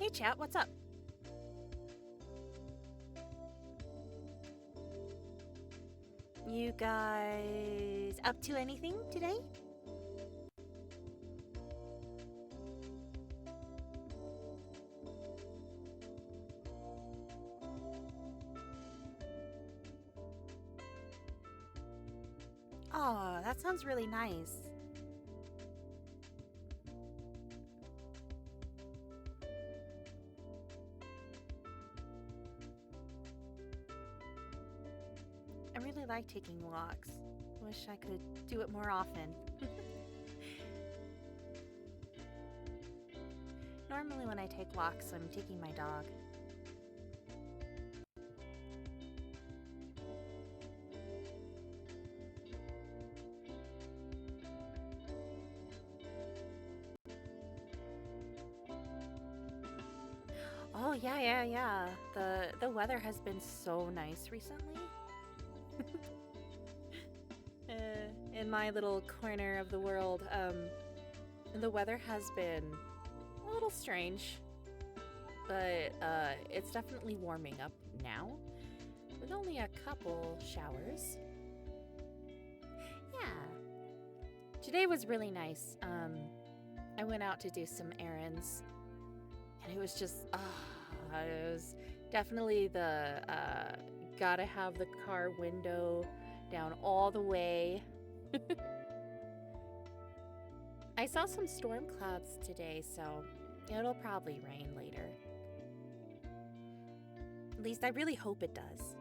Hey chat, what's up? You guys up to anything today? Oh, that sounds really nice. I really like taking walks. Wish I could do it more often. Normally when I take walks, I'm taking my dog. Oh yeah. The weather has been so nice recently. In my little corner of the world, the weather has been a little strange, but it's definitely warming up now, with only a couple showers. Yeah. Today was really nice. I went out to do some errands, and it was just, it was definitely the gotta have the car window down all the way. I saw some storm clouds today, so it'll probably rain later. At least I really hope it does.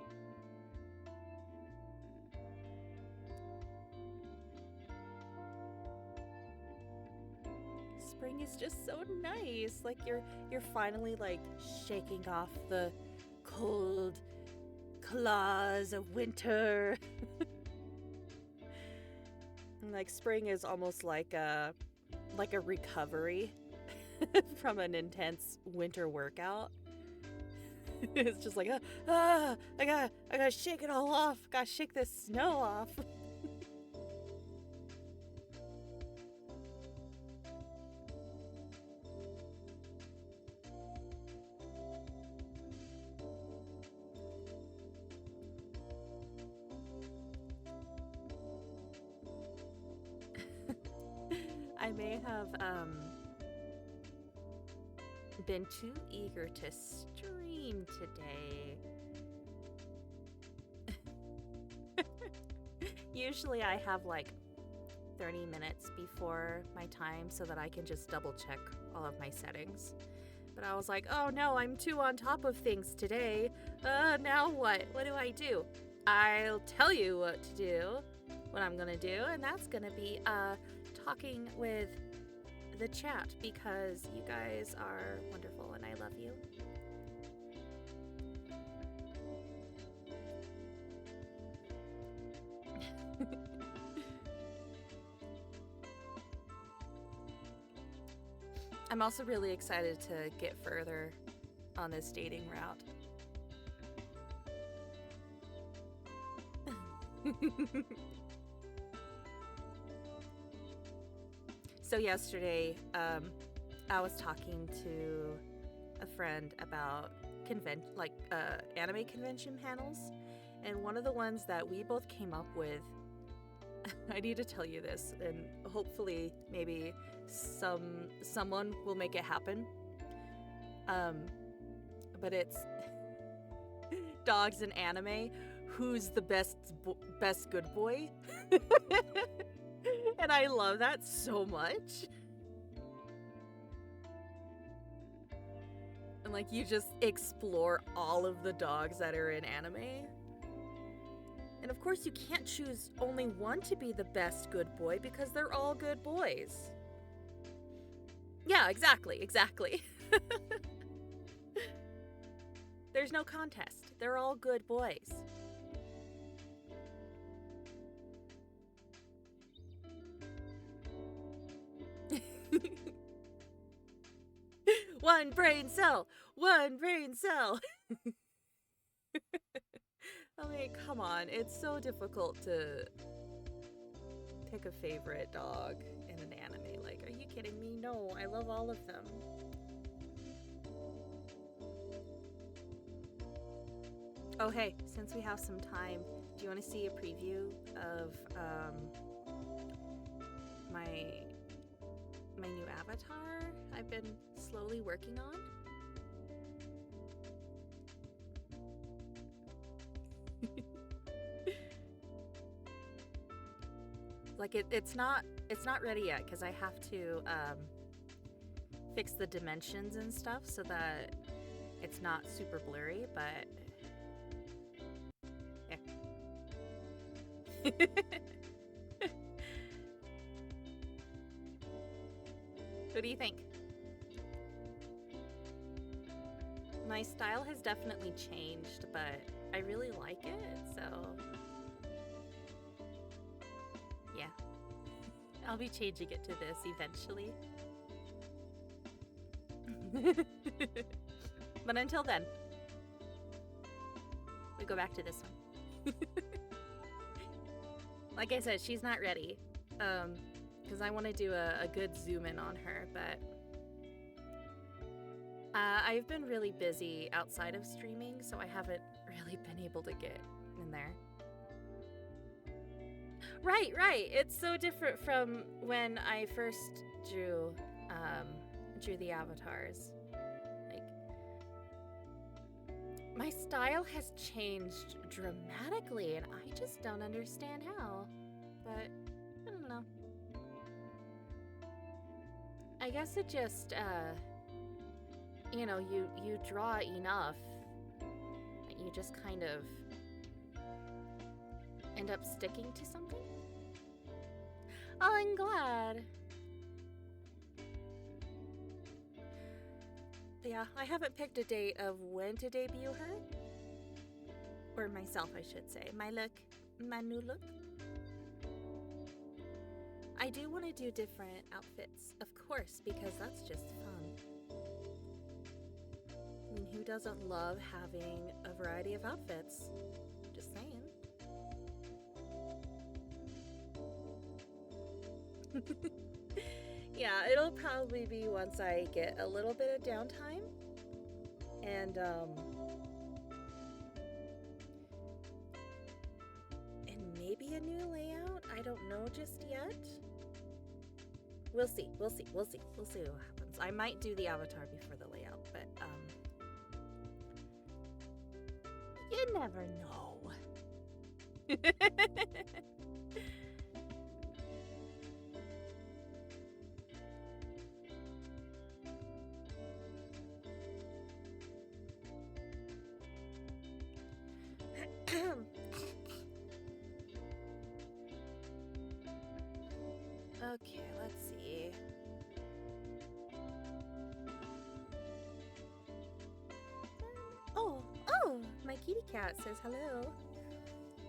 Spring is just so nice. Like you're finally like shaking off the cold claws of winter. Like spring is almost like a recovery from an intense winter workout. It's just like I gotta shake it all off. Gotta shake this snow off. I may have been too eager to stream today. Usually I have like 30 minutes before my time so that I can just double check all of my settings. But I was like, oh no, I'm too on top of things today. Now what? What do I do? I'll tell you what to do, what I'm gonna do, and that's gonna be talking with the chat because you guys are wonderful and I love you. I'm also really excited to get further on this dating route. So yesterday, I was talking to a friend about anime convention panels, and one of the ones that we both came up with, I need to tell you this, and hopefully maybe someone will make it happen. But it's dogs in anime. Who's the best good boy? And I love that so much. And like you just explore all of the dogs that are in anime. And of course you can't choose only one to be the best good boy because they're all good boys. Yeah, exactly. There's no contest. They're all good boys. One brain cell! One brain cell! I mean, come on. It's so difficult to pick a favorite dog in an anime. Like, are you kidding me? No, I love all of them. Oh, hey, since we have some time, do you want to see a preview of my new avatar I've been slowly working on? Like it's not ready yet because I have to fix the dimensions and stuff so that it's not super blurry, but yeah. What do you think? My style has definitely changed, but I really like it, so yeah. I'll be changing it to this eventually. But until then, we go back to this one. Like I said, she's not ready. Because I want to do a good zoom in on her, but I've been really busy outside of streaming, so I haven't really been able to get in there. Right. It's so different from when I first drew the avatars. Like, my style has changed dramatically, and I just don't understand how. But I don't know. I guess it just, you know, you draw enough, you just kind of end up sticking to something. Oh, I'm glad. Yeah, I haven't picked a date of when to debut her. Or myself, I should say. My new look. I do want to do different outfits, of course, because that's just fun. I mean, who doesn't love having a variety of outfits? Just saying. Yeah, it'll probably be once I get a little bit of downtime and maybe a new layout. I don't know just yet. We'll see what happens. I might do the avatar before the layout, but you never know. Okay, let's see. Oh, my kitty cat says hello.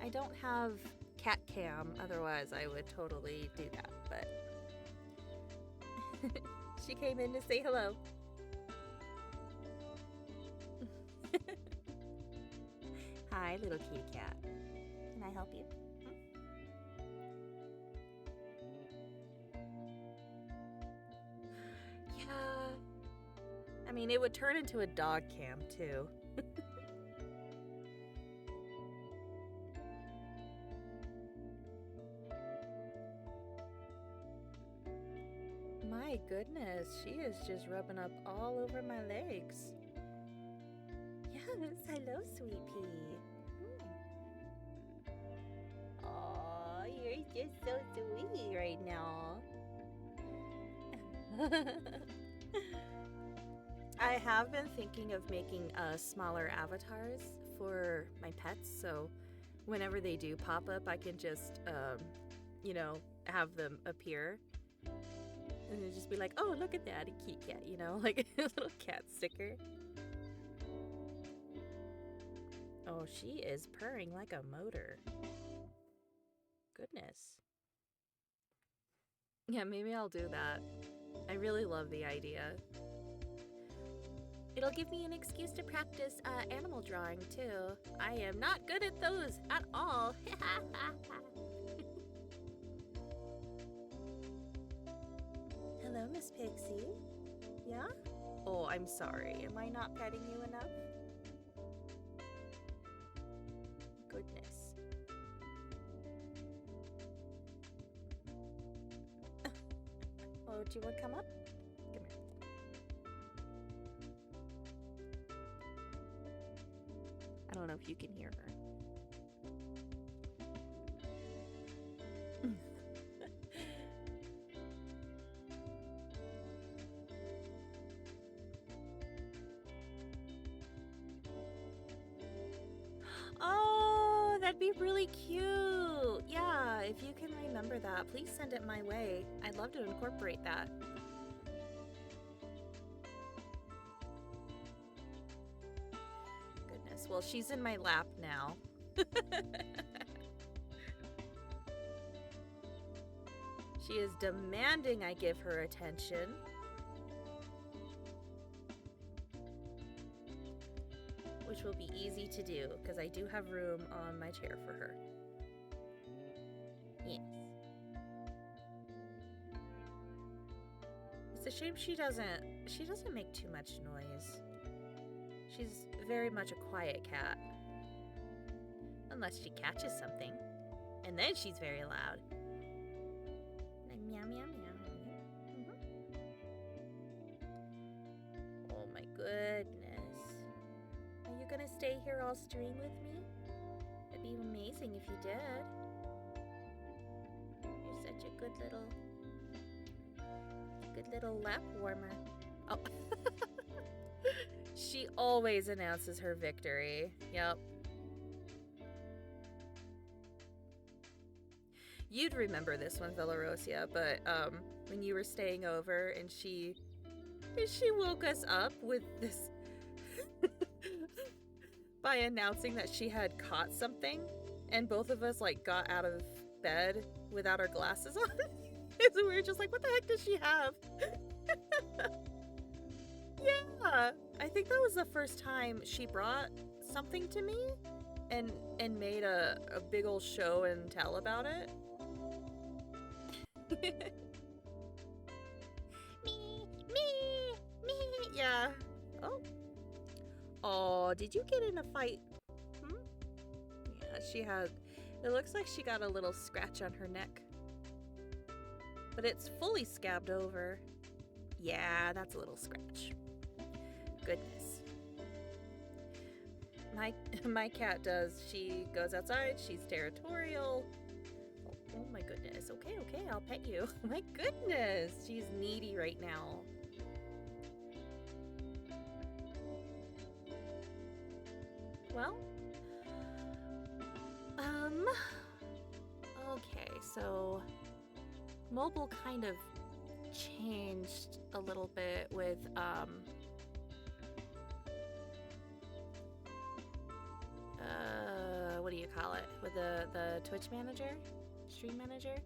I don't have cat cam, otherwise I would totally do that, but she came in to say hello. Hi, little kitty cat. Can I help you? I mean, it would turn into a dog cam, too. My goodness, she is just rubbing up all over my legs. Yes, hello, sweet pea. Aw, you're just so sweet right now. I have been thinking of making smaller avatars for my pets, so whenever they do pop up, I can just, you know, have them appear. And it'd just be like, oh, look at that, a cute cat, you know, like a little cat sticker. Oh, she is purring like a motor. Goodness. Yeah, maybe I'll do that. I really love the idea. It'll give me an excuse to practice animal drawing, too. I am not good at those at all. Hello, Miss Pixie. Yeah? Oh, I'm sorry. Am I not petting you enough? do you want to come up? Come here. I don't know if you can hear her. Oh, that'd be really cute. Yeah, if you can remember that, please send it my way. I'd love to incorporate that. Goodness, well, she's in my lap now. She is demanding I give her attention. Which will be easy to do, because I do have room on my chair for her. Yes. It's a shame she doesn't make too much noise. She's very much a quiet cat. Unless she catches something. And then she's very loud. Like meow meow meow. Oh my goodness. Are you gonna stay here all stream with me? That'd be amazing if you did. You're such a good little lap warmer. Oh. She always announces her victory. Yep. You'd remember this one, Velarosia, but when you were staying over and she woke us up with this by announcing that she had caught something, and both of us like got out of bed without our glasses on. So we were just like, what the heck does she have? Yeah, I think that was the first time she brought something to me and made a big old show and tell about it. me, yeah. Oh, did you get in a fight? Yeah, she had, it looks like she got a little scratch on her neck. But it's fully scabbed over. Yeah, that's a little scratch. Goodness. My cat does. She goes outside. She's territorial. Oh my goodness. Okay, I'll pet you. My goodness. She's needy right now. Well, okay, so mobile kind of changed a little bit with, what do you call it? With the Twitch manager? Stream manager?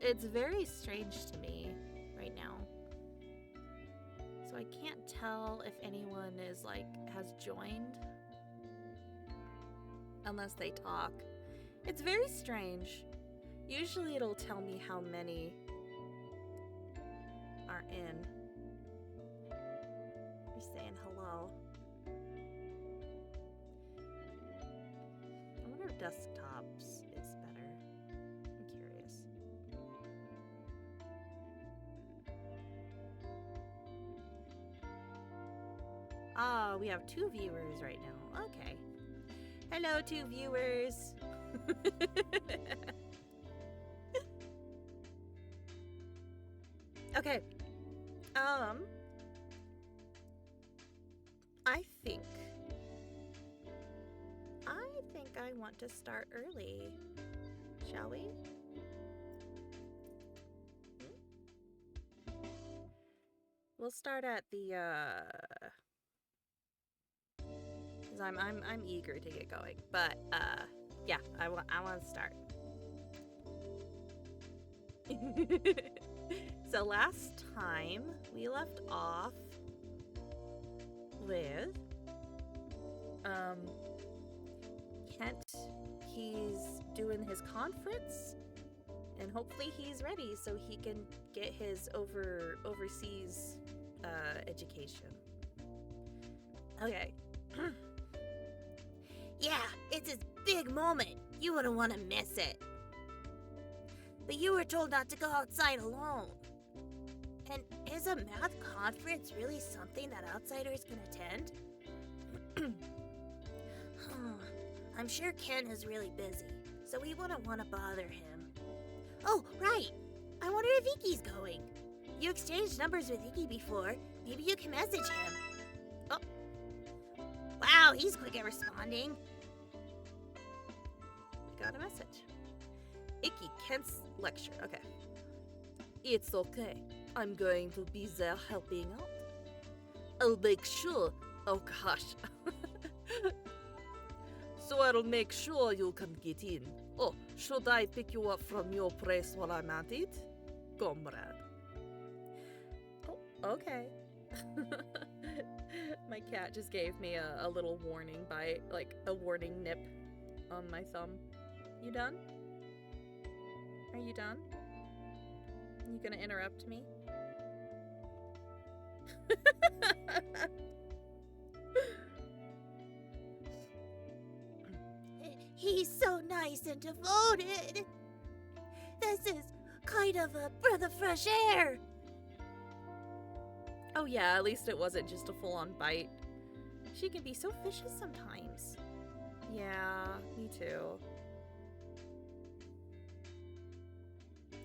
It's very strange to me right now. So I can't tell if anyone is has joined. Unless they talk. It's very strange. Usually it'll tell me how many are in. You're saying hello. I wonder if desktops is better. I'm curious. Ah, we have 2 viewers right now. Okay. Hello, 2 viewers. Okay. I want to start early. Shall we? We'll start at the because I'm eager to get going. But yeah, I want to start. So last time we left off with Kent. He's doing his conference and hopefully he's ready so he can get his overseas education. Okay. Yeah, it's his big moment. You wouldn't want to miss it. But you were told not to go outside alone. And is a math conference really something that outsiders can attend? I'm sure Ken is really busy, so we wouldn't want to bother him. Oh, right! I wonder if Ikki's going. You exchanged numbers with Ikki before. Maybe you can message him. Oh. Wow, he's quick at responding. Got a message. Ikki, Kent's lecture. Okay. It's okay. I'm going to be there helping out. I'll make sure. Oh gosh. So I'll make sure you can get in. Oh, should I pick you up from your place while I'm at it? Comrade. Oh, okay. My cat just gave me a little warning bite, like a warning nip on my thumb. You done? Are you done? You gonna interrupt me? He's so nice and devoted. This is kind of a breath of fresh air. Oh yeah, at least it wasn't just a full-on bite. She can be so vicious sometimes. Yeah, me too.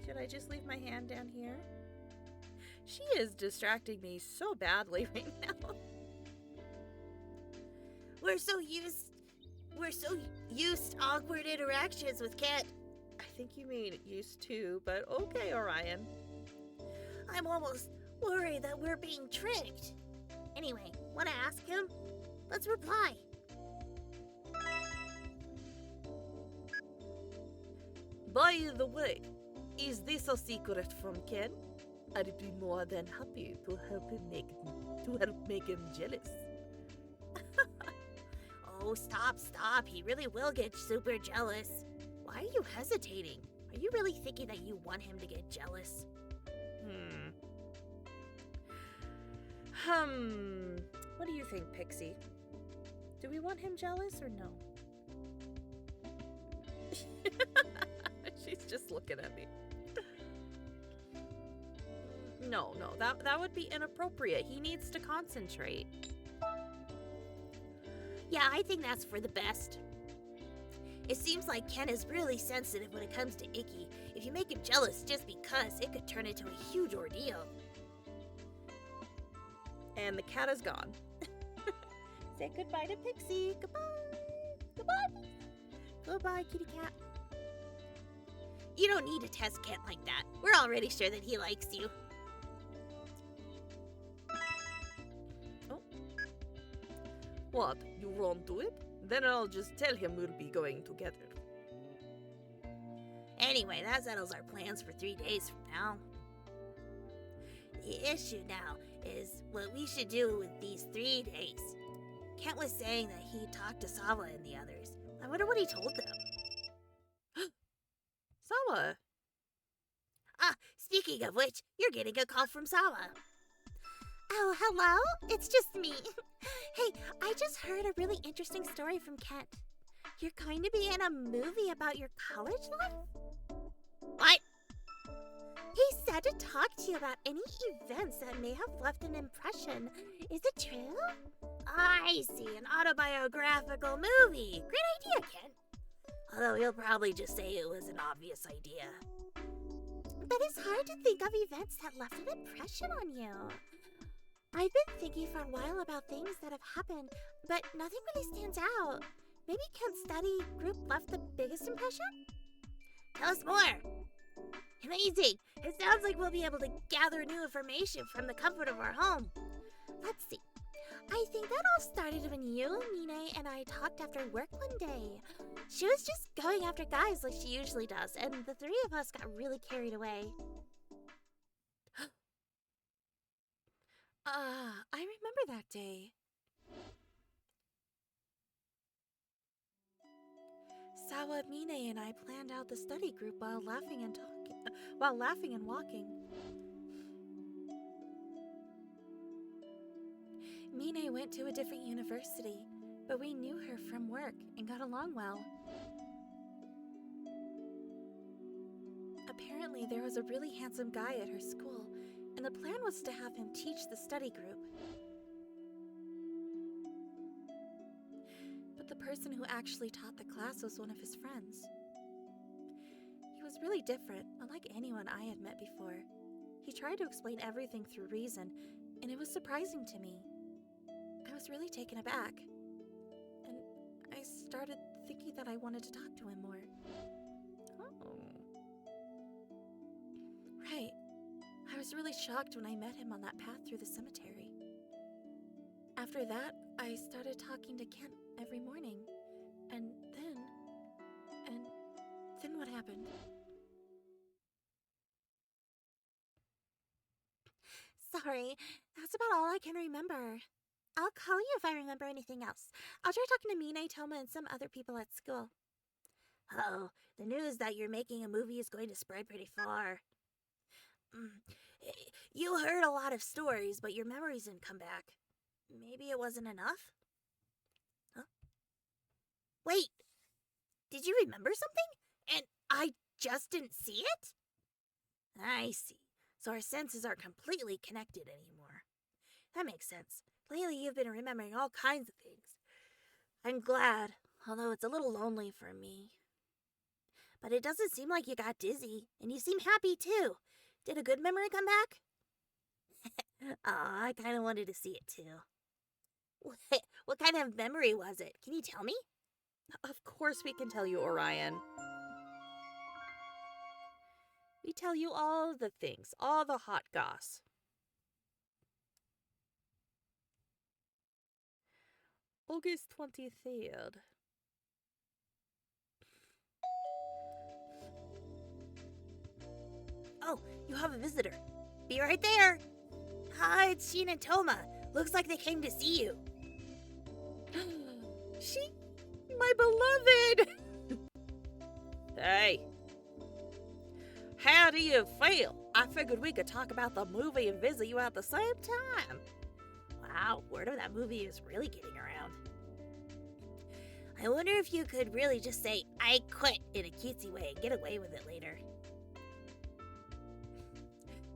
Should I just leave my hand down here? She is distracting me so badly right now. We're so used to awkward interactions with Ken. I think you mean used to, but okay, Orion. I'm almost worried that we're being tricked. Anyway, wanna ask him? Let's reply. By the way, is this a secret from Ken? I'd be more than happy to help make him jealous. Oh, stop. He really will get super jealous. Why are you hesitating? Are you really thinking that you want him to get jealous? What do you think, Pixie? Do we want him jealous or no? She's just looking at me. No, that would be inappropriate. He needs to concentrate. Yeah, I think that's for the best. It seems like Ken is really sensitive when it comes to Ikki. If you make him jealous just because, it could turn into a huge ordeal. And the cat is gone. Say goodbye to Pixie. Goodbye. Goodbye. Goodbye, kitty cat. You don't need to test Ken like that. We're already sure that he likes you. Oh. What? You won't do it? Then I'll just tell him we'll be going together. Anyway, that settles our plans for 3 days from now. The issue now is what we should do with these 3 days. Kent was saying that he talked to Sawa and the others. I wonder what he told them. Sawa! Ah, speaking of which, you're getting a call from Sawa. Oh, hello? It's just me. Hey, I just heard a really interesting story from Kent. You're going to be in a movie about your college life? What? He said to talk to you about any events that may have left an impression. Is it true? I see, an autobiographical movie. Great idea, Ken. Although he'll probably just say it was an obvious idea. But it's hard to think of events that left an impression on you. I've been thinking for a while about things that have happened, but nothing really stands out. Maybe Kent's study group left the biggest impression? Tell us more! Amazing! It sounds like we'll be able to gather new information from the comfort of our home. Let's see. I think that all started when you, Mine, and I talked after work one day. She was just going after guys like she usually does, and the three of us got really carried away. I remember that day. Sawa, Mine, and I planned out the study group while laughing and walking. Mine went to a different university, but we knew her from work and got along well. Apparently, there was a really handsome guy at her school, and the plan was to have him teach the study group. But the person who actually taught the class was one of his friends. He was really different, unlike anyone I had met before. He tried to explain everything through reason, and it was surprising to me. I was really taken aback, and I started thinking that I wanted to talk to him more. Oh. Right. I was really shocked when I met him on that path through the cemetery. After that, I started talking to Kent every morning, and then what happened? Sorry, that's about all I can remember. I'll call you if I remember anything else. I'll try talking to Mina, Toma, and some other people at school. Oh, the news that you're making a movie is going to spread pretty far. You heard a lot of stories, but your memories didn't come back. Maybe it wasn't enough? Huh? Wait, did you remember something? And I just didn't see it? I see. So our senses aren't completely connected anymore. That makes sense. Lately you've been remembering all kinds of things. I'm glad, although it's a little lonely for me. But it doesn't seem like you got dizzy, and you seem happy too. Did a good memory come back? Aw, I kind of wanted to see it too. What kind of memory was it? Can you tell me? Of course we can tell you, Orion. We tell you all the things, all the hot goss. August 23rd. Oh, you have a visitor. Be right there. Hi, it's Sheen and Toma. Looks like they came to see you. She, my beloved! Hey. How do you feel? I figured we could talk about the movie and visit you at the same time. Wow, word of that movie is really getting around. I wonder if you could really just say, I quit in a cutesy way and get away with it later.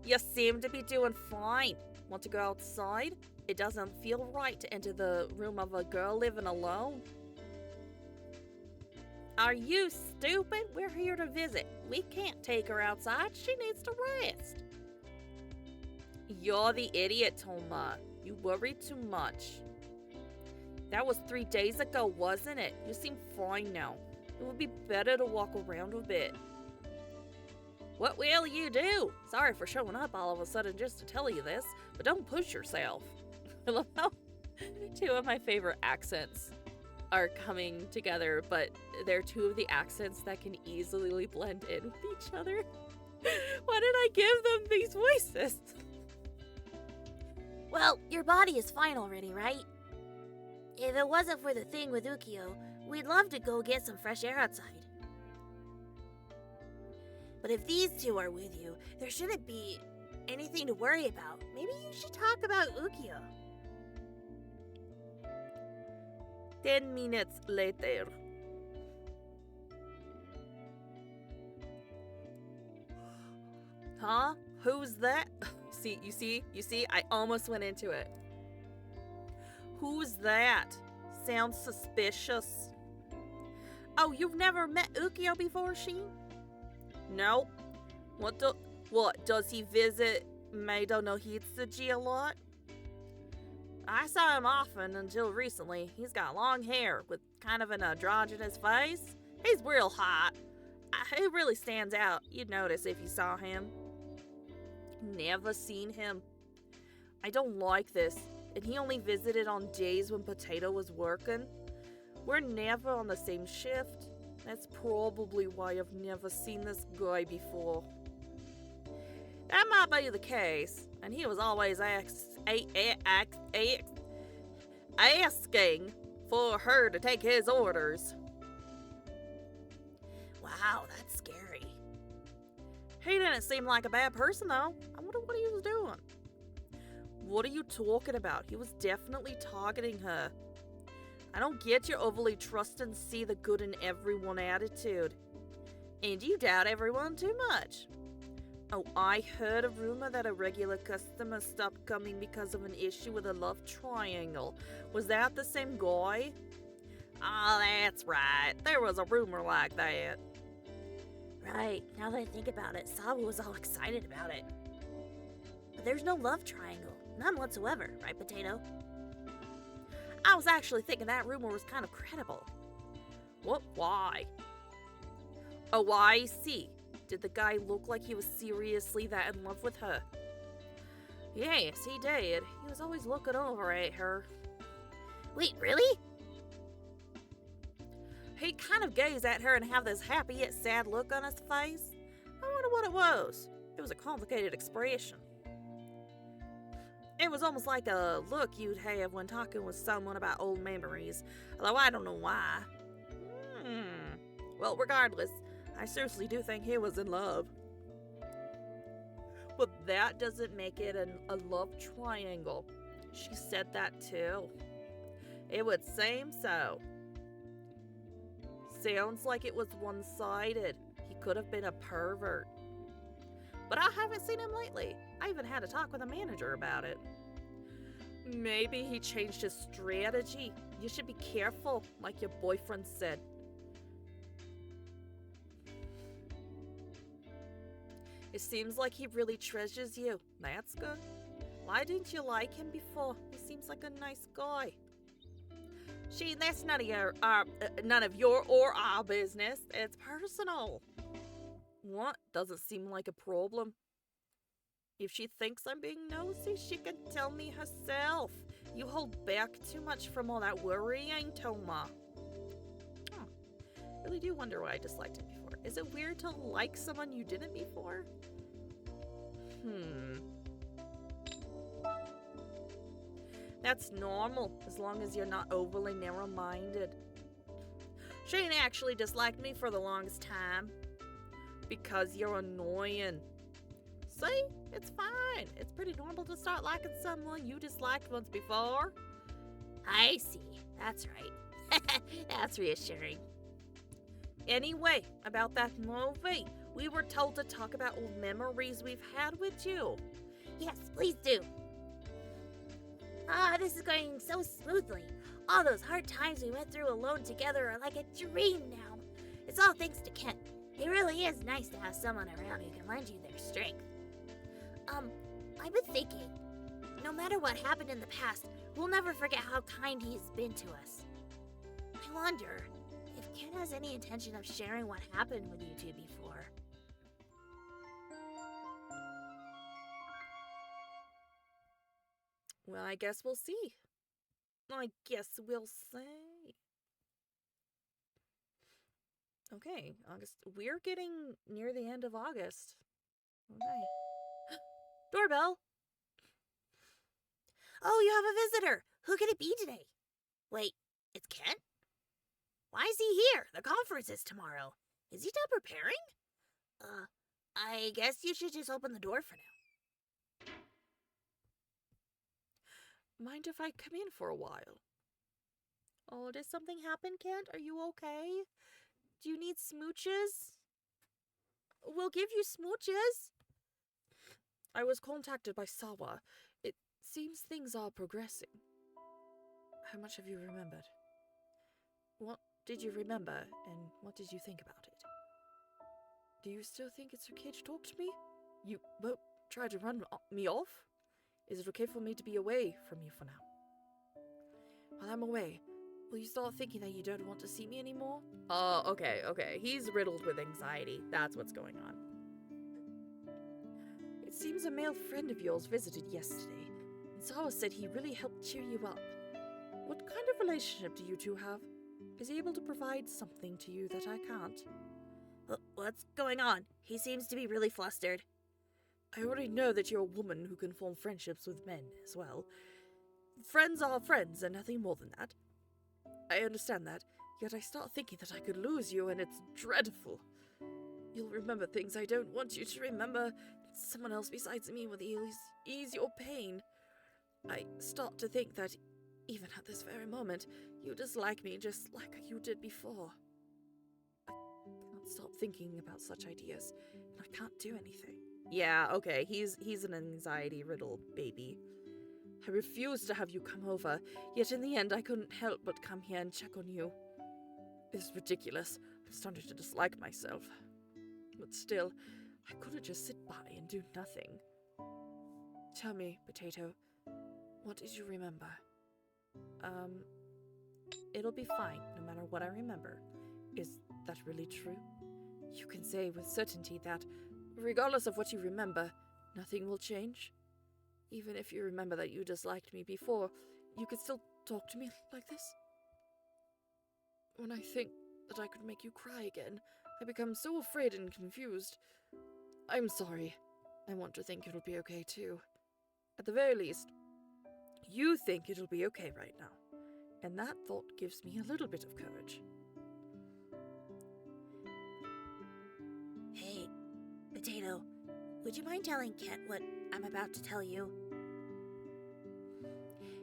You seem to be doing fine. Want to go outside? It doesn't feel right to enter the room of a girl living alone. Are you stupid? We're here to visit. We can't take her outside. She needs to rest. You're the idiot, Toma. You worry too much. That was 3 days ago, wasn't it? You seem fine now. It would be better to walk around a bit. What will you do? Sorry for showing up all of a sudden just to tell you this, but don't push yourself. I love how 2 of my favorite accents are coming together, but they're 2 of the accents that can easily blend in with each other. Why did I give them these voices? Well, your body is fine already, right? If it wasn't for the thing with Ukyo, we'd love to go get some fresh air outside. But if these 2 are with you, there shouldn't be anything to worry about. Maybe you should talk about Ukyo. 10 minutes later. Huh? Who's that? You see, I almost went into it. Who's that? Sounds suspicious. Oh, you've never met Ukyo before, Sheen? No. What, does he visit Meido no Hitsuji a lot? I saw him often until recently. He's got long hair with kind of an androgynous face. He's real hot. He really stands out. You'd notice if you saw him. Never seen him. I don't like this. And he only visited on days when Potato was working. We're never on the same shift. That's probably why I've never seen this guy before. That might be the case. And he was always asking for her to take his orders. Wow, that's scary. He didn't seem like a bad person, though. I wonder what he was doing. What are you talking about? He was definitely targeting her. I don't get your overly trust and see the good in everyone attitude. And you doubt everyone too much. Oh, I heard a rumor that a regular customer stopped coming because of an issue with a love triangle. Was that the same guy? Oh, that's right. There was a rumor like that. Right, now that I think about it, Sawa was all excited about it. But there's no love triangle. None whatsoever, right, Potato? I was actually thinking that rumor was kind of credible. What? Why? Oh, I see. Did the guy look like he was seriously that in love with her? Yes, he did. He was always looking over at her. Wait, really? He'd kind of gaze at her and have this happy yet sad look on his face. I wonder what it was. It was a complicated expression. It was almost like a look you'd have when talking with someone about old memories, although I don't know why. Well, regardless, I seriously do think he was in love. But that doesn't make it a love triangle. She said that too. It would seem so. Sounds like it was one-sided. He could have been a pervert. But I haven't seen him lately. I even had a talk with a manager about it. Maybe he changed his strategy. You should be careful, like your boyfriend said. It seems like he really treasures you. That's good. Why didn't you like him before? He seems like a nice guy. Shane, that's none of your or our business. It's personal. What? Doesn't seem like a problem. If she thinks I'm being nosy, she can tell me herself. You hold back too much from all that worrying, Toma. Oh, really do wonder why I disliked him before. Is it weird to like someone you didn't before? That's normal, as long as you're not overly narrow-minded. Shane actually disliked me for the longest time. Because you're annoying. See? It's fine. It's pretty normal to start liking someone you disliked once before. I see. That's right. That's reassuring. Anyway, about that movie. We were told to talk about old memories we've had with you. Yes, please do. This is going so smoothly. All those hard times we went through alone together are like a dream now. It's all thanks to Kent. It really is nice to have someone around who can lend you their strength. I've been thinking, no matter what happened in the past, we'll never forget how kind he's been to us. I wonder if Kent has any intention of sharing what happened with you two before. Well, I guess we'll see. I guess we'll see. Okay, August. We're getting near the end of August. Okay. Doorbell! Oh, you have a visitor! Who could it be today? Wait, it's Kent? Why is he here? The conference is tomorrow. Is he done preparing? I guess you should just open the door for now. Mind if I come in for a while? Oh, did something happen, Kent? Are you okay? Do you need smooches? We'll give you smooches. I was contacted by Sawa. It seems things are progressing. How much have you remembered? What did you remember, and what did you think about it? Do you still think it's okay to talk to me? You won't try to run me off? Is it okay for me to be away from you for now? While I'm away, will you start thinking that you don't want to see me anymore? Oh, okay. He's riddled with anxiety. That's what's going on. It seems a male friend of yours visited yesterday, and Sawa said he really helped cheer you up. What kind of relationship do you two have? Is he able to provide something to you that I can't? What's going on? He seems to be really flustered. I already know that you're a woman who can form friendships with men as well. Friends are friends and nothing more than that. I understand that, yet I start thinking that I could lose you, and it's dreadful. You'll remember things I don't want you to remember. Someone else besides me will ease your pain. I start to think that, even at this very moment, you dislike me just like you did before. I can't stop thinking about such ideas, and I can't do anything. Yeah, okay, he's an anxiety-riddled baby. I refused to have you come over, yet in the end I couldn't help but come here and check on you. It's ridiculous. I'm starting to dislike myself. But still, I couldn't just sit by and do nothing. Tell me, Potato, what did you remember? It'll be fine, no matter what I remember. Is that really true? You can say with certainty that, regardless of what you remember, nothing will change? Even if you remember that you disliked me before, you could still talk to me like this? When I think that I could make you cry again, I become so afraid and confused. I'm sorry. I want to think it'll be okay too. At the very least, you think it'll be okay right now. And that thought gives me a little bit of courage. Hey, Potato, would you mind telling Kent what I'm about to tell you?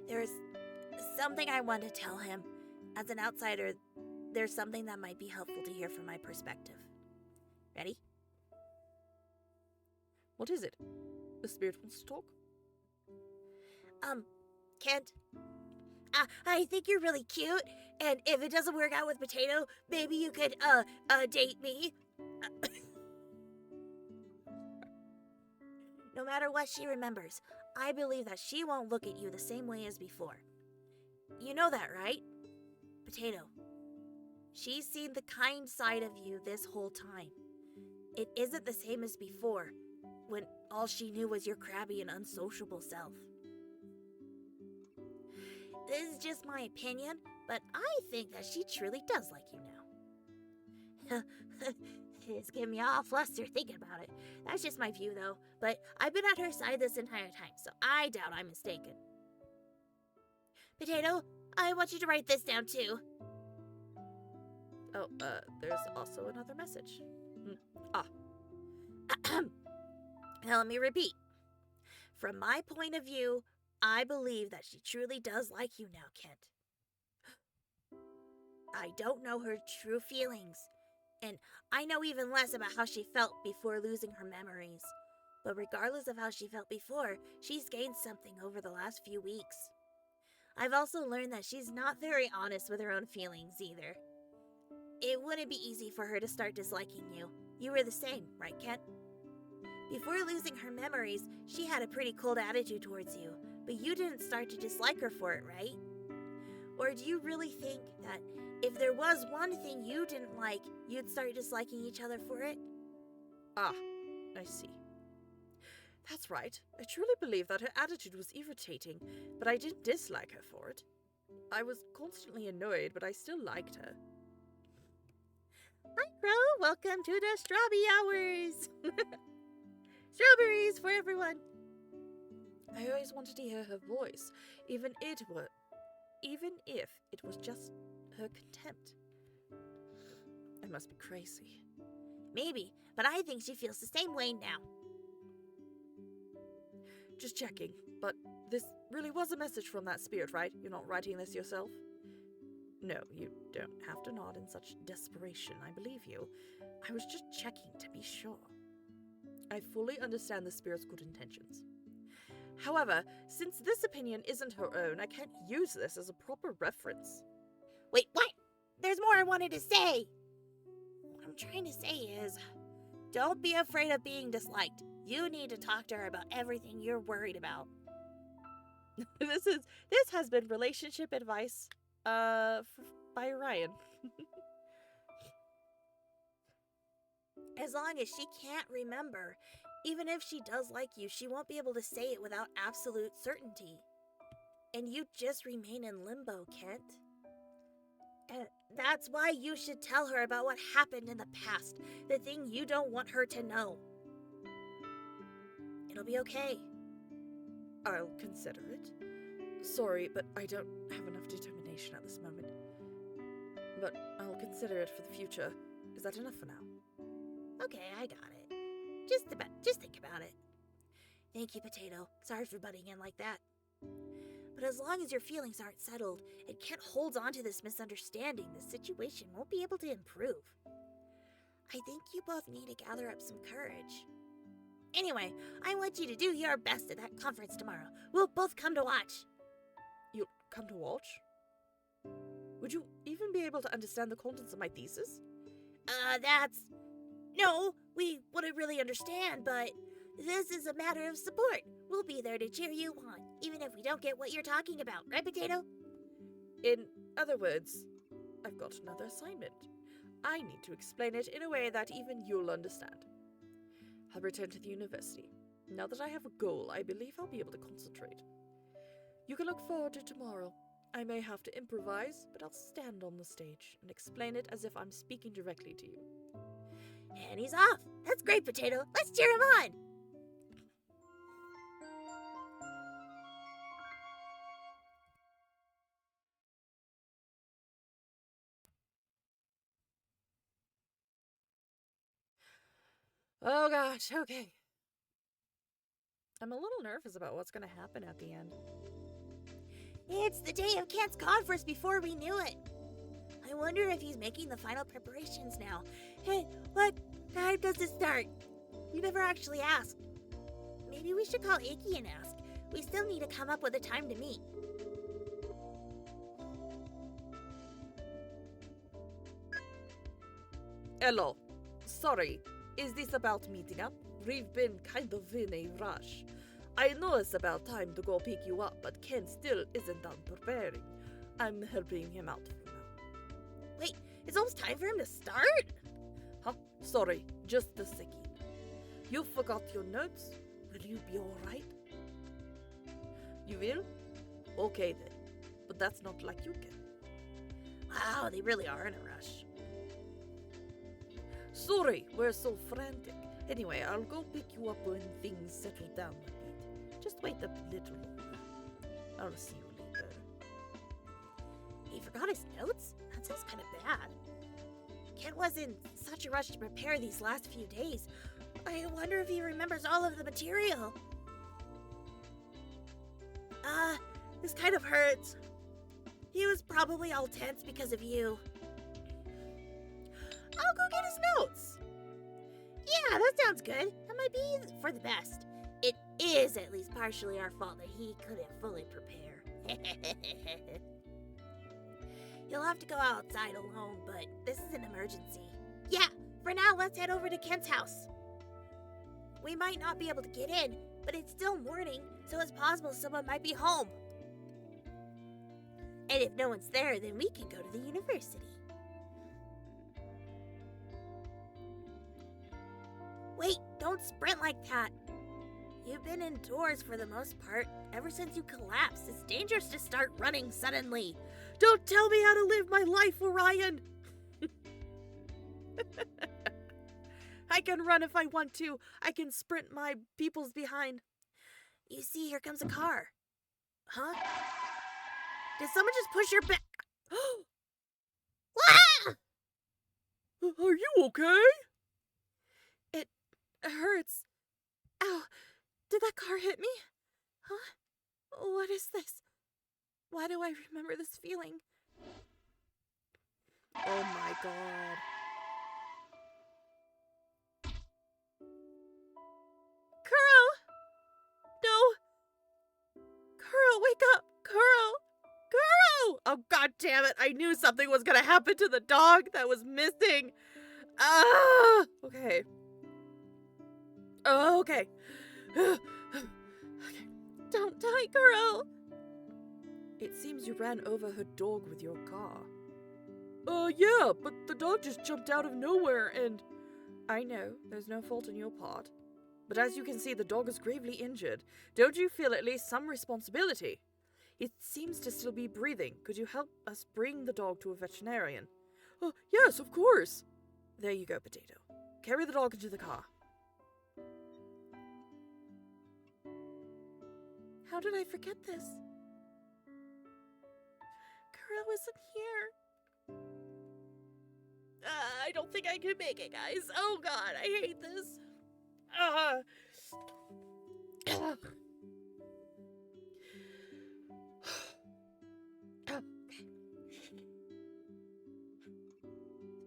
There's something I want to tell him. As an outsider, there's something that might be helpful to hear from my perspective. Ready? What is it? The spirit wants to talk? Kent, I think you're really cute, and if it doesn't work out with Potato, maybe you could, date me. No matter what she remembers, I believe that she won't look at you the same way as before. You know that, right? Potato. She's seen the kind side of you this whole time. It isn't the same as before, when all she knew was your crabby and unsociable self. This is just my opinion, but I think that she truly does like you now. It's getting me all flustered thinking about it. That's just my view, though. But I've been at her side this entire time, so I doubt I'm mistaken. Potato, I want you to write this down, too. Oh, there's also another message. Now let me repeat. From my point of view, I believe that she truly does like you now, Kent. I don't know her true feelings, and I know even less about how she felt before losing her memories. But regardless of how she felt before, she's gained something over the last few weeks. I've also learned that she's not very honest with her own feelings either. It wouldn't be easy for her to start disliking you. You were the same, right, Kent? Before losing her memories, she had a pretty cold attitude towards you, but you didn't start to dislike her for it, right? Or do you really think that if there was one thing you didn't like, you'd start disliking each other for it? I see. That's right. I truly believe that her attitude was irritating, but I didn't dislike her for it. I was constantly annoyed, but I still liked her. Hi, Crow. Welcome to the Strawby Hours. Strawberries for everyone. I always wanted to hear her voice, even if it was just her contempt. I must be crazy. Maybe, but I think she feels the same way now. Just checking, but this really was a message from that spirit, right? You're not writing this yourself? No, you don't have to nod in such desperation, I believe you. I was just checking to be sure. I fully understand the spirit's good intentions. However, since this opinion isn't her own, I can't use this as a proper reference. Wait, what? There's more I wanted to say. What I'm trying to say is, don't be afraid of being disliked. You need to talk to her about everything you're worried about. This has been relationship advice, by Ryan. As long as she can't remember, even if she does like you, she won't be able to say it without absolute certainty. And you just remain in limbo, Kent. And that's why you should tell her about what happened in the past, the thing you don't want her to know. It'll be okay. I'll consider it. Sorry, but I don't have enough determination at this moment. But I'll consider it for the future. Is that enough for now? Okay, I got it. Just think about it. Thank you, Potato. Sorry for butting in like that. But as long as your feelings aren't settled and Kent holds on to this misunderstanding, the situation won't be able to improve. I think you both need to gather up some courage. Anyway, I want you to do your best at that conference tomorrow. We'll both come to watch. You'll come to watch? Would you even be able to understand the contents of my thesis? No, we wouldn't really understand, but this is a matter of support. We'll be there to cheer you on, even if we don't get what you're talking about, right, Potato? In other words, I've got another assignment. I need to explain it in a way that even you'll understand. I'll return to the university. Now that I have a goal, I believe I'll be able to concentrate. You can look forward to tomorrow. I may have to improvise, but I'll stand on the stage and explain it as if I'm speaking directly to you. And he's off. That's great, Potato. Let's cheer him on. Oh gosh, okay. I'm a little nervous about what's going to happen at the end. It's the day of Kent's conference before we knew it. I wonder if he's making the final preparations now. Hey, what time does it start? We never actually asked. Maybe we should call Icky and ask. We still need to come up with a time to meet. Hello. Sorry, is this about meeting up? We've been kind of in a rush. I know it's about time to go pick you up, but Ken still isn't done preparing. I'm helping him out for now. Wait, it's almost time for him to start? Huh? Sorry, just a second. You forgot your notes? Will you be alright? You will? Okay then. But that's not like you can. Wow, they really are in a rush. Sorry, we're so frantic. Anyway, I'll go pick you up when things settle down a bit. Just wait a little longer. I'll see you later. He forgot his notes? That sounds kind of bad. Kent was in such a rush to prepare these last few days. I wonder if he remembers all of the material. This kind of hurts. He was probably all tense because of you. I'll go get his notes. Yeah, that sounds good. That might be for the best. It is at least partially our fault that he couldn't fully prepare. You'll have to go outside alone, but this is an emergency. Yeah, for now, let's head over to Kent's house. We might not be able to get in, but it's still morning, so it's possible someone might be home. And if no one's there, then we can go to the university. Wait, don't sprint like that. You've been indoors for the most part ever since you collapsed. It's dangerous to start running suddenly. Don't tell me how to live my life, Orion! I can run if I want to. I can sprint my peoples behind. You see, here comes a car. Huh? Did someone just push your back? Ah! Are you okay? It hurts. Ow! Did that car hit me? Huh? What is this? Why do I remember this feeling? Oh my god. Curl! No! Curl, wake up! Curl! Curl! Oh god damn it, I knew something was gonna happen to the dog that was missing. Ah! Okay. Oh, okay. Okay. Don't die, girl! It seems you ran over her dog with your car. Yeah, but the dog just jumped out of nowhere and... I know, there's no fault on your part. But as you can see, the dog is gravely injured. Don't you feel at least some responsibility? It seems to still be breathing. Could you help us bring the dog to a veterinarian? Yes, of course. There you go, Potato. Carry the dog into the car. How did I forget this? Curl isn't here. I don't think I can make it, guys. Oh god, I hate this.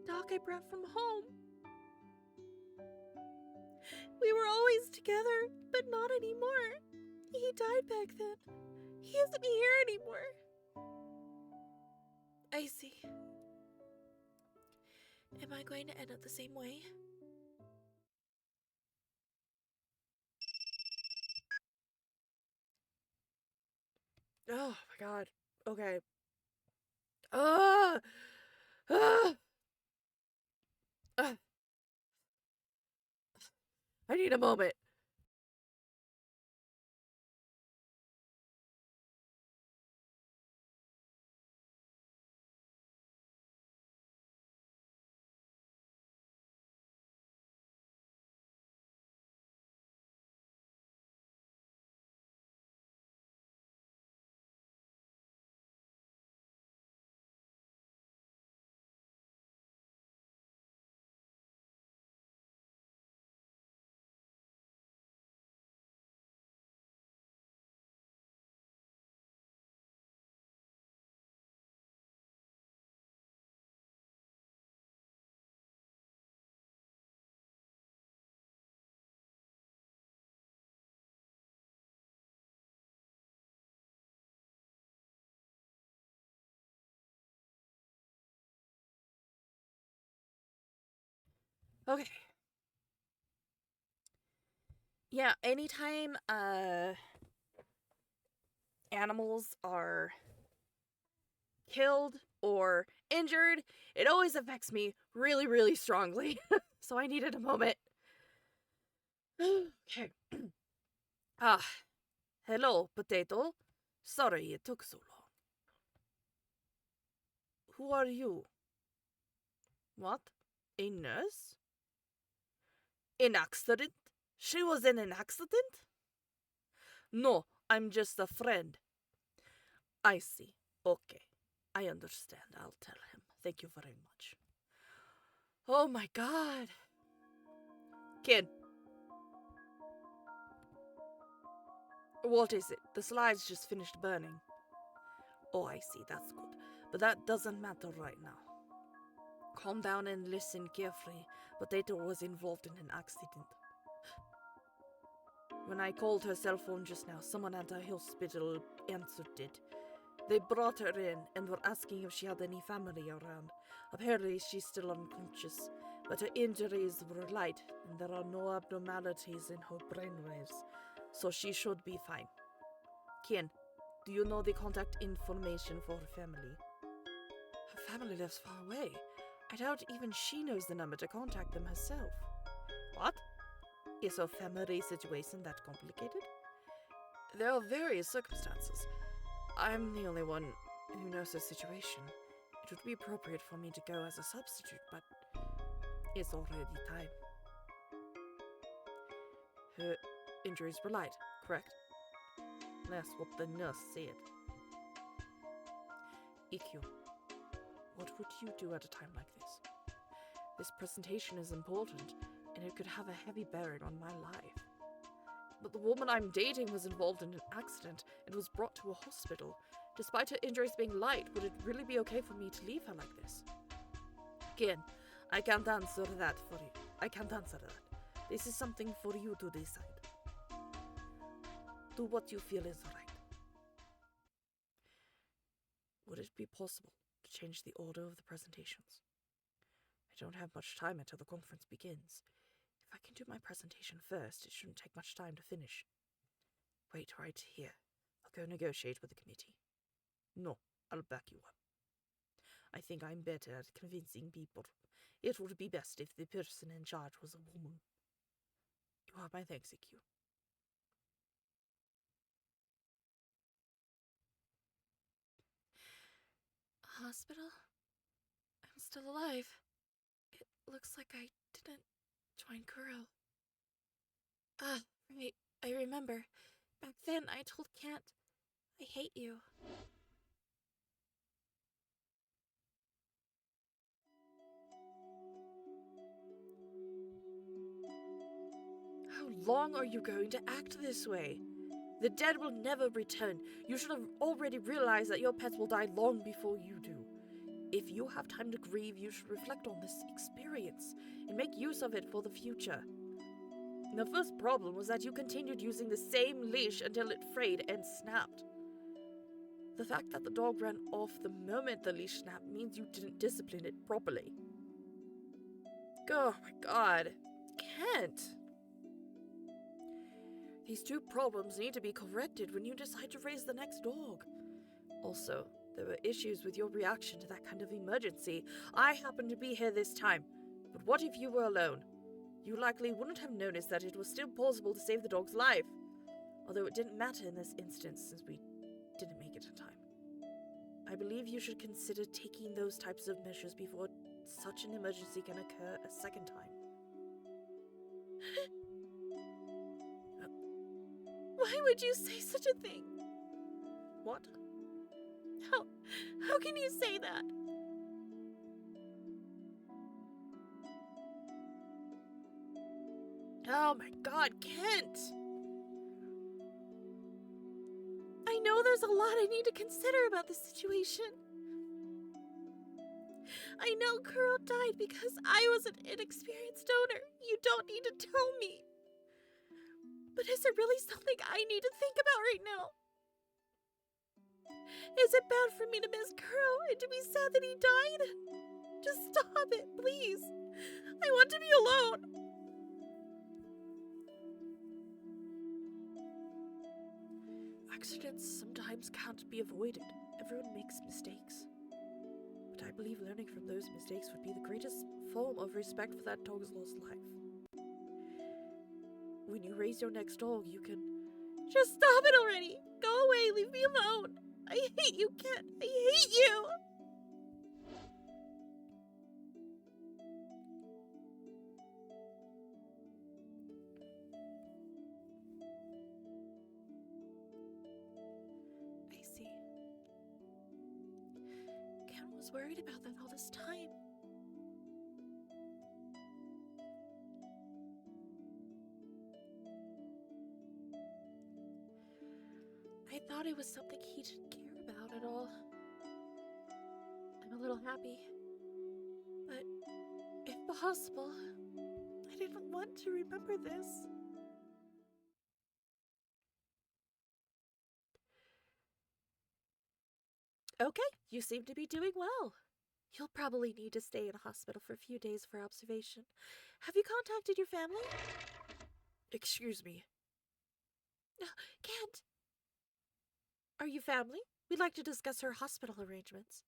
Dog I brought from home. We were always together, but not anymore. He died back then. He isn't here anymore. I see. Am I going to end up the same way? Oh my god. Okay. Ah! Ah! Ah! I need a moment. Okay. Yeah, anytime animals are killed or injured, it always affects me really, really strongly. So I needed a moment. Okay. Ah, hello, potato. Sorry it took so long. Who are you? What? A nurse? An accident? She was in an accident? No, I'm just a friend. I see. Okay. I understand. I'll tell him. Thank you very much. Oh my god. Kid. What is it? The slides just finished burning. Oh, I see. That's good. But that doesn't matter right now. Calm down and listen carefully. Potato was involved in an accident. When I called her cell phone just now, someone at the hospital answered it. They brought her in and were asking if she had any family around. Apparently, she's still unconscious, but her injuries were light and there are no abnormalities in her brainwaves, so she should be fine. Ken, do you know the contact information for her family? Her family lives far away. I doubt even she knows the number to contact them herself. What? Is her family situation that complicated? There are various circumstances. I'm the only one who knows the situation. It would be appropriate for me to go as a substitute, but it's already time. Her injuries were light, correct? That's what the nurse said. EQ, what would you do at a time like this? This presentation is important, and it could have a heavy bearing on my life. But the woman I'm dating was involved in an accident and was brought to a hospital. Despite her injuries being light, would it really be okay for me to leave her like this? Again, I can't answer that for you. I can't answer that. This is something for you to decide. Do what you feel is right. Would it be possible to change the order of the presentations? I don't have much time until the conference begins. If I can do my presentation first, it shouldn't take much time to finish. Wait right here. I'll go negotiate with the committee. No, I'll back you up. I think I'm better at convincing people. It would be best if the person in charge was a woman. You have my thanks, EQ. Hospital? I'm still alive. It looks like I didn't join Kuro. Ah, right. I remember. Back then, I told Kant, I hate you. How long are you going to act this way? The dead will never return. You should have already realized that your pets will die long before you do. If you have time to grieve, you should reflect on this experience and make use of it for the future. The first problem was that you continued using the same leash until it frayed and snapped. The fact that the dog ran off the moment the leash snapped means you didn't discipline it properly. Oh my god. Kent! These two problems need to be corrected when you decide to raise the next dog. Also, there were issues with your reaction to that kind of emergency. I happened to be here this time, but what if you were alone? You likely wouldn't have noticed that it was still possible to save the dog's life. Although it didn't matter in this instance since we didn't make it in time. I believe you should consider taking those types of measures before such an emergency can occur a second time. Why would you say such a thing? What? How can you say that? Oh my god, Kent! I know there's a lot I need to consider about this situation. I know Kuro died because I was an inexperienced owner. You don't need to tell me. But is it really something I need to think about right now? Is it bad for me to miss Kuro and to be sad that he died? Just stop it, please. I want to be alone. Accidents sometimes can't be avoided. Everyone makes mistakes. But I believe learning from those mistakes would be the greatest form of respect for that dog's lost life. When you raise your next dog, you can... Just stop it already. Go away, leave me alone. I hate you, Kent. I hate you. I see. Ken was worried about that all this time. I thought it was something he didn't care about at all. I'm a little happy. But, if possible, I didn't want to remember this. Okay, you seem to be doing well. You'll probably need to stay in a hospital for a few days for observation. Have you contacted your family? Excuse me. Kent! Are you family? We'd like to discuss her hospital arrangements.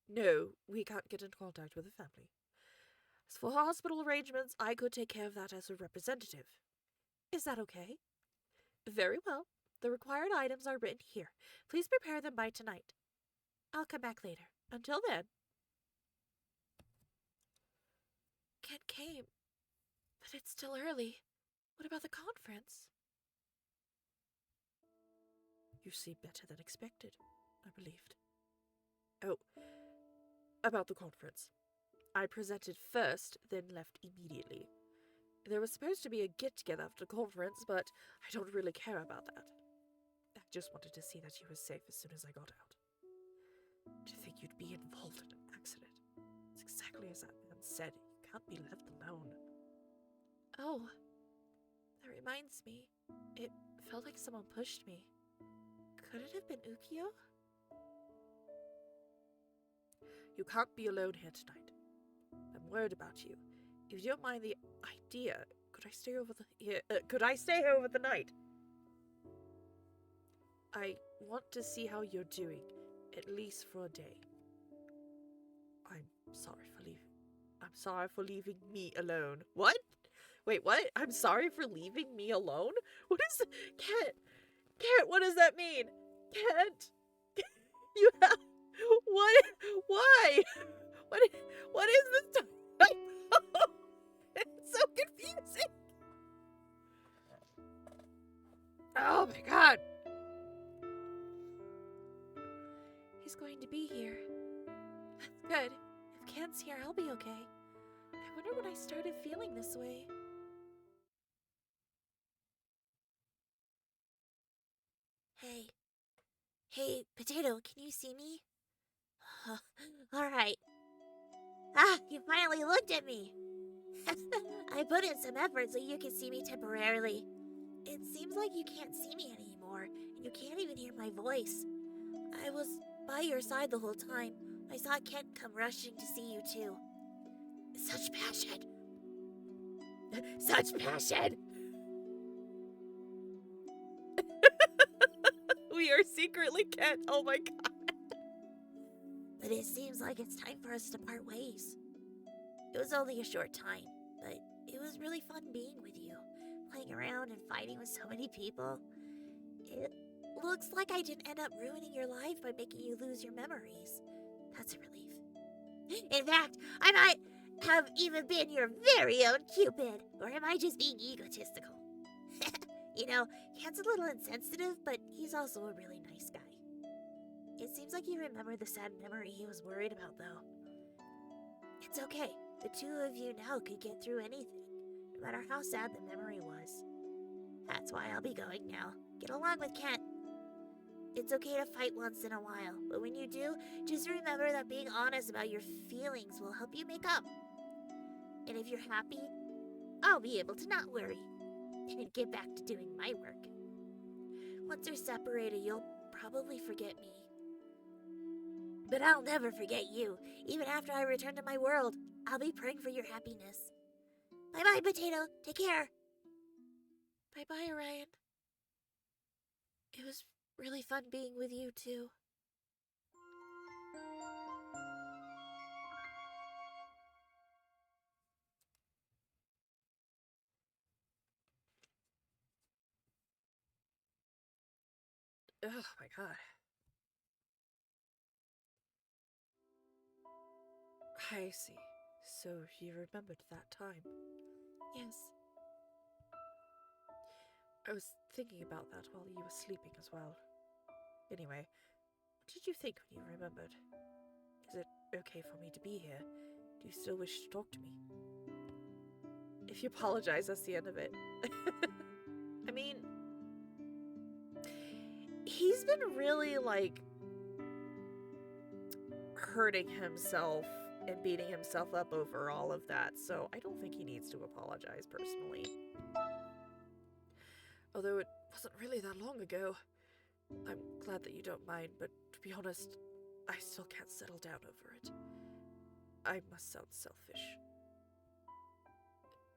No, we can't get in contact with the family. As for her hospital arrangements, I could take care of that as a representative. Is that okay? Very well. The required items are written here. Please prepare them by tonight. I'll come back later. Until then. Kent came, but it's still early. What about the conference? You seem better than expected, I believed. Oh, about the conference. I presented first, then left immediately. There was supposed to be a get-together after the conference, but I don't really care about that. I just wanted to see that you were safe as soon as I got out. To think you'd be involved in an accident. It's exactly as that man said. You can't be left alone. Oh, that reminds me. It felt like someone pushed me. Could it have been Ukyo? You can't be alone here tonight. I'm worried about you. If you don't mind the idea, could I stay over the night? I want to see how you're doing, at least for a day. I'm sorry for leaving me alone. What? Wait, what? I'm sorry for leaving me alone? What is... Kent, what does that mean? Kent! You have... What? Why? What is this time? It's so confusing. Oh my god. He's going to be here. That's good. If Kent's here, I'll be okay. I wonder when I started feeling this way. Hey, Potato, can you see me? Alright. You finally looked at me. I put in some effort so you can see me temporarily. It seems like you can't see me anymore, and you can't even hear my voice. I was by your side the whole time. I saw Kent come rushing to see you too. Such passion. Such passion. We are secretly Kent. Oh my god. But it seems like it's time for us to part ways. It was only a short time, but it was really fun being with you, playing around and fighting with so many people. It looks like I didn't end up ruining your life by making you lose your memories. That's a relief. In fact, I might have even been your very own Cupid, or am I just being egotistical? You know, Kent's a little insensitive, but he's also a really nice guy. It seems like you remember the sad memory he was worried about, though. It's okay. The two of you now could get through anything, no matter how sad the memory was. That's why I'll be going now. Get along with Kent. It's okay to fight once in a while, but when you do, just remember that being honest about your feelings will help you make up. And if you're happy, I'll be able to not worry and get back to doing my work. Once you're separated, you'll probably forget me. But I'll never forget you. Even after I return to my world, I'll be praying for your happiness. Bye-bye, Potato. Take care. Bye-bye, Orion. It was really fun being with you, too. Oh my god. I see. So you remembered that time? Yes. I was thinking about that while you were sleeping as well. Anyway, what did you think when you remembered? Is it okay for me to be here? Do you still wish to talk to me? If you apologize, that's the end of it. I mean, he's been really, like, hurting himself and beating himself up over all of that, so I don't think he needs to apologize personally. Although it wasn't really that long ago. I'm glad that you don't mind, but to be honest, I still can't settle down over it. I must sound selfish.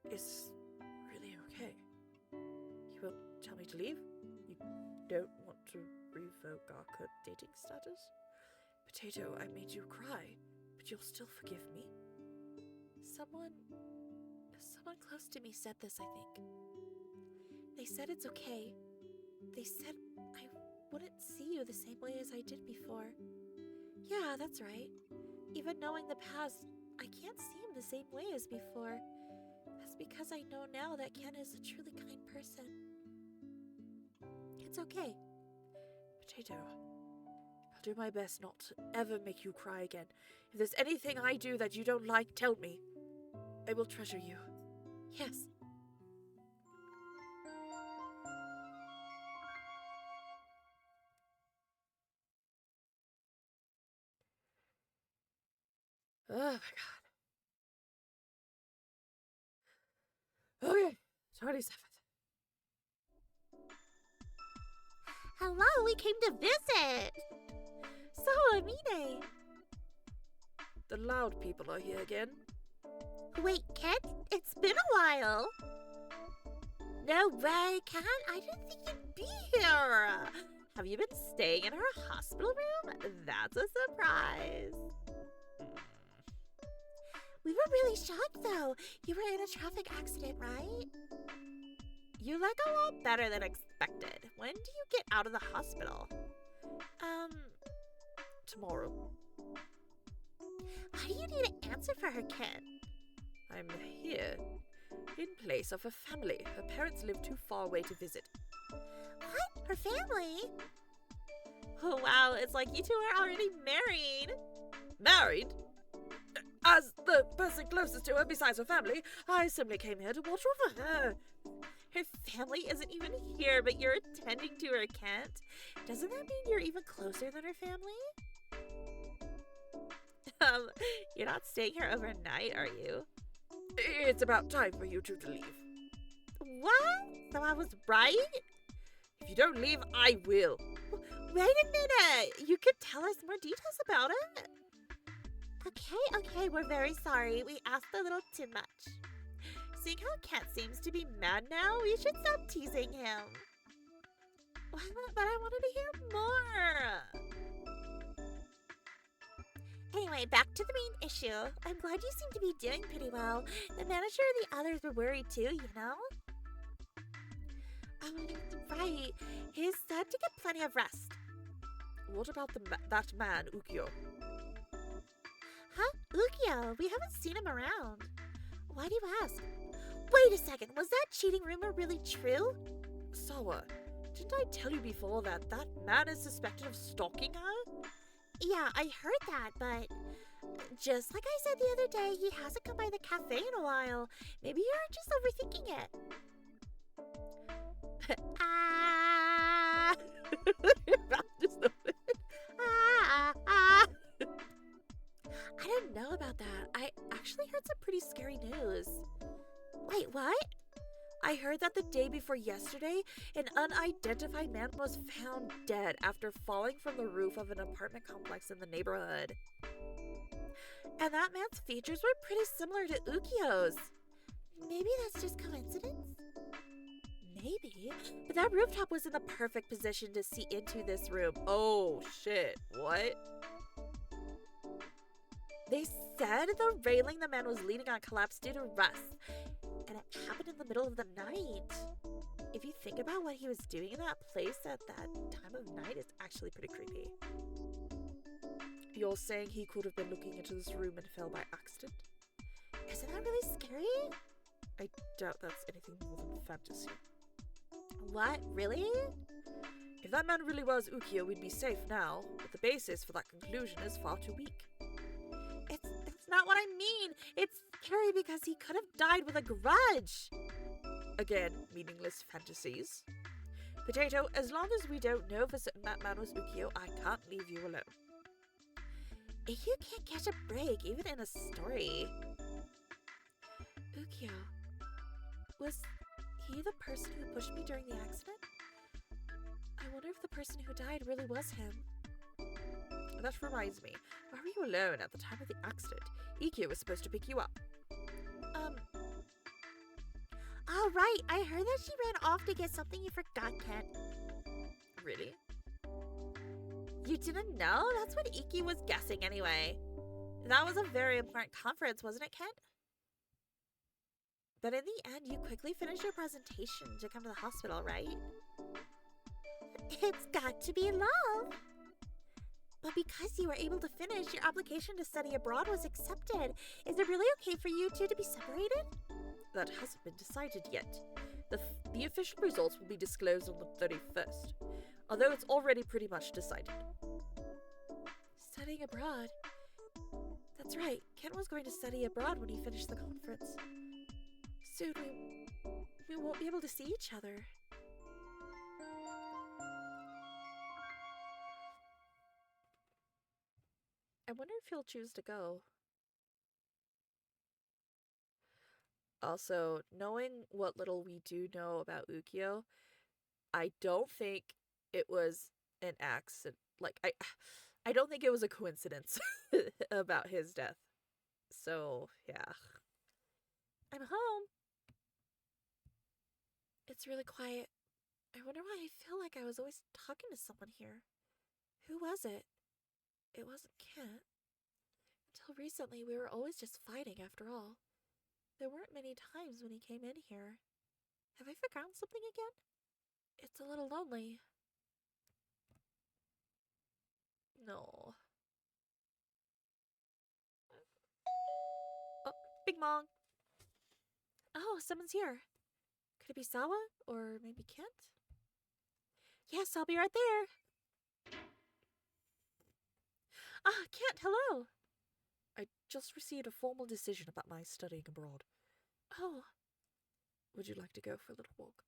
It's really okay. You won't tell me to leave? You don't want to revoke our dating status? Potato, I made you cry, but you'll still forgive me? Someone close to me said this, I think. They said it's okay. They said I wouldn't see you the same way as I did before. Yeah, that's right. Even knowing the past, I can't see him the same way as before. That's because I know now that Ken is a truly kind person. It's okay. Potato, I'll do my best not to ever make you cry again. If there's anything I do that you don't like, tell me. I will treasure you. Yes. Oh my god. Okay, 27th. Hello, we came to visit. So, Amine. The loud people are here again. Wait, Kent, it's been a while. No way, Ken. I didn't think you'd be here. Have you been staying in her hospital room? That's a surprise. We were really shocked, though. You were in a traffic accident, right? You look a lot better than expected. When do you get out of the hospital? Tomorrow. Why do you need to answer for her, Ken? I'm here in place of her family. Her parents live too far away to visit. What? Her family? Oh, wow. It's like you two are already married. Married? As the person closest to her besides her family, I simply came here to watch over her. Her family isn't even here, but you're attending to her, Kent. Doesn't that mean you're even closer than her family? You're not staying here overnight, are you? It's about time for you two to leave. What? So I was right? If you don't leave, I will. Wait a minute! You could tell us more details about it. Okay, we're very sorry. We asked a little too much. Seeing how Kent seems to be mad now, we should stop teasing him. But I wanted to hear more. Anyway, back to the main issue. I'm glad you seem to be doing pretty well. The manager and the others were worried too, you know? Oh, right. He's said to get plenty of rest. What about that man, Ukyo? Huh? Ukyo? We haven't seen him around. Why do you ask? Wait a second, was that cheating rumor really true? Sawa, didn't I tell you before that that man is suspected of stalking her? Yeah, I heard that, but just like I said the other day, he hasn't come by the cafe in a while. Maybe you're just overthinking it. Ah! I didn't know about that. I actually heard some pretty scary news. Wait, what? I heard that the day before yesterday, an unidentified man was found dead after falling from the roof of an apartment complex in the neighborhood. And that man's features were pretty similar to Ukyo's. Maybe that's just coincidence? Maybe, but that rooftop was in the perfect position to see into this room. Oh shit, what? They said the railing the man was leaning on collapsed due to rust, and it happened in the middle of the night. If you think about what he was doing in that place at that time of night, it's actually pretty creepy. You're saying he could have been looking into this room and fell by accident? Isn't that really scary? I doubt that's anything more than fantasy. What? Really? If that man really was Ukyo, we'd be safe now, but the basis for that conclusion is far too weak. That's not what I mean. It's scary because he could have died with a grudge. Again, meaningless fantasies. Potato, as long as we don't know for certain that man was Ukyo, I can't leave you alone. You can't catch a break, even in a story. Ukyo, was he the person who pushed me during the accident? I wonder if the person who died really was him. That reminds me, why were you alone at the time of the accident? Ikkyo was supposed to pick you up. Oh, right. I heard that she ran off to get something you forgot, Kent. Really? You didn't know? That's what Iki was guessing anyway. That was a very important conference, wasn't it, Kent? But in the end, you quickly finished your presentation to come to the hospital, right? It's got to be love. But because you were able to finish, your application to study abroad was accepted. Is it really okay for you two to be separated? That hasn't been decided yet. The official results will be disclosed on the 31st, although it's already pretty much decided. Studying abroad? That's right, Kent was going to study abroad when he finished the conference. Soon we won't be able to see each other. I wonder if he'll choose to go. Also, knowing what little we do know about Ukyo, I don't think it was an accident. Like, I don't think it was a coincidence about his death. So, yeah. I'm home. It's really quiet. I wonder why I feel like I was always talking to someone here. Who was it? It wasn't Kent. Until recently, we were always just fighting after all. There weren't many times when he came in here. Have I forgotten something again? It's a little lonely. No. Oh, Big Mong. Oh, someone's here. Could it be Sawa? Or maybe Kent? Yes, I'll be right there. Ah, Kent, hello. I just received a formal decision about my studying abroad. Oh. Would you like to go for a little walk?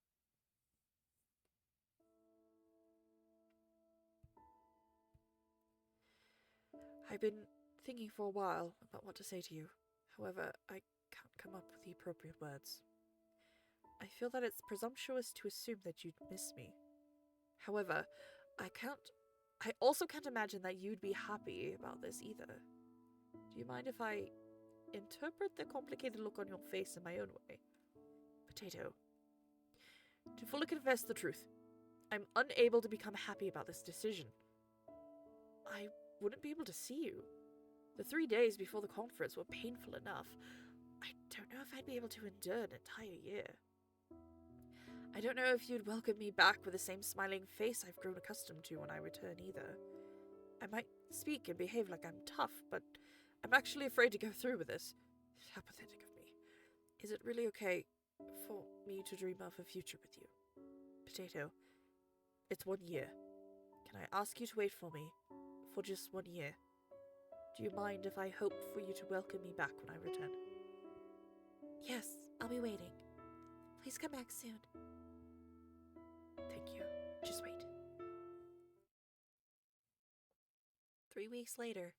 I've been thinking for a while about what to say to you. However, I can't come up with the appropriate words. I feel that it's presumptuous to assume that you'd miss me. However, I also can't imagine that you'd be happy about this either. Do you mind if I interpret the complicated look on your face in my own way? Potato. To fully confess the truth, I'm unable to become happy about this decision. I wouldn't be able to see you. The 3 days before the conference were painful enough. I don't know if I'd be able to endure an entire year. I don't know if you'd welcome me back with the same smiling face I've grown accustomed to when I return either. I might speak and behave like I'm tough, but I'm actually afraid to go through with this. How pathetic of me. Is it really okay for me to dream of a future with you? Potato, it's 1 year. Can I ask you to wait for me for just 1 year? Do you mind if I hope for you to welcome me back when I return? Yes, I'll be waiting. Please come back soon. Thank you. Just wait. 3 weeks later.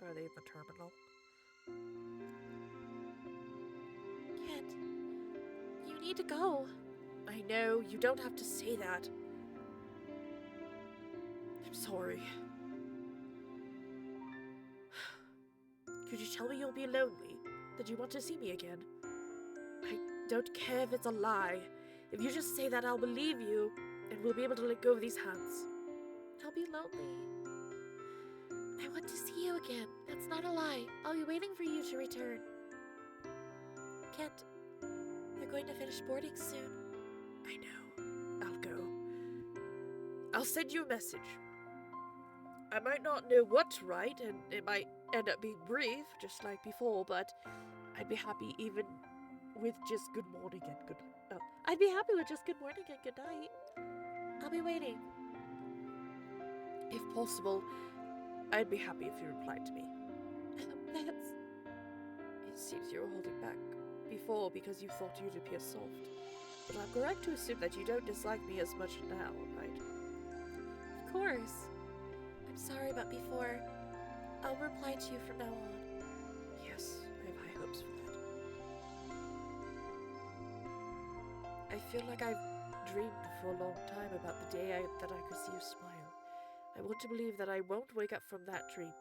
Are they in the terminal? Kent, you need to go. I know, you don't have to say that. I'm sorry. Could you tell me you'll be lonely? That you want to see me again? I don't care if it's a lie. If you just say that, I'll believe you, and we'll be able to let go of these hands. I'll be lonely. I want to see you again. That's not a lie. I'll be waiting for you to return. Kent, they're going to finish boarding soon. I know. I'll go. I'll send you a message. I might not know what to write, and it might end up being brief, just like before, but I'd be happy even with just good morning and good... Oh, I'd be happy with just good morning and good night. I'll be waiting. If possible, I'd be happy if you replied to me. That's... It seems you were holding back before because you thought you'd appear soft. But I'm correct to assume that you don't dislike me as much now, right? Of course. I'm sorry about before. I'll reply to you from now on. Yes, I have high hopes for that. I feel like I've dreamed for a long time about the day that I could see you smile. I want to believe that I won't wake up from that dream,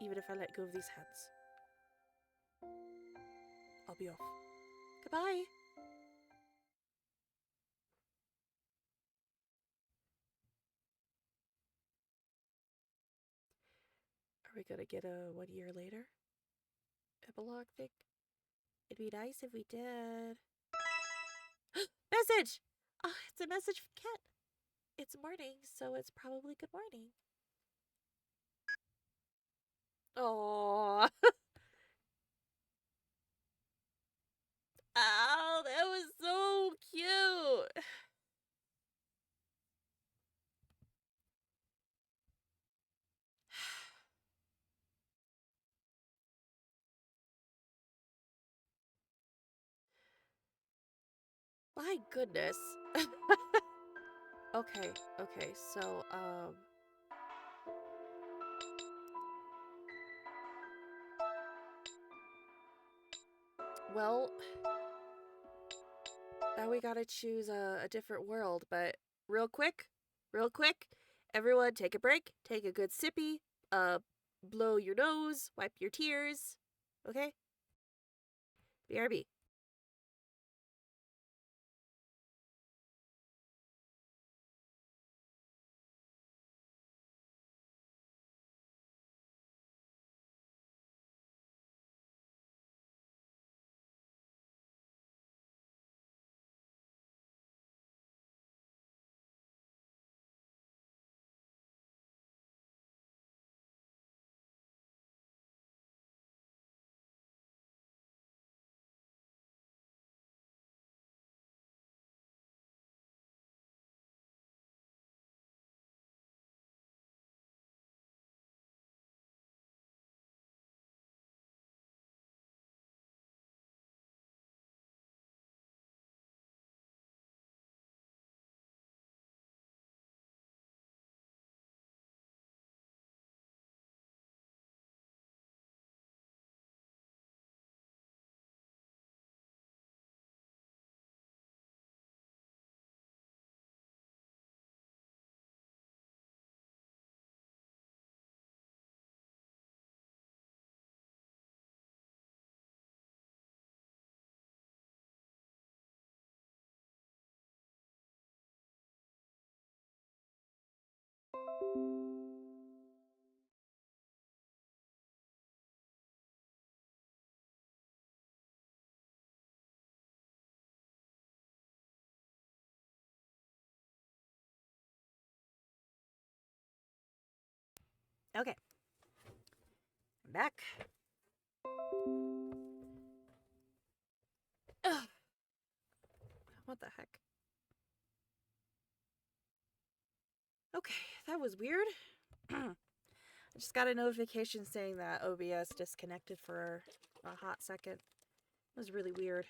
even if I let go of these hands. I'll be off. Goodbye. Are we gonna get a 1 year later epilogue thing? It'd be nice if we did. Message! Oh, it's a message from Kent. It's morning, so it's probably good morning. Aww. Oh, that was so cute. My goodness. Okay, so, well, now we gotta choose a different world, but real quick, everyone take a break, take a good sippy, blow your nose, wipe your tears, okay? BRB. Okay. I'm back. Ugh. What the heck? Okay, that was weird. I just got a notification saying that OBS disconnected for a hot second. It was really weird.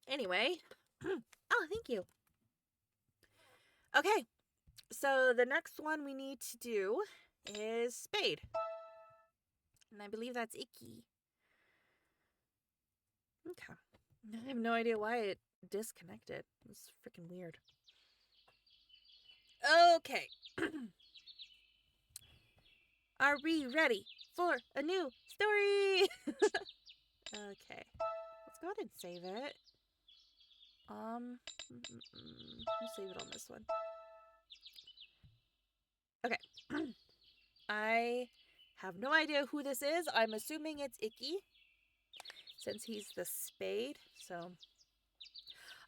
Anyway. Oh, thank you. Okay, so the next one we need to do is Spade. And I believe that's Icky. Okay. I have no idea why it disconnected. It's freaking weird. Okay. Are we ready for a new story? Okay. Let's go ahead and save it. We'll save it on this one. Okay. I have no idea who this is. I'm assuming it's Icky, since he's the Spade, so...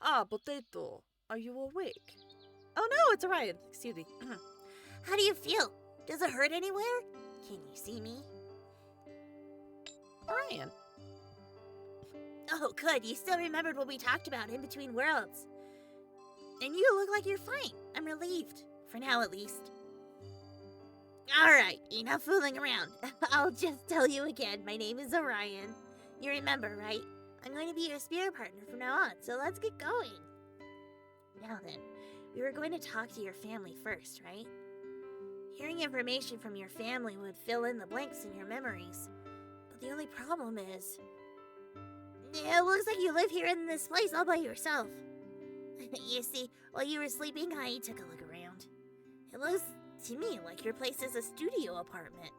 Ah, Potato, are you awake? Oh no, it's Orion. Excuse me. How do you feel? Does it hurt anywhere? Can you see me? Orion. Oh, good. You still remembered what we talked about in Between Worlds. And you look like you're fine. I'm relieved. For now, at least. Alright, enough fooling around. I'll just tell you again, my name is Orion. You remember, right? I'm going to be your spirit partner from now on, so let's get going. Now then, we were going to talk to your family first, right? Hearing information from your family would fill in the blanks in your memories. But the only problem is... it looks like you live here in this place all by yourself. You see, while you were sleeping, I took a look around. It looks to me like your place is a studio apartment.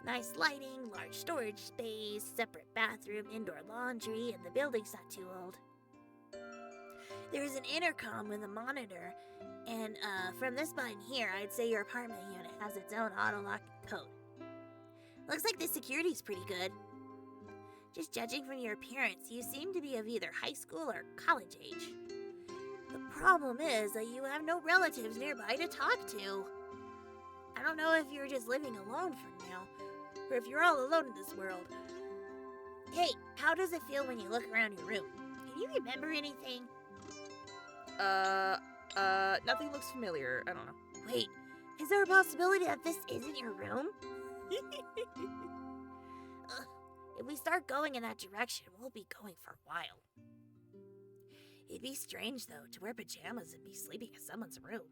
Nice lighting, large storage space, separate bathroom, indoor laundry, and the building's not too old. There's an intercom with a monitor, and from this button here, I'd say your apartment unit has its own auto-lock code. Looks like the security's pretty good. Just judging from your appearance, you seem to be of either high school or college age. The problem is that you have no relatives nearby to talk to. I don't know if you're just living alone for now, or if you're all alone in this world. Hey, how does it feel when you look around your room? Can you remember anything? Nothing looks familiar. I don't know. Wait, is there a possibility that this isn't your room? If we start going in that direction, we'll be going for a while. It'd be strange, though, to wear pajamas and be sleeping in someone's room.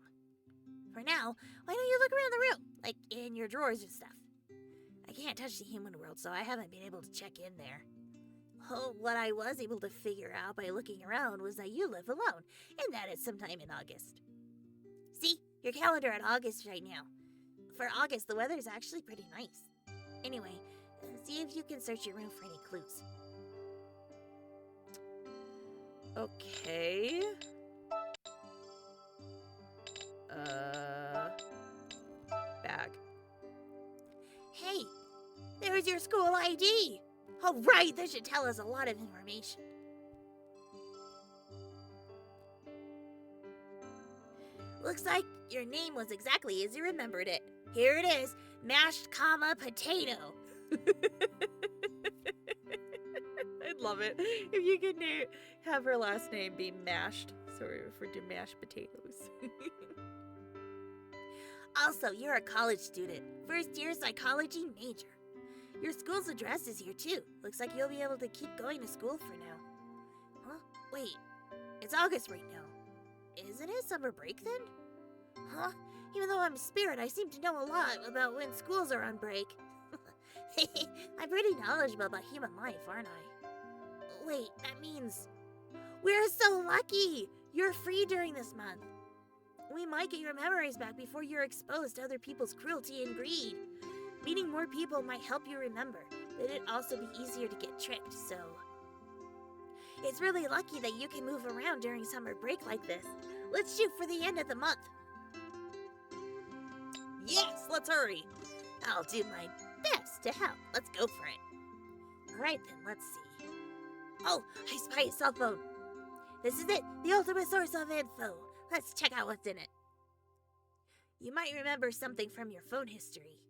For now, why don't you look around the room, like in your drawers and stuff? I can't touch the human world, so I haven't been able to check in there. Oh, what I was able to figure out by looking around was that you live alone, and that it's sometime in August. See, your calendar at August right now. For August, the weather's actually pretty nice. Anyway, see if you can search your room for any clues. Okay. Bag. Hey, there's your school ID. Oh, right, that should tell us a lot of information. Looks like your name was exactly as you remembered it. Here it is, mashed comma potato. I'd love it if you could have her last name be Mashed. So we refer to mashed potatoes. Also, you're a college student. First year psychology major. Your school's address is here too. Looks like you'll be able to keep going to school for now. Huh? Wait, it's August right now. Isn't it summer break then? Huh? Even though I'm a spirit, I seem to know a lot about when schools are on break. I'm pretty knowledgeable about human life, aren't I? Wait, that means... we're so lucky! You're free during this month. We might get your memories back before you're exposed to other people's cruelty and greed. Meeting more people might help you remember, but it'd also be easier to get tricked, so... It's really lucky that you can move around during summer break like this. Let's shoot for the end of the month. Yes, let's hurry. I'll do my best to help. Let's go for it. Alright then, let's see. Oh, I spy a cell phone. This is it, the ultimate source of info. Let's check out what's in it. You might remember something from your phone history.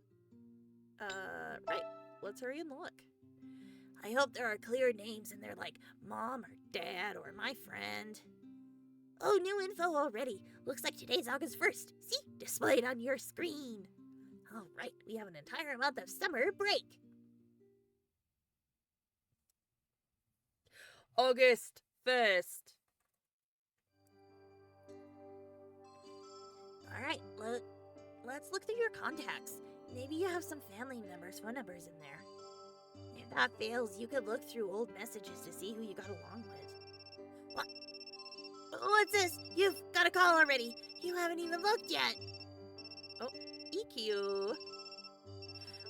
Right. Let's hurry and look. I hope there are clear names in there like Mom or Dad or my friend. Oh, new info already. Looks like today's August 1st. See? Displayed on your screen. All right, we have an entire month of summer break. August 1st. All right, let's look through your contacts. Maybe you have some family members' phone numbers in there. If that fails, you could look through old messages to see who you got along with. What? What's this? You've got a call already. You haven't even looked yet. Oh, EQ.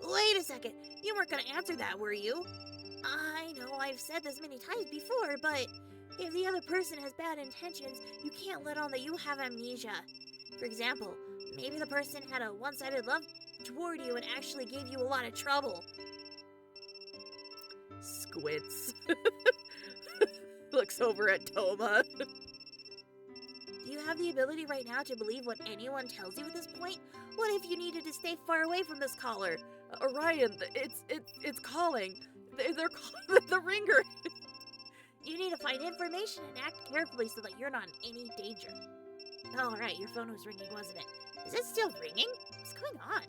Wait a second. You weren't going to answer that, were you? I know I've said this many times before, but if the other person has bad intentions, you can't let on that you have amnesia. For example, maybe the person had a one-sided love toward you and actually gave you a lot of trouble. Squints. Looks over at Toma. Do you have the ability right now to believe what anyone tells you at this point? What if you needed to stay far away from this caller? Orion, it's calling. They're calling the ringer. You need to find information and act carefully so that you're not in any danger. All right, your phone was ringing, wasn't it? Is it still ringing? What's going on?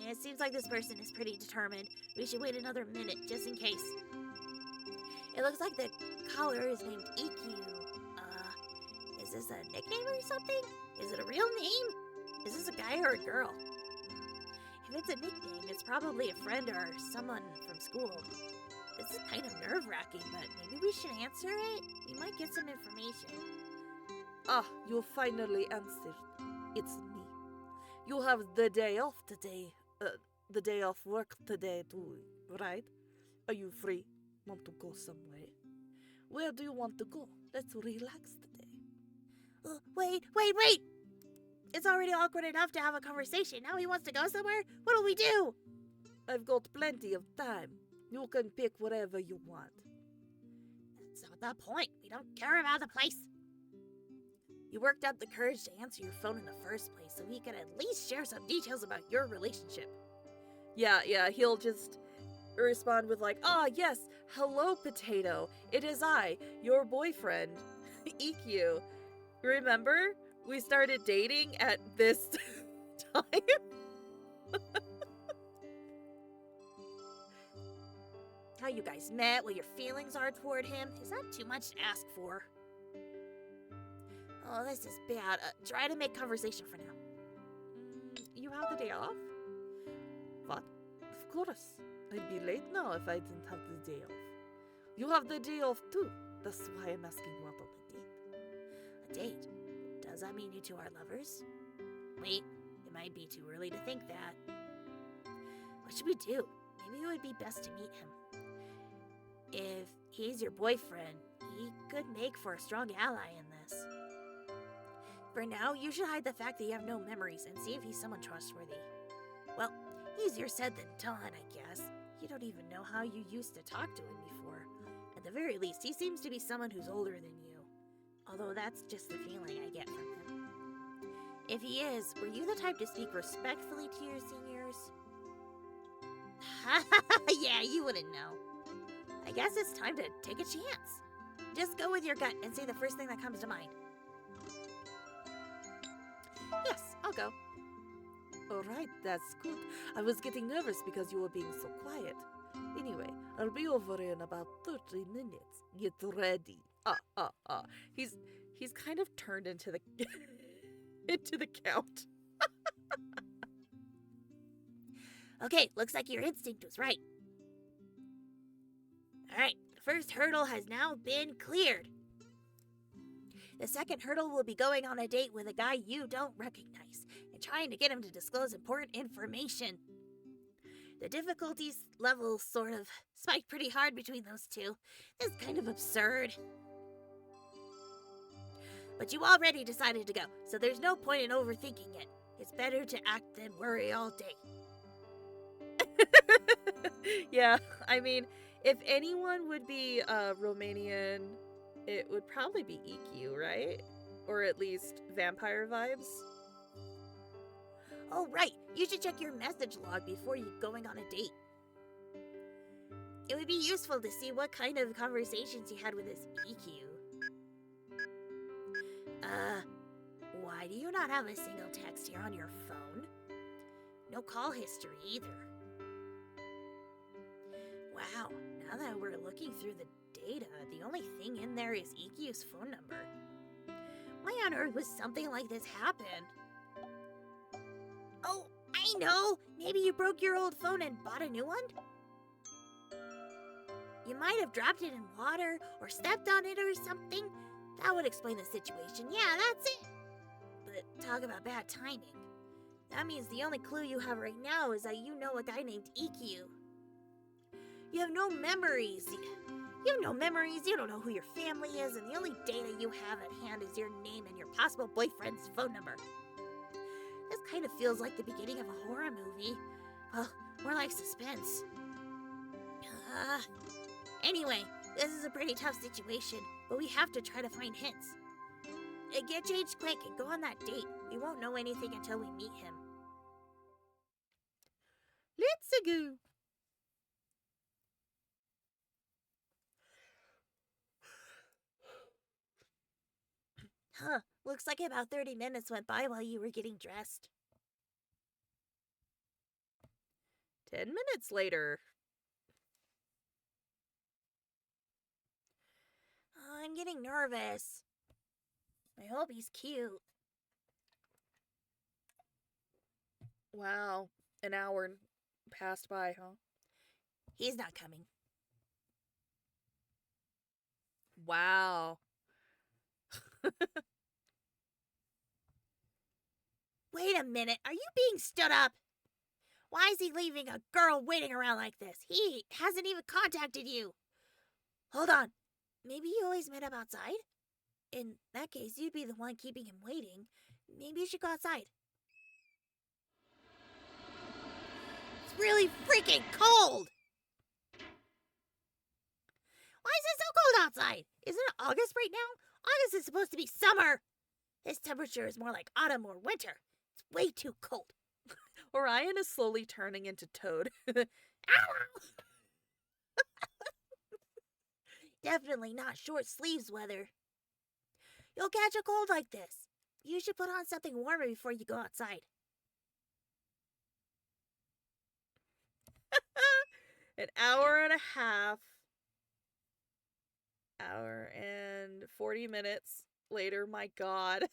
It seems like this person is pretty determined. We should wait another minute, just in case. It looks like the caller is named EQ. Is this a nickname or something? Is it a real name? Is this a guy or a girl? If it's a nickname, it's probably a friend or someone from school. This is kind of nerve-wracking, but maybe we should answer it? We might get some information. Ah, you finally answered. It's me. You have the day off today. The day off work today too, right? Are you free? Want to go somewhere? Where do you want to go? Let's relax today. Wait! It's already awkward enough to have a conversation. Now he wants to go somewhere? What'll we do? I've got plenty of time. You can pick whatever you want. That's not the point. We don't care about the place. You worked up the courage to answer your phone in the first place so he could at least share some details about your relationship. Yeah, he'll just respond with like, yes, hello, Potato. It is I, your boyfriend, EQ. Remember? We started dating at this time? How you guys met, what your feelings are toward him. Is that too much to ask for? Oh, this is bad. Try to make conversation for now. You have the day off? What? Of course. I'd be late now if I didn't have the day off. You have the day off too. That's why I'm asking you about the date. A date? Does that mean you two are lovers? Wait, it might be too early to think that. What should we do? Maybe it would be best to meet him. If he's your boyfriend, he could make for a strong ally in this. For now, you should hide the fact that you have no memories and see if he's someone trustworthy. Well, easier said than done, I guess. You don't even know how you used to talk to him before. At the very least, he seems to be someone who's older than you. Although that's just the feeling I get from him. If he is, were you the type to speak respectfully to your seniors? Yeah, you wouldn't know. I guess it's time to take a chance. Just go with your gut and say the first thing that comes to mind. Yes, I'll go. Alright, that's good. I was getting nervous because you were being so quiet. Anyway, I'll be over in about 30 minutes. Get ready. He's kind of turned into the into the count. Okay, looks like your instinct was right. Alright, the first hurdle has now been cleared. The second hurdle will be going on a date with a guy you don't recognize and trying to get him to disclose important information. The difficulties level sort of spiked pretty hard between those two. It's kind of absurd. But you already decided to go, so there's no point in overthinking it. It's better to act than worry all day. Yeah, I mean, If anyone would be Romanian, it would probably be EQ, right? Or at least vampire vibes. Oh, right. You should check your message log before you going on a date. It would be useful to see what kind of conversations you had with this EQ. Why do you not have a single text here on your phone? No call history either. Wow, now that we're looking through the data, the only thing in there is EQ's phone number. Why on earth would something like this happen? Oh, I know! Maybe you broke your old phone and bought a new one? You might have dropped it in water or stepped on it or something. That would explain the situation. Yeah, that's it. But talk about bad timing. That means the only clue you have right now is that you know a guy named EQ. You have no memories. You have no memories, you don't know who your family is, and the only data you have at hand is your name and your possible boyfriend's phone number. This kind of feels like the beginning of a horror movie. Well, more like suspense. Anyway, this is a pretty tough situation, but we have to try to find hints. Get changed quick and go on that date. We won't know anything until we meet him. Let's go. Huh, looks like about 30 minutes went by while you were getting dressed. 10 minutes later. I'm getting nervous. I hope he's cute. Wow, an hour passed by, huh? He's not coming. Wow. Wait a minute, are you being stood up? Why is he leaving a girl waiting around like this? He hasn't even contacted you. Hold on, maybe you always met up outside? In that case, you'd be the one keeping him waiting. Maybe you should go outside. It's really freaking cold! Why is it so cold outside? Isn't it August right now? August is supposed to be summer. This temperature is more like autumn or winter. It's way too cold. Orion is slowly turning into Toad. Definitely not short sleeves weather. You'll catch a cold like this. You should put on something warmer before you go outside. An hour and a half. Hour and 40 minutes later, my god.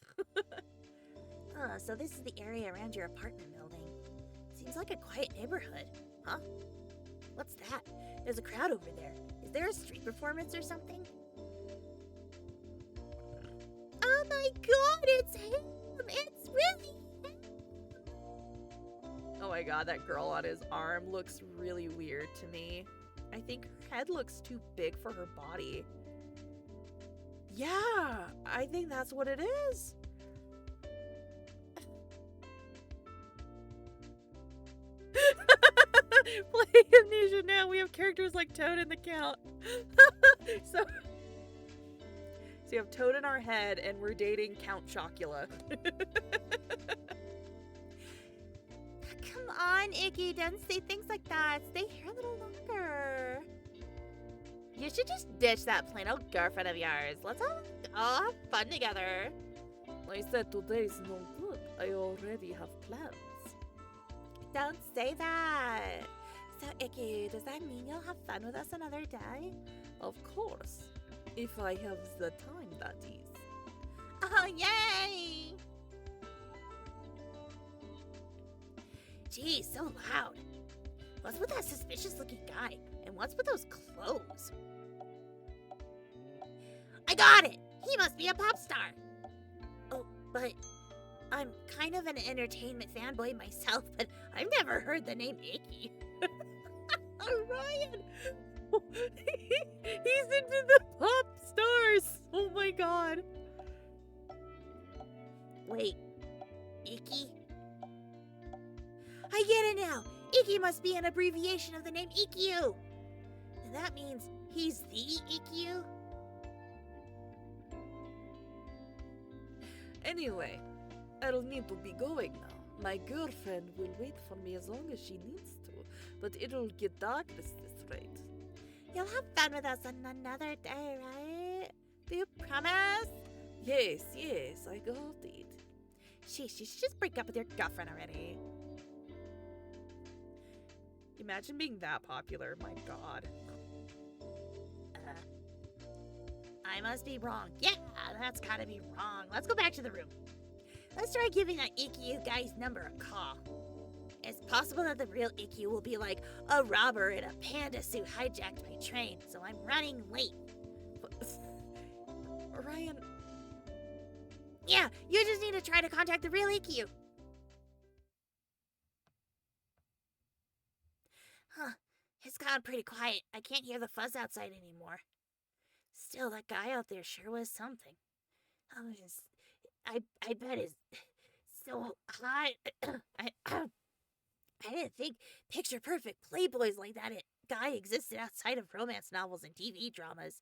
So this is the area around your apartment building. Seems like a quiet neighborhood. Huh? What's that? There's a crowd over there. Is there a street performance or something? Oh my god, it's him! It's really him! Oh my god, that girl on his arm looks really weird to me. I think her head looks too big for her body. Yeah, I think that's what it is. Play Amnesia now. We have characters like Toad and the Count. So you have Toad in our head, and we're dating Count Chocula. Come on, Icky, don't say things like that. Stay here a little longer. You should just ditch that plain old girlfriend of yours. Let's all have fun together. I said today's no good. I already have plans. Don't say that. So, Icky, does that mean you'll have fun with us another day? Of course. If I have the time, that is. Oh, yay! Geez, so loud. What's with that suspicious-looking guy? And what's with those clothes? I got it! He must be a pop star! Oh, but I'm kind of an entertainment fanboy myself, but I've never heard the name Icky. Orion! He's into the pop stars! Oh my god. Wait, Icky? I get it now! Icky must be an abbreviation of the name EQ! And that means he's the Ikkyu? Anyway, I'll need to be going now. My girlfriend will wait for me as long as she needs to, but it'll get dark this rate. You'll have fun with us on another day, right? Do you promise? Yes, I got it. Sheesh, you should just break up with your girlfriend already. Imagine being that popular, my god. I must be wrong. Yeah, that's gotta be wrong. Let's go back to the room. Let's try giving that Ikkyu guy's number a call. It's possible that the real Ikkyu will be like a robber in a panda suit hijacked my train, so I'm running late. Ryan... Yeah, you just need to try to contact the real Ikkyu. Huh, it's gone pretty quiet. I can't hear the fuzz outside anymore. Still, that guy out there sure was something. I bet it's so hot. I didn't think picture-perfect playboys like that guy existed outside of romance novels and TV dramas.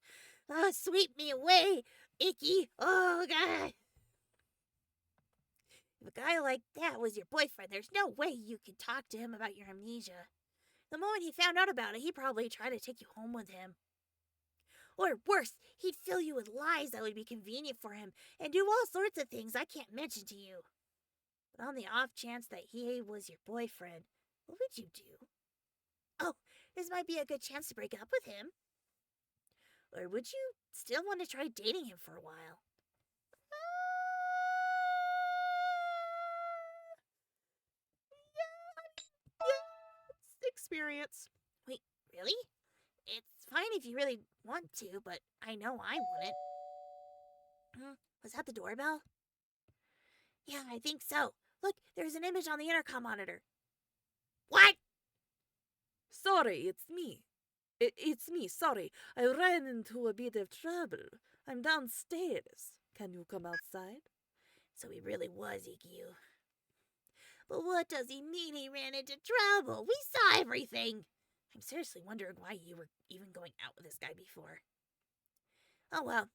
Oh, sweep me away, Icky. Oh, God. If a guy like that was your boyfriend, there's no way you could talk to him about your amnesia. The moment he found out about it, he'd probably try to take you home with him. Or worse, he'd fill you with lies that would be convenient for him and do all sorts of things I can't mention to you. But on the off chance that he was your boyfriend, what would you do? Oh, this might be a good chance to break up with him. Or would you still want to try dating him for a while? Yeah, experience. Wait, really? It's fine if you really want to, but I know I wouldn't. Was that the doorbell? Yeah, I think so. Look, there's an image on the intercom monitor. What? Sorry, it's me. It's me, sorry. I ran into a bit of trouble. I'm downstairs. Can you come outside? So he really was Ikkyu. But what does he mean he ran into trouble? We saw everything. I'm seriously wondering why you were even going out with this guy before. Oh well,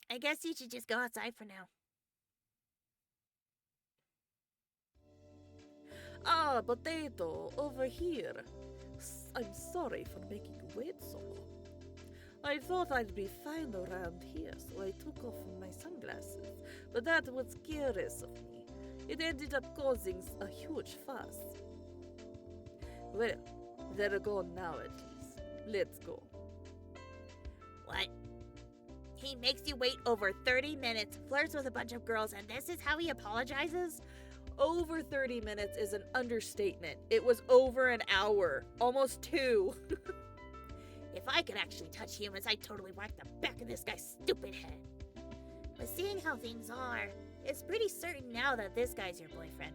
I guess you should just go outside for now. Ah, Potato, over here. I'm sorry for making you wait so long. I thought I'd be fine around here, so I took off my sunglasses, but that was careless of me. It ended up causing a huge fuss. Well, they're gone now at least. Let's go. What? He makes you wait over 30 minutes, flirts with a bunch of girls, and this is how he apologizes? Over 30 minutes is an understatement. It was over an hour. Almost 2. If I could actually touch humans, I'd totally whack the back of this guy's stupid head. But seeing how things are, it's pretty certain now that this guy's your boyfriend.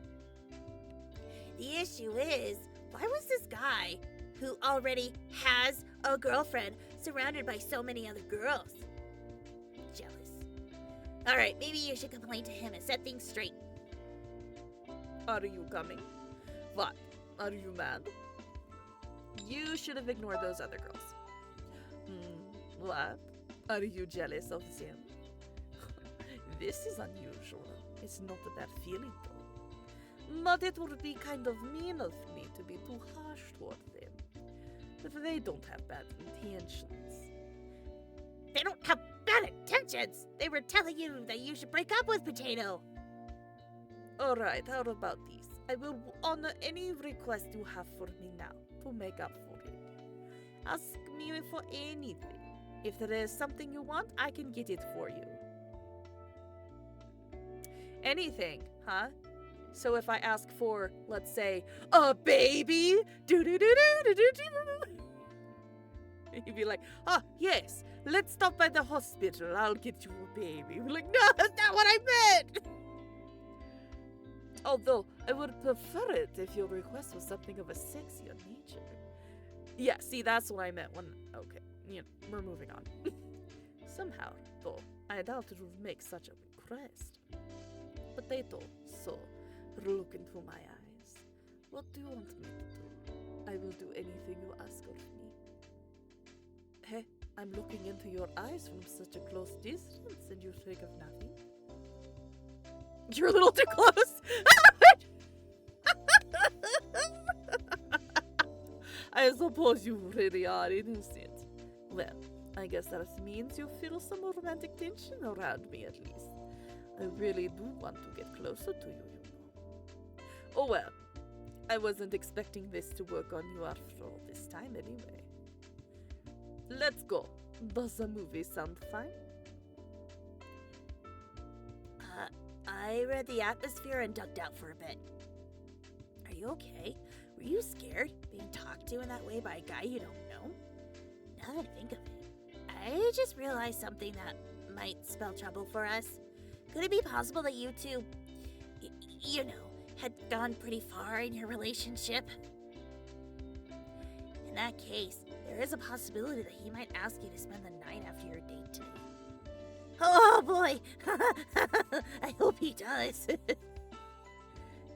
The issue is, why was this guy, who already has a girlfriend, surrounded by so many other girls? Jealous. Alright, maybe you should complain to him and set things straight. Are you coming? What? Are you mad? You should have ignored those other girls. What? Are you jealous of them? This is unusual. It's not a bad feeling though. But it would be kind of mean of me to be too harsh toward them. But they don't have bad intentions. They don't have bad intentions! They were telling you that you should break up with Potato! Alright, how about this? I will honor any request you have for me now to make up for it. Ask me for anything. If there is something you want, I can get it for you. Anything, huh? So if I ask for, let's say, a baby, you'd be like, yes, let's stop by the hospital. I'll get you a baby. You'd be like, no, that's not what I meant. Although, I would prefer it if your request was something of a sexier nature. Yeah, see, that's what I meant when... Okay, we're moving on. Somehow, though, I doubt it would make such a request. Potato, so, look into my eyes. What do you want me to do? I will do anything you ask of me. I'm looking into your eyes from such a close distance and you think of nothing. You're a little too close. I suppose you really are innocent. Well, I guess that means you feel some romantic tension around me at least. I really do want to get closer to you, you know. Oh well, I wasn't expecting this to work on you after all this time anyway. Let's go. Does the movie sound fine? I read the atmosphere and ducked out for a bit. Are you okay? Were you scared being talked to in that way by a guy you don't know? Now that I think of it, I just realized something that might spell trouble for us. Could it be possible that you two, you know, had gone pretty far in your relationship? In that case, there is a possibility that he might ask you to spend the night after your date today. Oh boy! I hope he does.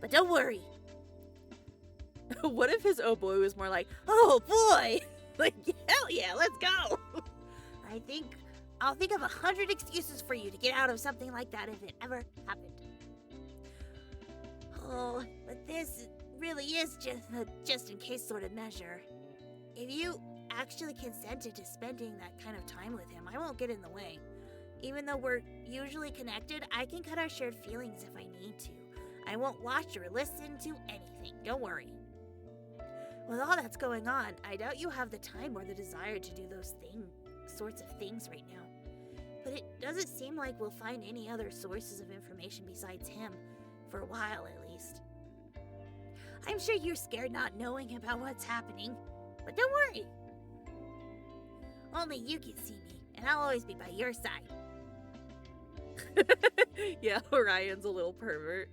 But don't worry. What if his oh boy was more like, Oh boy! Like, hell yeah, let's go! I'll think of 100 excuses for you to get out of something like that if it ever happened. Oh, but this really is just a just-in-case sort of measure. If you actually consented to spending that kind of time with him, I won't get in the way. Even though we're usually connected, I can cut our shared feelings if I need to. I won't watch or listen to anything, don't worry. With all that's going on, I doubt you have the time or the desire to do those sorts of things right now. But it doesn't seem like we'll find any other sources of information besides him, for a while at least. I'm sure you're scared not knowing about what's happening, but don't worry. Only you can see me, and I'll always be by your side. yeah, Orion's a little pervert.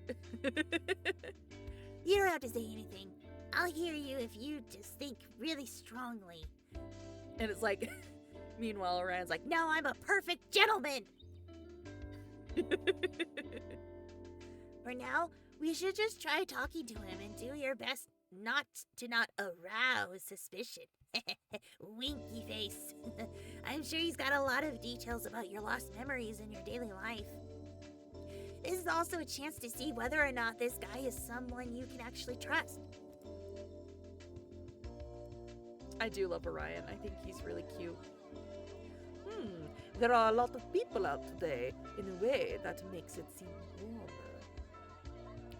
You don't have to say anything. I'll hear you if you just think really strongly. And it's like, meanwhile, Orion's like, No, I'm a perfect gentleman! For now, we should just try talking to him and do your best not arouse suspicion. Winky face. I'm sure he's got a lot of details about your lost memories in your daily life. This is also a chance to see whether or not this guy is someone you can actually trust. I do love Orion. I think he's really cute. There are a lot of people out today in a way that makes it seem warmer.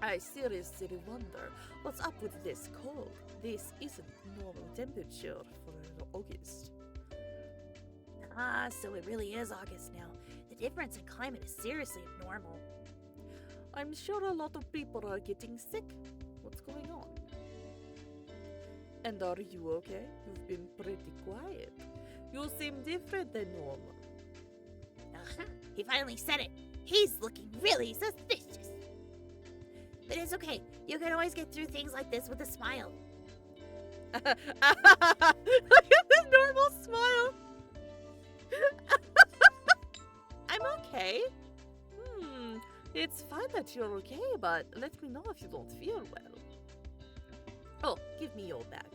I seriously wonder what's up with this cold. This isn't normal temperature for August. Ah, so it really is August now. The difference in climate is seriously abnormal. I'm sure a lot of people are getting sick. What's going on? And are you okay? You've been pretty quiet. You seem different than normal. He finally said it. He's looking really suspicious. But it's okay. You can always get through things like this with a smile. Look at this normal smile. I'm okay. It's fine that you're okay, but let me know if you don't feel well. Oh, give me your bag.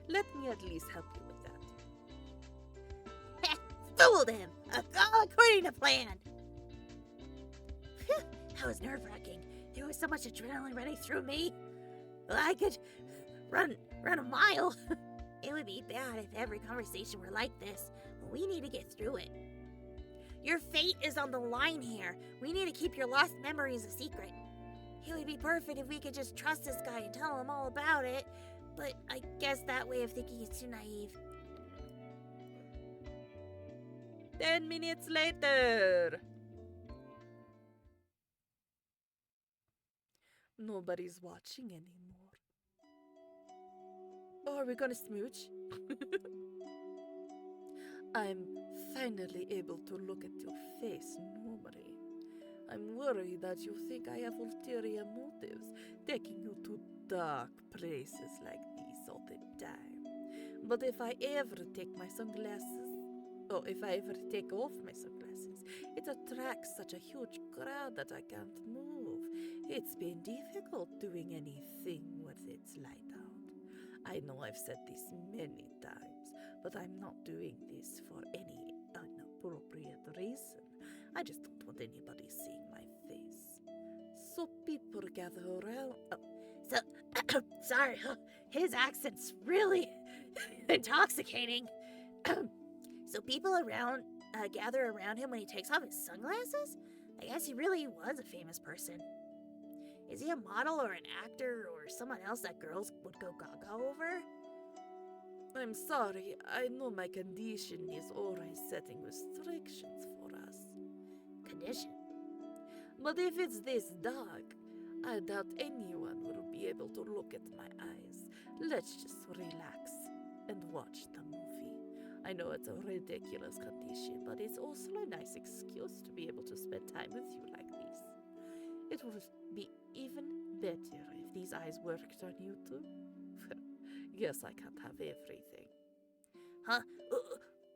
Let me at least help you with that. Fooled him! All according to plan! Phew, that was nerve-wracking. There was so much adrenaline running through me. I could run a mile. It would be bad if every conversation were like this, but we need to get through it. Your fate is on the line here. We need to keep your lost memories a secret. It would be perfect if we could just trust this guy and tell him all about it, but I guess that way of thinking is too naive. 10 minutes later. Nobody's watching anymore. Oh, are we gonna smooch? I'm finally able to look at your face normally. I'm worried that you think I have ulterior motives, taking you to dark places like these all the time. But if I ever take off my sunglasses, it attracts such a huge crowd that I can't move. It's been difficult doing anything with its light out. I know I've said this many times, but I'm not doing this for any appropriate reason. I just don't want anybody seeing my face. So people gather around. Sorry, his accent's really intoxicating. So people gather around him when he takes off his sunglasses? I guess he really was a famous person. Is he a model or an actor or someone else that girls would go gaga over? I'm sorry, I know my condition is always setting restrictions for us. Condition? But if it's this dark, I doubt anyone will be able to look at my eyes. Let's just relax and watch the movie. I know it's a ridiculous condition, but it's also a nice excuse to be able to spend time with you like this. It would be even better if these eyes worked on you too. Guess I can't have everything. Huh?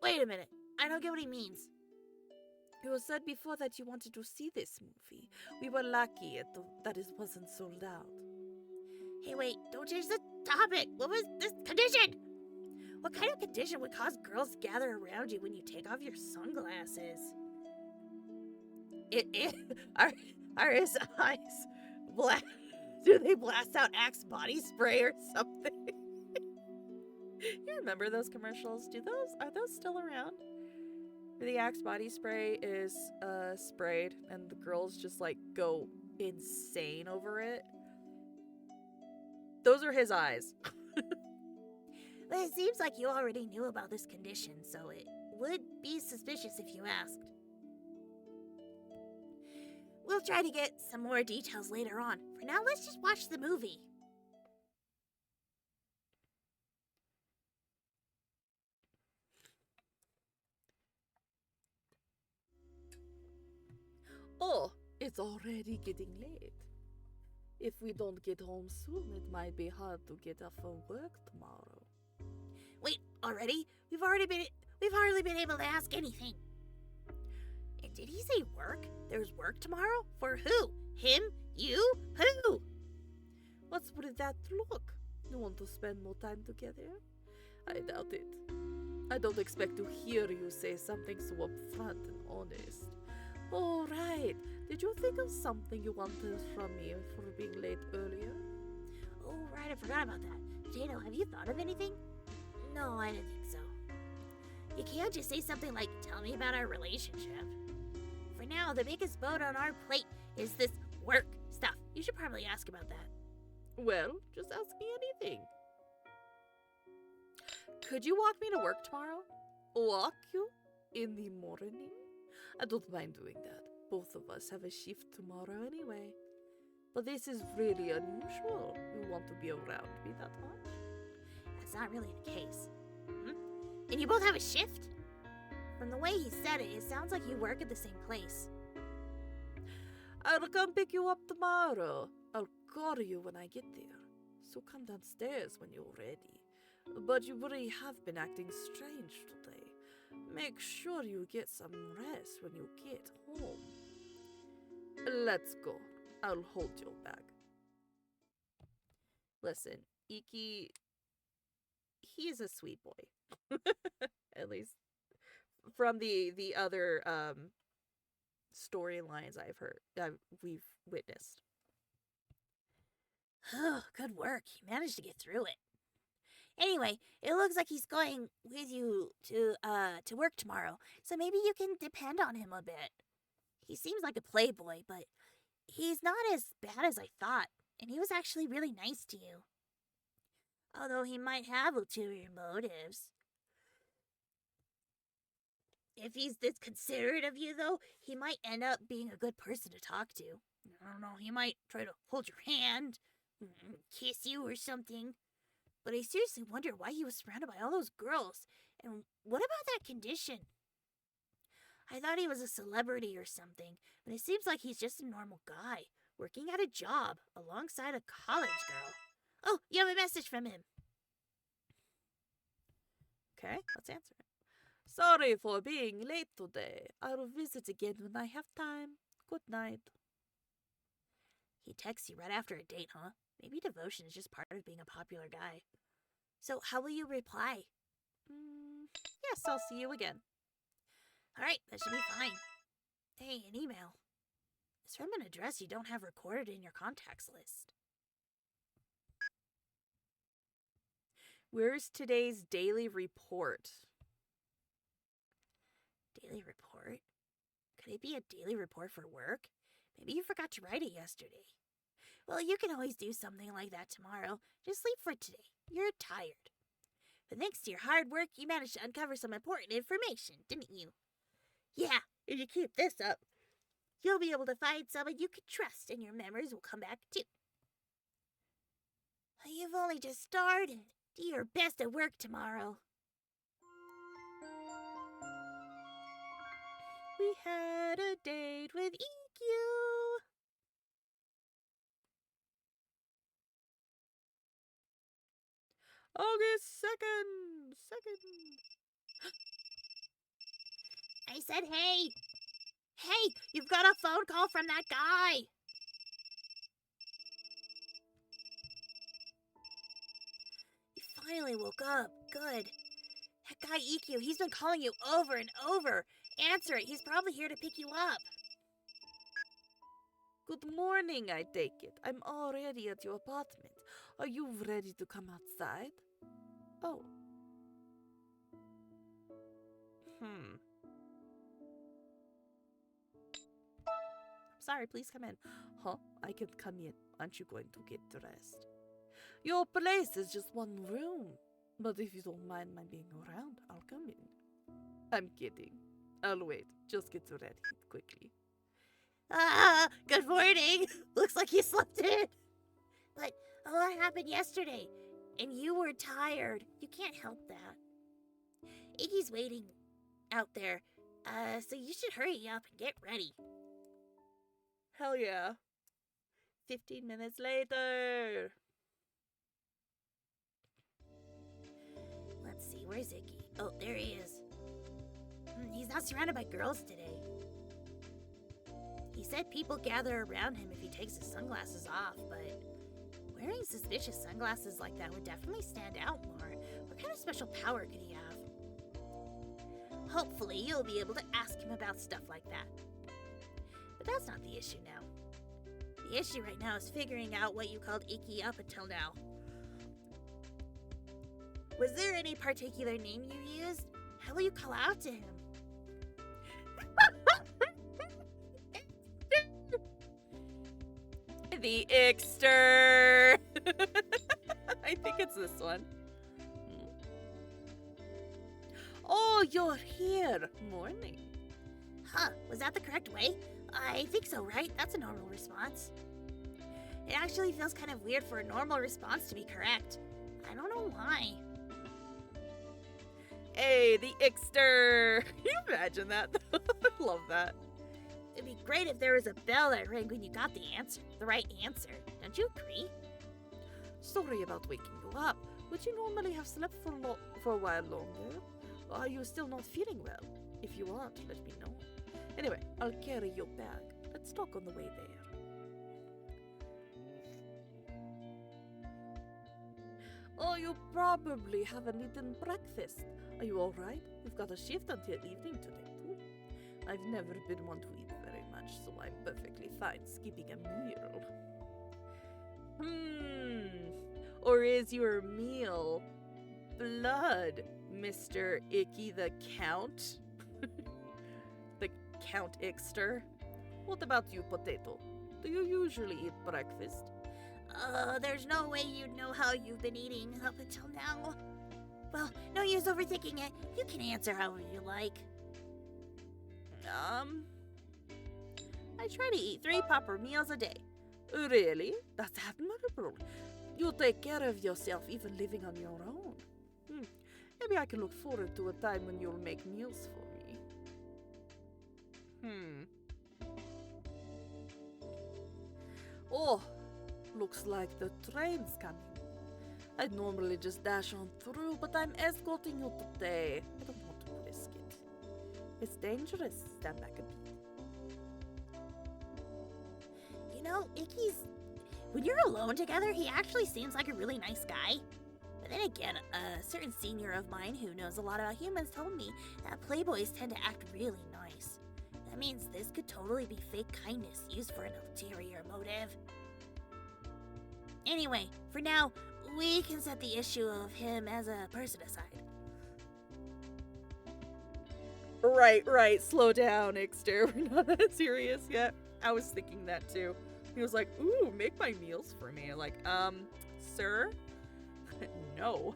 Wait a minute. I don't get what he means. You said before that you wanted to see this movie. We were lucky that it wasn't sold out. Hey, wait, don't change the topic. What was this condition? What kind of condition would cause girls to gather around you when you take off your sunglasses? Are his eyes black? Do they blast out Axe body spray or something? You remember those commercials? Are those still around? The Axe body spray is sprayed and the girls just like go insane over it. Those are his eyes. But it seems like you already knew about this condition, so it would be suspicious if you asked. We'll try to get some more details later on. For now, let's just watch the movie. Oh, it's already getting late. If we don't get home soon, it might be hard to get up for work tomorrow. Wait, already? We've hardly been able to ask anything. And did he say work? There's work tomorrow? For who? Him? You? Who? What's with that look? You want to spend more time together? I doubt it. I don't expect to hear you say something so upfront and honest. Oh, right. Did you think of something you wanted from me for being late earlier? Oh, right, I forgot about that. Jado, have you thought of anything? No, I didn't think so. You can't just say something like, tell me about our relationship. For now, the biggest boat on our plate is this work stuff. You should probably ask about that. Well, just ask me anything. Could you walk me to work tomorrow? Walk you? In the morning? I don't mind doing that. Both of us have a shift tomorrow anyway. But this is really unusual. You want to be around me that much? That's not really the case. And you both have a shift? From the way he said it, it sounds like you work at the same place. I'll come pick you up tomorrow. I'll call you when I get there. So come downstairs when you're ready. But you really have been acting strange today. Make sure you get some rest when you get home. Let's go. I'll hold your bag. Listen, Iki, he's a sweet boy. At least from the other storylines we've witnessed. Oh, good work. He managed to get through it. Anyway, it looks like he's going with you to work tomorrow, so maybe you can depend on him a bit. He seems like a playboy, but he's not as bad as I thought, and he was actually really nice to you. Although he might have ulterior motives. If he's this considerate of you, though, he might end up being a good person to talk to. I don't know, he might try to hold your hand, kiss you or something. But I seriously wonder why he was surrounded by all those girls. And what about that condition? I thought he was a celebrity or something, but it seems like he's just a normal guy, working at a job alongside a college girl. Oh, you have a message from him. Okay, let's answer it. Sorry for being late today. I'll visit again when I have time. Good night. He texts you right after a date, huh? Maybe devotion is just part of being a popular guy. So how will you reply? Yes, I'll see you again. Alright, that should be fine. Hey, an email. It's from an address you don't have recorded in your contacts list. Where's today's daily report? Daily report? Could it be a daily report for work? Maybe you forgot to write it yesterday. Well, you can always do something like that tomorrow. Just sleep for today. You're tired. But thanks to your hard work, you managed to uncover some important information, didn't you? Yeah, if you keep this up, you'll be able to find someone you can trust and your memories will come back too. You've only just started. Do your best at work tomorrow. We had a date with EQ. August 2nd. I said, hey! Hey, you've got a phone call from that guy! You finally woke up. Good. That guy EQ, he's been calling you over and over. Answer it. He's probably here to pick you up. Good morning, I take it. I'm already at your apartment. Are you ready to come outside? Oh. Sorry, please come in. Huh? I can come in. Aren't you going to get dressed? Your place is just one room. But if you don't mind my being around, I'll come in. I'm kidding. I'll wait. Just get ready quickly. Good morning. Looks like you slept in. But a lot happened yesterday, and you were tired. You can't help that. Iggy's waiting out there, so you should hurry up and get ready. Hell yeah. 15 minutes later. Let's see, where's Iggy? Oh, there he is. He's not surrounded by girls today. He said people gather around him if he takes his sunglasses off, but wearing suspicious sunglasses like that would definitely stand out more. What kind of special power could he have? Hopefully, you'll be able to ask him about stuff like that. But that's not the issue now. The issue right now is figuring out what you called Icky up until now. Was there any particular name you used? How will you call out to him? The Ixter. I think it's this one. Oh, you're here. Morning. Huh, was that the correct way? I think so, right? That's a normal response. It actually feels kind of weird for a normal response to be correct. I don't know why. Hey, the Ixter. Can you imagine that? I love that. It'd be great if there was a bell that rang when you got the answer, the right answer. Don't you agree? Sorry about waking you up. Would you normally have slept for a while longer? Or are you still not feeling well? If you aren't, let me know. Anyway, I'll carry your bag. Let's talk on the way there. Oh, you probably haven't eaten breakfast. Are you alright? We've got a shift until evening today, too. I've never been one to eat very much, so I'm perfectly fine skipping a meal. Or is your meal blood, Mr. Icky the Count? The Count Ixter? What about you, Potato? Do you usually eat breakfast? There's no way you'd know how you've been eating up until now. Well, no use overthinking it. You can answer however you like. I try to eat 3 proper meals a day. Really? That's admirable. You take care of yourself even living on your own. Maybe I can look forward to a time when you'll make meals for me. Oh, looks like the train's coming. I'd normally just dash on through, but I'm escorting you today. I don't want to risk it. It's dangerous. Stand back a bit. You know, Icky's... When you're alone together, he actually seems like a really nice guy. But then again, a certain senior of mine who knows a lot about humans told me that playboys tend to act really nice. That means this could totally be fake kindness used for an ulterior motive. Anyway, for now, we can set the issue of him as a person aside. Right. Slow down, Ixter. We're not that serious yet. I was thinking that too. He was like, ooh, make my meals for me. Like, sir? No.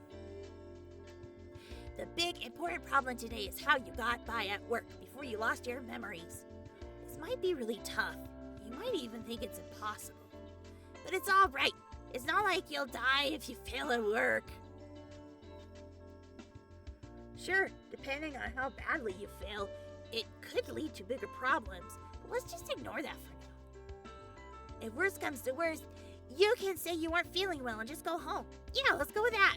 The big important problem today is how you got by at work before you lost your memories. This might be really tough. You might even think it's impossible. But it's all right. It's not like you'll die if you fail at work. Sure, depending on how badly you fail, it could lead to bigger problems, but let's just ignore that for now. If worse comes to worst, you can say you weren't feeling well and just go home. Yeah, let's go with that.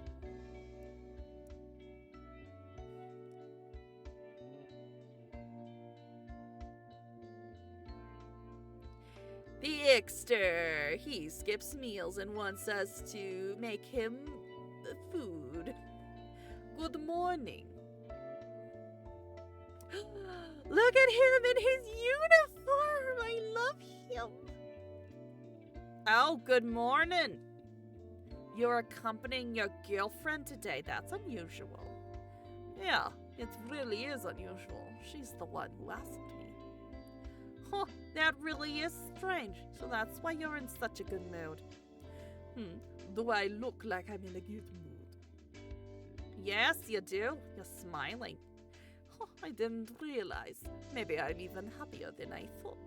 The Ixter. He skips meals and wants us to make him food. Good morning. Look at him in his uniform. I love him. Oh, good morning. You're accompanying your girlfriend today. That's unusual. Yeah, it really is unusual. She's the one who asked me. Huh, that really is strange. So that's why you're in such a good mood. Do I look like I'm in a good mood? Yes, you do. You're smiling. Huh, I didn't realize. Maybe I'm even happier than I thought.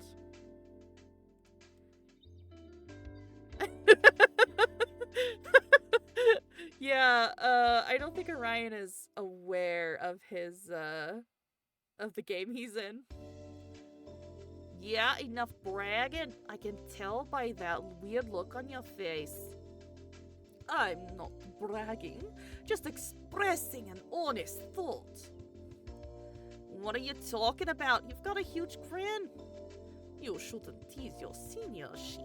Yeah, I don't think Orion is aware of his, of the game he's in. Yeah, enough bragging. I can tell by that weird look on your face. I'm not bragging, just expressing an honest thought. What are you talking about? You've got a huge grin. You shouldn't tease your senior, she.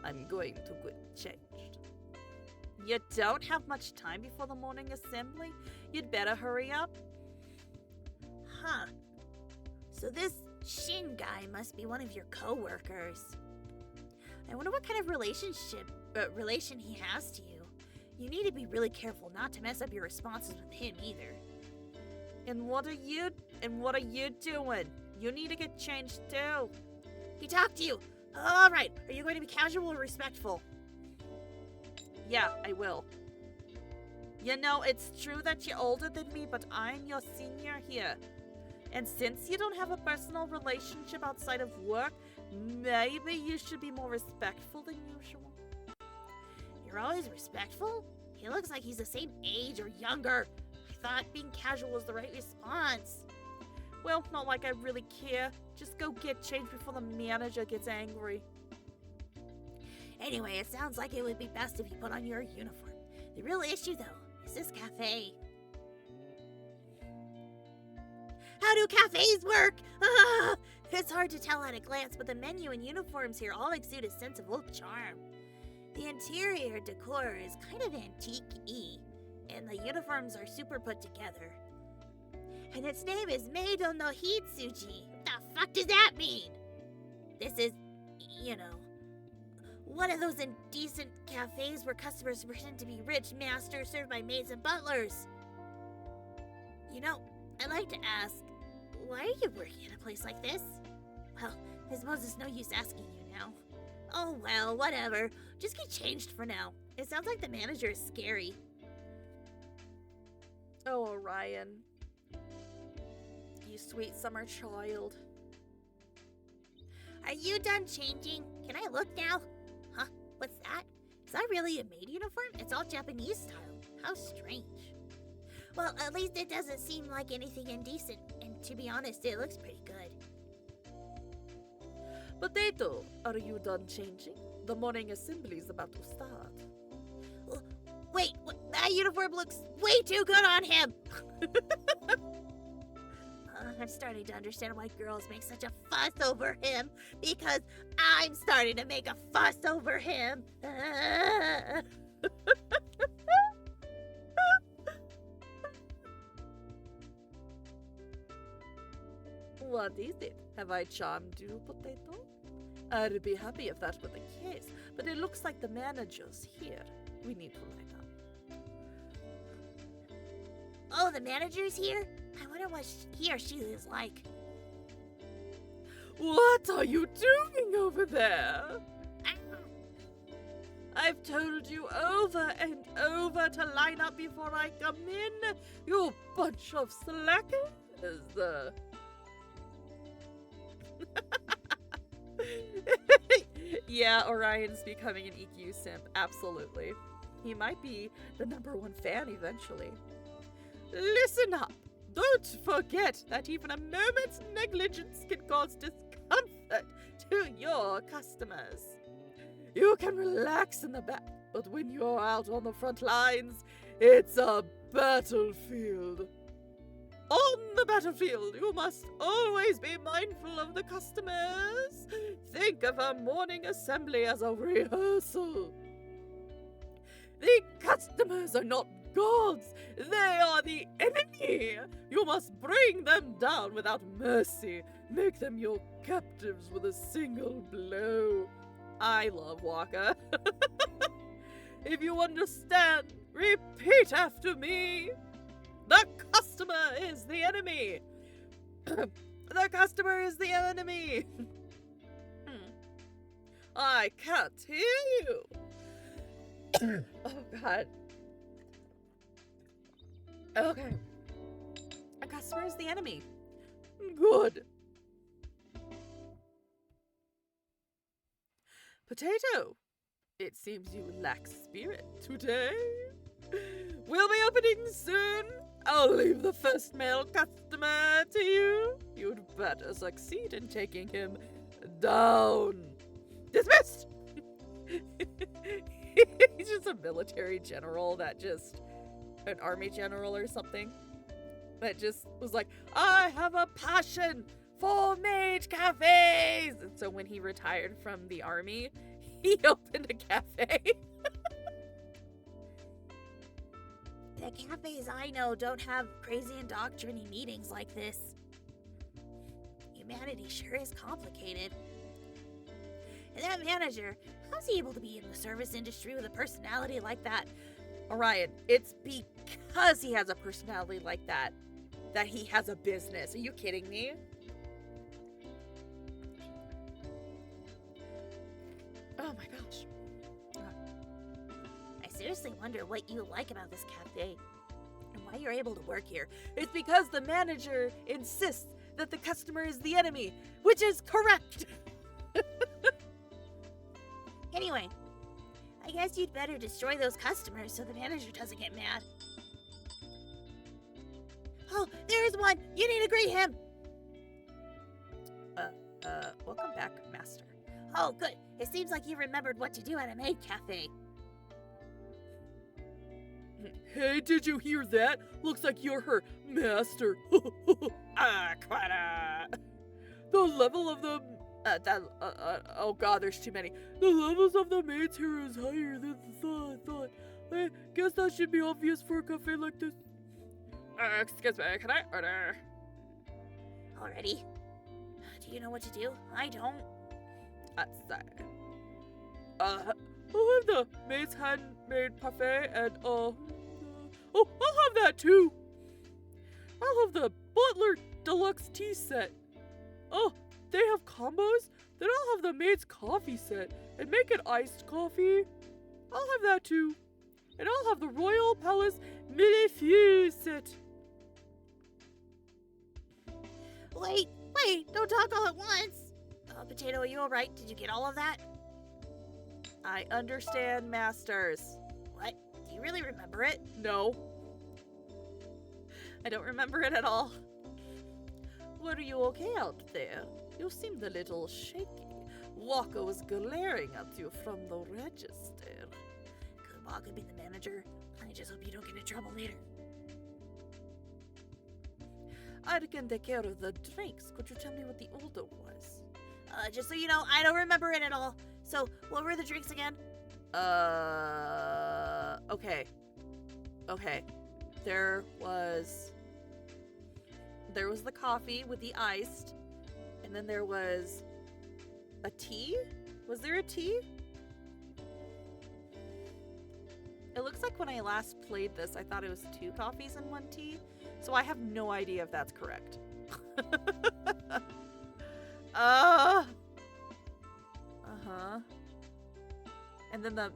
I'm going to get changed. You don't have much time before the morning assembly? You'd better hurry up. Huh. So this Shin guy must be one of your co-workers. I wonder what kind of relation he has to you. You need to be really careful not to mess up your responses with him either. And what are you doing? You need to get changed too. He talked to you. All right. Are you going to be casual or respectful? Yeah, I will. You know, it's true that you're older than me, but I'm your senior here. And since you don't have a personal relationship outside of work, maybe you should be more respectful than usual. You're always respectful? He looks like he's the same age or younger. I thought being casual was the right response. Well, not like I really care. Just go get changed before the manager gets angry. Anyway, it sounds like it would be best if you put on your uniform. The real issue, though, is this cafe. How do cafes work? Ah, it's hard to tell at a glance, but the menu and uniforms here all exude a sense of old charm. The interior decor is kind of antique-y, and the uniforms are super put together. And its name is Meido no Hitsuji. What the fuck does that mean? This is, you know, one of those indecent cafes where customers pretend to be rich masters served by maids and butlers. You know, I'd like to ask, why are you working in a place like this? Well, I suppose it's no use asking you now. Oh well, whatever. Just get changed for now. It sounds like the manager is scary. Oh, Orion. You sweet summer child. Are you done changing? Can I look now? Huh? What's that? Is that really a maid uniform? It's all Japanese style. How strange. Well, at least it doesn't seem like anything indecent. And to be honest, it looks pretty good. Potato, are you done changing? The morning assembly is about to start. Wait, that uniform looks way too good on him! I'm starting to understand why girls make such a fuss over him, because I'm starting to make a fuss over him. What is it? Have I charmed you, Potato? I'd be happy if that were the case, but it looks like the manager's here. We need to light up. Oh, the manager's here? I wonder what he or she is like. What are you doing over there? Ah, I've told you over and over to line up before I come in, you bunch of slackers. Yeah, Orion's becoming an EQ simp, absolutely. He might be the #1 fan eventually. Listen up! Don't forget that even a moment's negligence can cause discomfort to your customers. You can relax in the back, but when you're out on the front lines, it's a battlefield. On the battlefield, you must always be mindful of the customers. Think of a morning assembly as a rehearsal. The customers are not gods, they are the enemy. You must bring them down without mercy. Make them your captives with a single blow. I love Waka. If you understand, repeat after me. The customer is the enemy. The customer is the enemy. I can't hear you. Oh, God. Okay. A customer is the enemy. Good. Potato, it seems you lack spirit today. We'll be opening soon. I'll leave the first male customer to you. You'd better succeed in taking him down. Dismissed! He's just a military general that just... an army general or something. That just was like, I have a passion for maid cafes! And so when he retired from the army, he opened a cafe. the cafes I know don't have crazy indoctrinating meetings like this. Humanity sure is complicated. And that manager, how's he able to be in the service industry with a personality like that? Orion, it's because he has a personality like that he has a business. Are you kidding me? Oh my gosh. I seriously wonder what you like about this cafe and why you're able to work here. It's because the manager insists that the customer is the enemy, which is correct. Anyway, I guess you'd better destroy those customers so the manager doesn't get mad. Oh, there's one! You need to greet him! Welcome back, Master. Oh, good. It seems like you remembered what to do at a maid cafe. Hey, did you hear that? Looks like you're her master. Quite. The level of the... oh god, there's too many. The levels of the maids here is higher than I thought. I guess that should be obvious for a cafe like this. Excuse me, can I order? Already? Do you know what to do? I don't. Let's say. I'll have the maid's handmade parfait and, oh, I'll have that too. I'll have the butler deluxe tea set. Oh, they have combos? Then I'll have the maid's coffee set and make it iced coffee. I'll have that too. And I'll have the Royal Palace Millefeuille set. Wait, don't talk all at once. Potato, are you alright? Did you get all of that? I understand, Masters. What? Do you really remember it? No. I don't remember it at all. Were you okay out there? You seemed a little shaky. Walker was glaring at you from the register. Could Walker be the manager? I just hope you don't get in trouble later. I can take care of the drinks. Could you tell me what the order was? Just so you know, I don't remember it at all. So, what were the drinks again? Okay. There was the coffee with the iced. And then there was a tea? Was there a tea? It looks like when I last played this, I thought it was 2 coffees and 1 tea. So I have no idea if that's correct. Uh-huh. And then the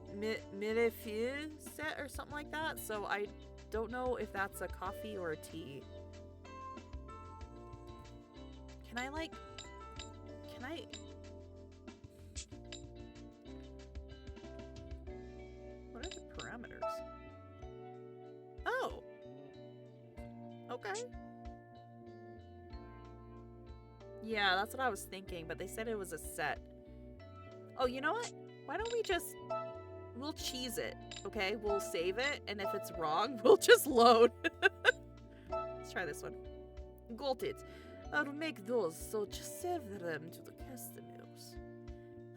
millefeuille set or something like that. So I don't know if that's a coffee or a tea. Can I what are the parameters? Oh. Okay. Yeah, that's what I was thinking, but they said it was a set. Oh, you know what? Why don't we'll cheese it, okay? We'll save it, and if it's wrong, we'll just load. Let's try this one. Got it. I'll make those, so just serve them to the customers.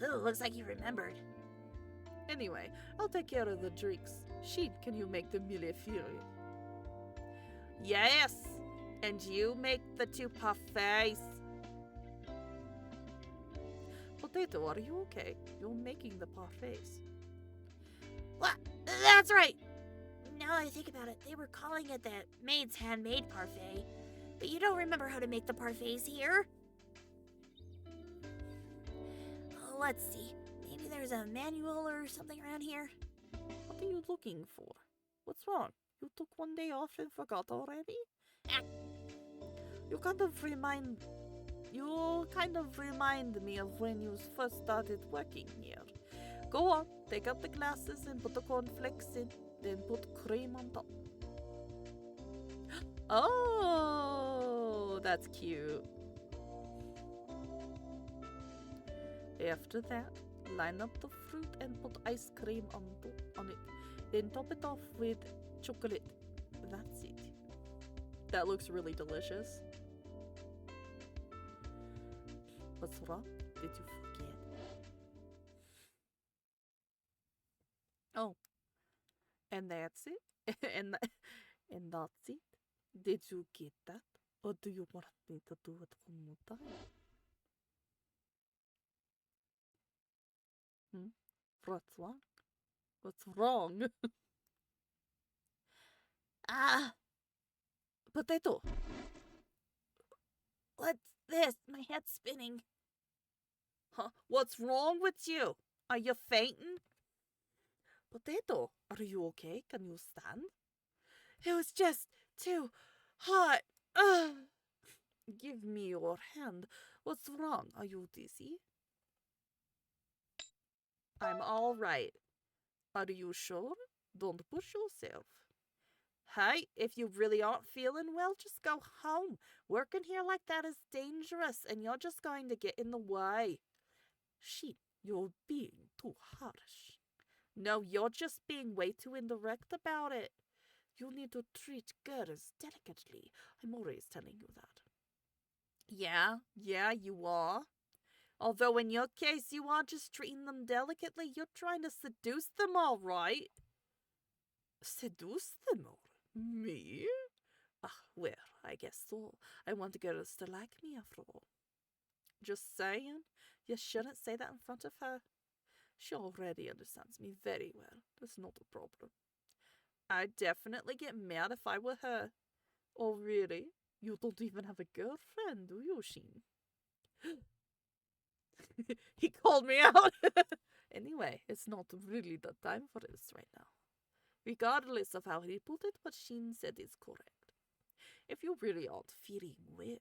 Oh, looks like you remembered. Anyway, I'll take care of the drinks. Sheet, can you make the millefeuille? Yes! And you make the 2 parfaits. Potato, are you okay? You're making the parfaits. What? That's right! Now that I think about it, they were calling it the maid's handmade parfait. But you don't remember how to make the parfaits here? Oh, let's see. Maybe there's a manual or something around here. What are you looking for? What's wrong? You took 1 day off and forgot already? You kind of remind me of when you first started working here. Go on, take out the glasses and put the cornflakes in, then put cream on top. Oh, that's cute. After that, line up the fruit and put ice cream on it. Then top it off with chocolate. That's it. That looks really delicious. What's wrong? Did you forget? Oh. And that's it? and that's it? Did you get that? Or do you want me to do it one more time? What's wrong? What's wrong? Potato. What's this? My head's spinning. Huh? What's wrong with you? Are you fainting? Potato, are you okay? Can you stand? It was just too hot. Give me your hand. What's wrong? Are you dizzy? I'm all right. Are you sure? Don't push yourself. Hey, if you really aren't feeling well, just go home. Working here like that is dangerous, and you're just going to get in the way. Shit, you're being too harsh. No, you're just being way too indirect about it. You need to treat girls delicately. I'm always telling you that. Yeah, you are. Although in your case, you aren't just treating them delicately, you're trying to seduce them, all right. Seduce them, all right? Me? Well, I guess so. I want girls to like me after all. Just saying, you shouldn't say that in front of her. She already understands me very well. That's not a problem. I'd definitely get mad if I were her. Oh, really? You don't even have a girlfriend, do you, Sheen? He called me out. Anyway, it's not really the time for this right now. Regardless of how he put it, what Sheen said is correct. If you really aren't feeling well,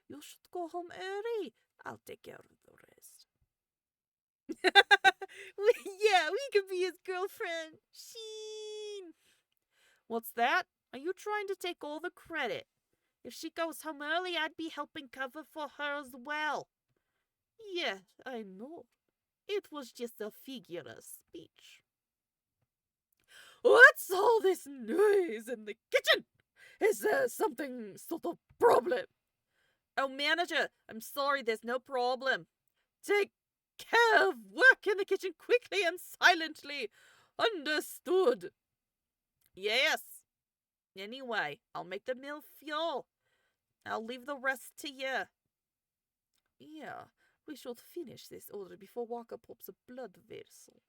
you should go home early. I'll take care of the rest. Yeah, we could be his girlfriend. Sheen. What's that? Are you trying to take all the credit? If she goes home early, I'd be helping cover for her as well. Yes, I know. It was just a figure of speech. What's all this noise in the kitchen? Is there something sort of problem? Oh, manager, I'm sorry, there's no problem. Take care of work in the kitchen quickly and silently. Understood. Yes. Anyway, I'll make the meal fuel. I'll leave the rest to you. Yeah, we should finish this order before Walker pops a blood vessel.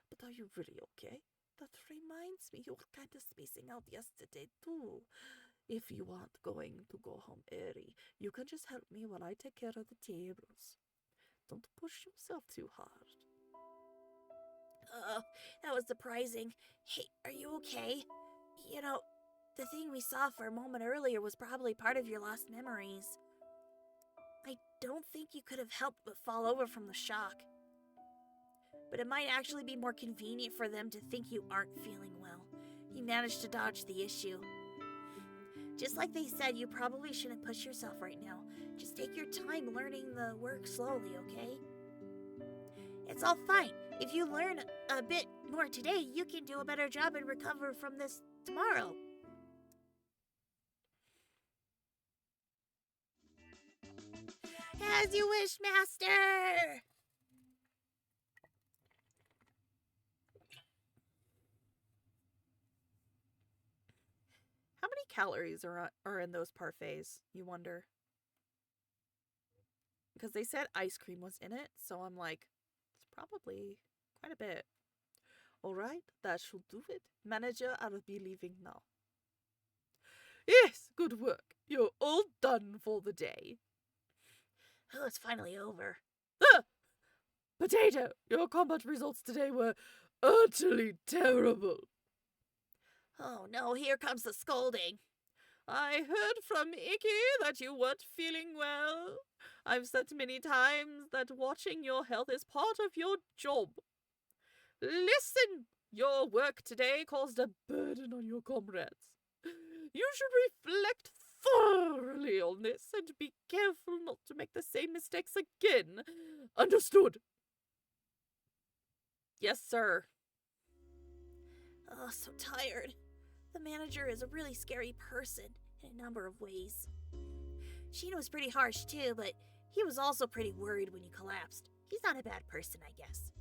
But are you really okay? That reminds me, you were kind of spacing out yesterday, too. If you aren't going to go home early, you can just help me while I take care of the tables. Don't push yourself too hard. That was surprising. Hey, are you okay? You know, the thing we saw for a moment earlier was probably part of your lost memories. I don't think you could have helped but fall over from the shock. But it might actually be more convenient for them to think you aren't feeling well. You managed to dodge the issue. Just like they said, you probably shouldn't push yourself right now. Just take your time learning the work slowly, okay? It's all fine. If you learn a bit more today, you can do a better job and recover from this tomorrow. As you wish, Master! How many calories are in those parfaits, you wonder? Because they said ice cream was in it, so I'm like, it's probably quite a bit. Alright, that should do it. Manager, I'll be leaving now. Yes, good work. You're all done for the day. Oh, it's finally over. Ah! Potato, your combat results today were utterly terrible. Oh no, here comes the scolding. I heard from Icky that you weren't feeling well. I've said many times that watching your health is part of your job. Listen, your work today caused a burden on your comrades. You should reflect thoroughly on this and be careful not to make the same mistakes again. Understood? Yes, sir. Oh, so tired. The manager is a really scary person in a number of ways. Sheena was pretty harsh too, but he was also pretty worried when you collapsed. He's not a bad person, I guess.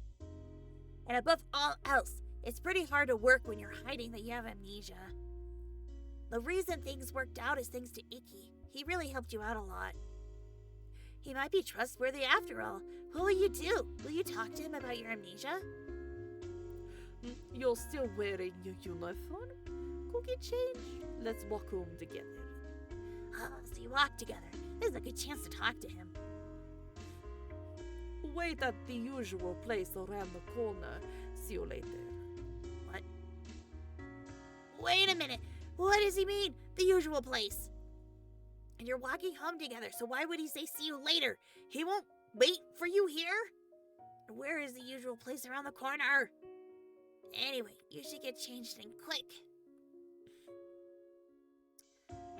And above all else, it's pretty hard to work when you're hiding that you have amnesia. The reason things worked out is thanks to Icky. He really helped you out a lot. He might be trustworthy after all. What will you do? Will you talk to him about your amnesia? You're still wearing your uniform? Go get change. Let's walk home together. So you walk together. This is a good chance to talk to him. Wait at the usual place around the corner. See you later. What? Wait a minute. What does he mean? The usual place. And you're walking home together, so why would he say see you later? He won't wait for you here? Where is the usual place around the corner? Anyway, you should get changed in quick.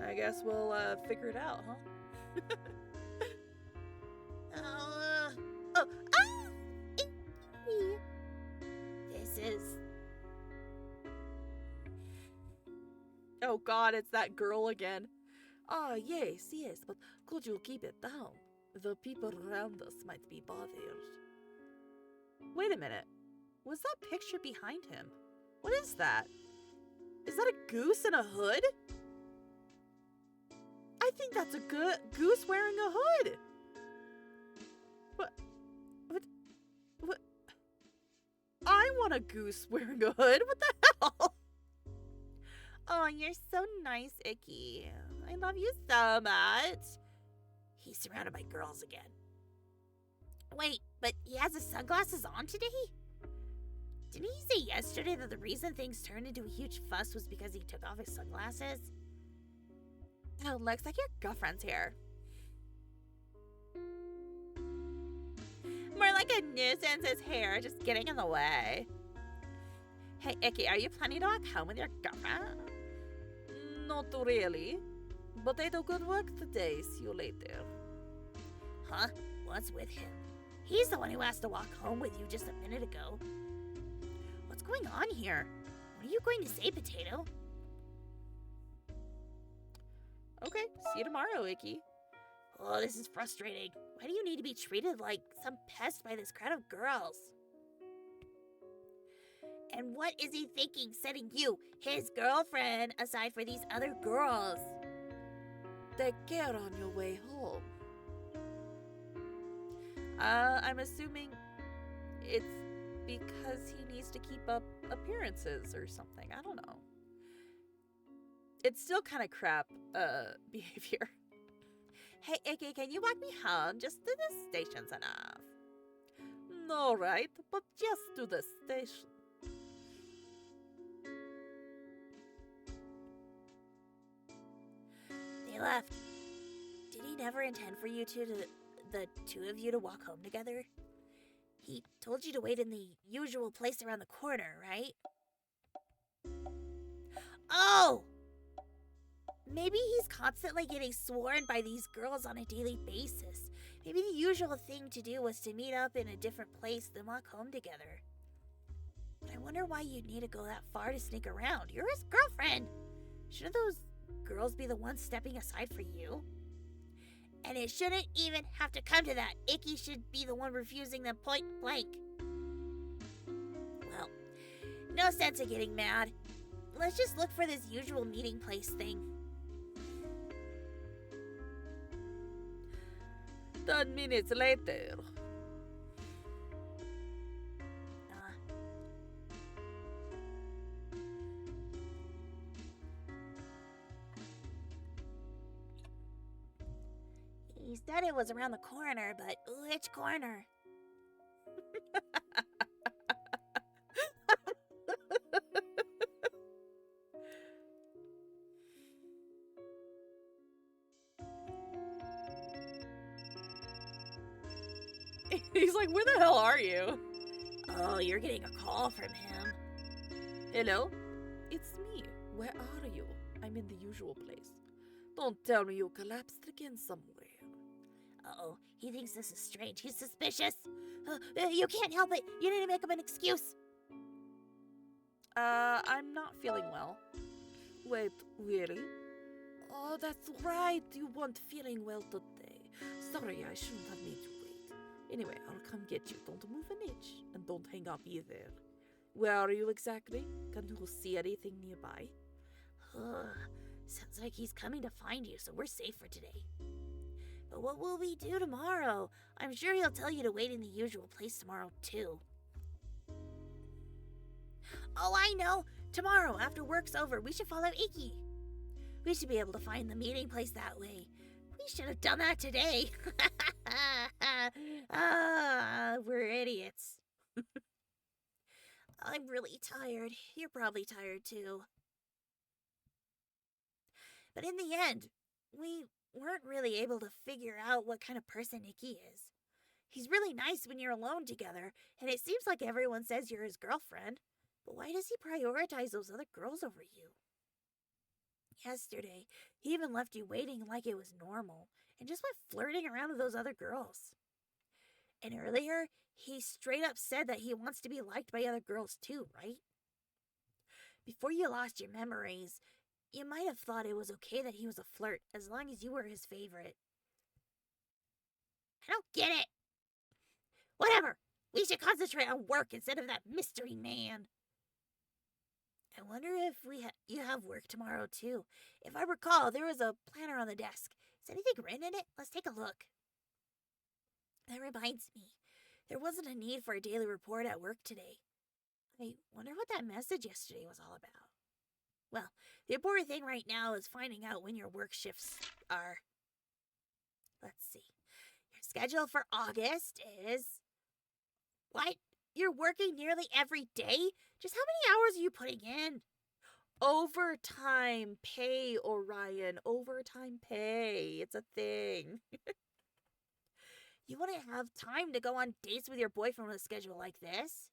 I guess we'll figure it out, huh? This is... Oh god, it's that girl again. Ah, yes, yes, but could you keep it down? The people around us might be bothered. Wait a minute. Was that picture behind him? What is that? Is that a goose in a hood? I think that's a goose wearing a hood. What? I want a goose wearing a hood. What the hell? Oh, you're so nice, Icky. I love you so much. He's surrounded by girls again. Wait, but he has his sunglasses on today? Didn't he say yesterday that the reason things turned into a huge fuss was because he took off his sunglasses? Oh, looks like your girlfriend's here. More like a nuisance's hair just getting in the way. Hey, Icky, are you planning to walk home with your girlfriend? Not really. But they do good work today. See you later. Huh? What's with him? He's the one who asked to walk home with you just a minute ago. What's going on here? What are you going to say, Potato? Okay, see you tomorrow, Icky. Oh, this is frustrating. Why do you need to be treated like some pest by this crowd of girls? And what is he thinking setting you, his girlfriend, aside for these other girls? Take care on your way home. I'm assuming it's because he needs to keep up appearances or something. I don't know. It's still kind of crap behavior. Hey, Icky, can you walk me home? Just to the station's enough. No, right? But just to the station. They left. Did he never intend for you the two of you to walk home together? He told you to wait in the usual place around the corner, right? Oh! Maybe he's constantly getting sworn by these girls on a daily basis. Maybe the usual thing to do was to meet up in a different place than walk home together. But I wonder why you'd need to go that far to sneak around. You're his girlfriend. Shouldn't those girls be the ones stepping aside for you? And it shouldn't even have to come to that. Icky should be the one refusing them point blank. Well, no sense of getting mad. Let's just look for this usual meeting place thing. 10 minutes later. He said it was around the corner, but which corner? He's like, where the hell are you? Oh, you're getting a call from him. Hello? It's me. Where are you? I'm in the usual place. Don't tell me you collapsed again somewhere. Uh-oh, he thinks this is strange. He's suspicious. You can't help it. You need to make him an excuse. I'm not feeling well. Wait, really? Oh, that's right. You weren't feeling well today. Sorry, I shouldn't have made you wait. Anyway, I'll come get you. Don't move an inch. And don't hang up either. Where are you exactly? Can you see anything nearby? Sounds like he's coming to find you, so we're safe for today. But what will we do tomorrow? I'm sure he'll tell you to wait in the usual place tomorrow, too. Oh, I know! Tomorrow, after work's over, we should follow Icky. We should be able to find the meeting place that way. We should have done that today. We're idiots. I'm really tired. You're probably tired, too. But in the end, we weren't really able to figure out what kind of person Icky is. He's really nice when you're alone together, and it seems like everyone says you're his girlfriend. But why does he prioritize those other girls over you? Yesterday, he even left you waiting like it was normal, and just went flirting around with those other girls. And earlier, he straight up said that he wants to be liked by other girls too, right? Before you lost your memories, you might have thought it was okay that he was a flirt as long as you were his favorite. I don't get it. Whatever. We should concentrate on work instead of that mystery man. I wonder if you have work tomorrow too. If I recall, there was a planner on the desk. Is anything written in it? Let's take a look. That reminds me. There wasn't a need for a daily report at work today. I wonder what that message yesterday was all about. Well, the important thing right now is finding out when your work shifts are. Let's see. Your schedule for August is... What? You're working nearly every day? Just how many hours are you putting in? Overtime pay, Orion. Overtime pay. It's a thing. You wouldn't have time to go on dates with your boyfriend with a schedule like this.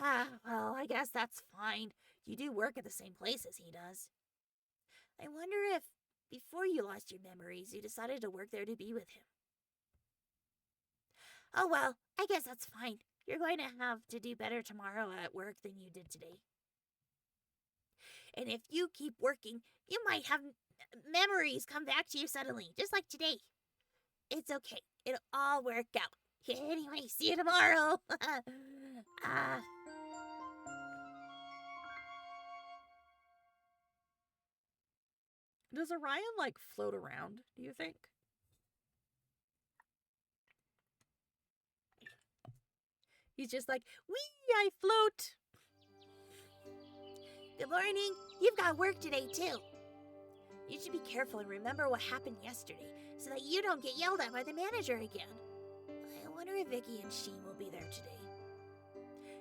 Well, I guess that's fine. You do work at the same place as he does. I wonder if, before you lost your memories, you decided to work there to be with him. Oh well, I guess that's fine. You're going to have to do better tomorrow at work than you did today. And if you keep working, you might have memories come back to you suddenly, just like today. It's okay. It'll all work out. Anyway, see you tomorrow. Does Orion, like, float around, do you think? He's just like, wee, I float. Good morning. You've got work today, too. You should be careful and remember what happened yesterday so that you don't get yelled at by the manager again. I wonder if Vicky and Sheen will be there today.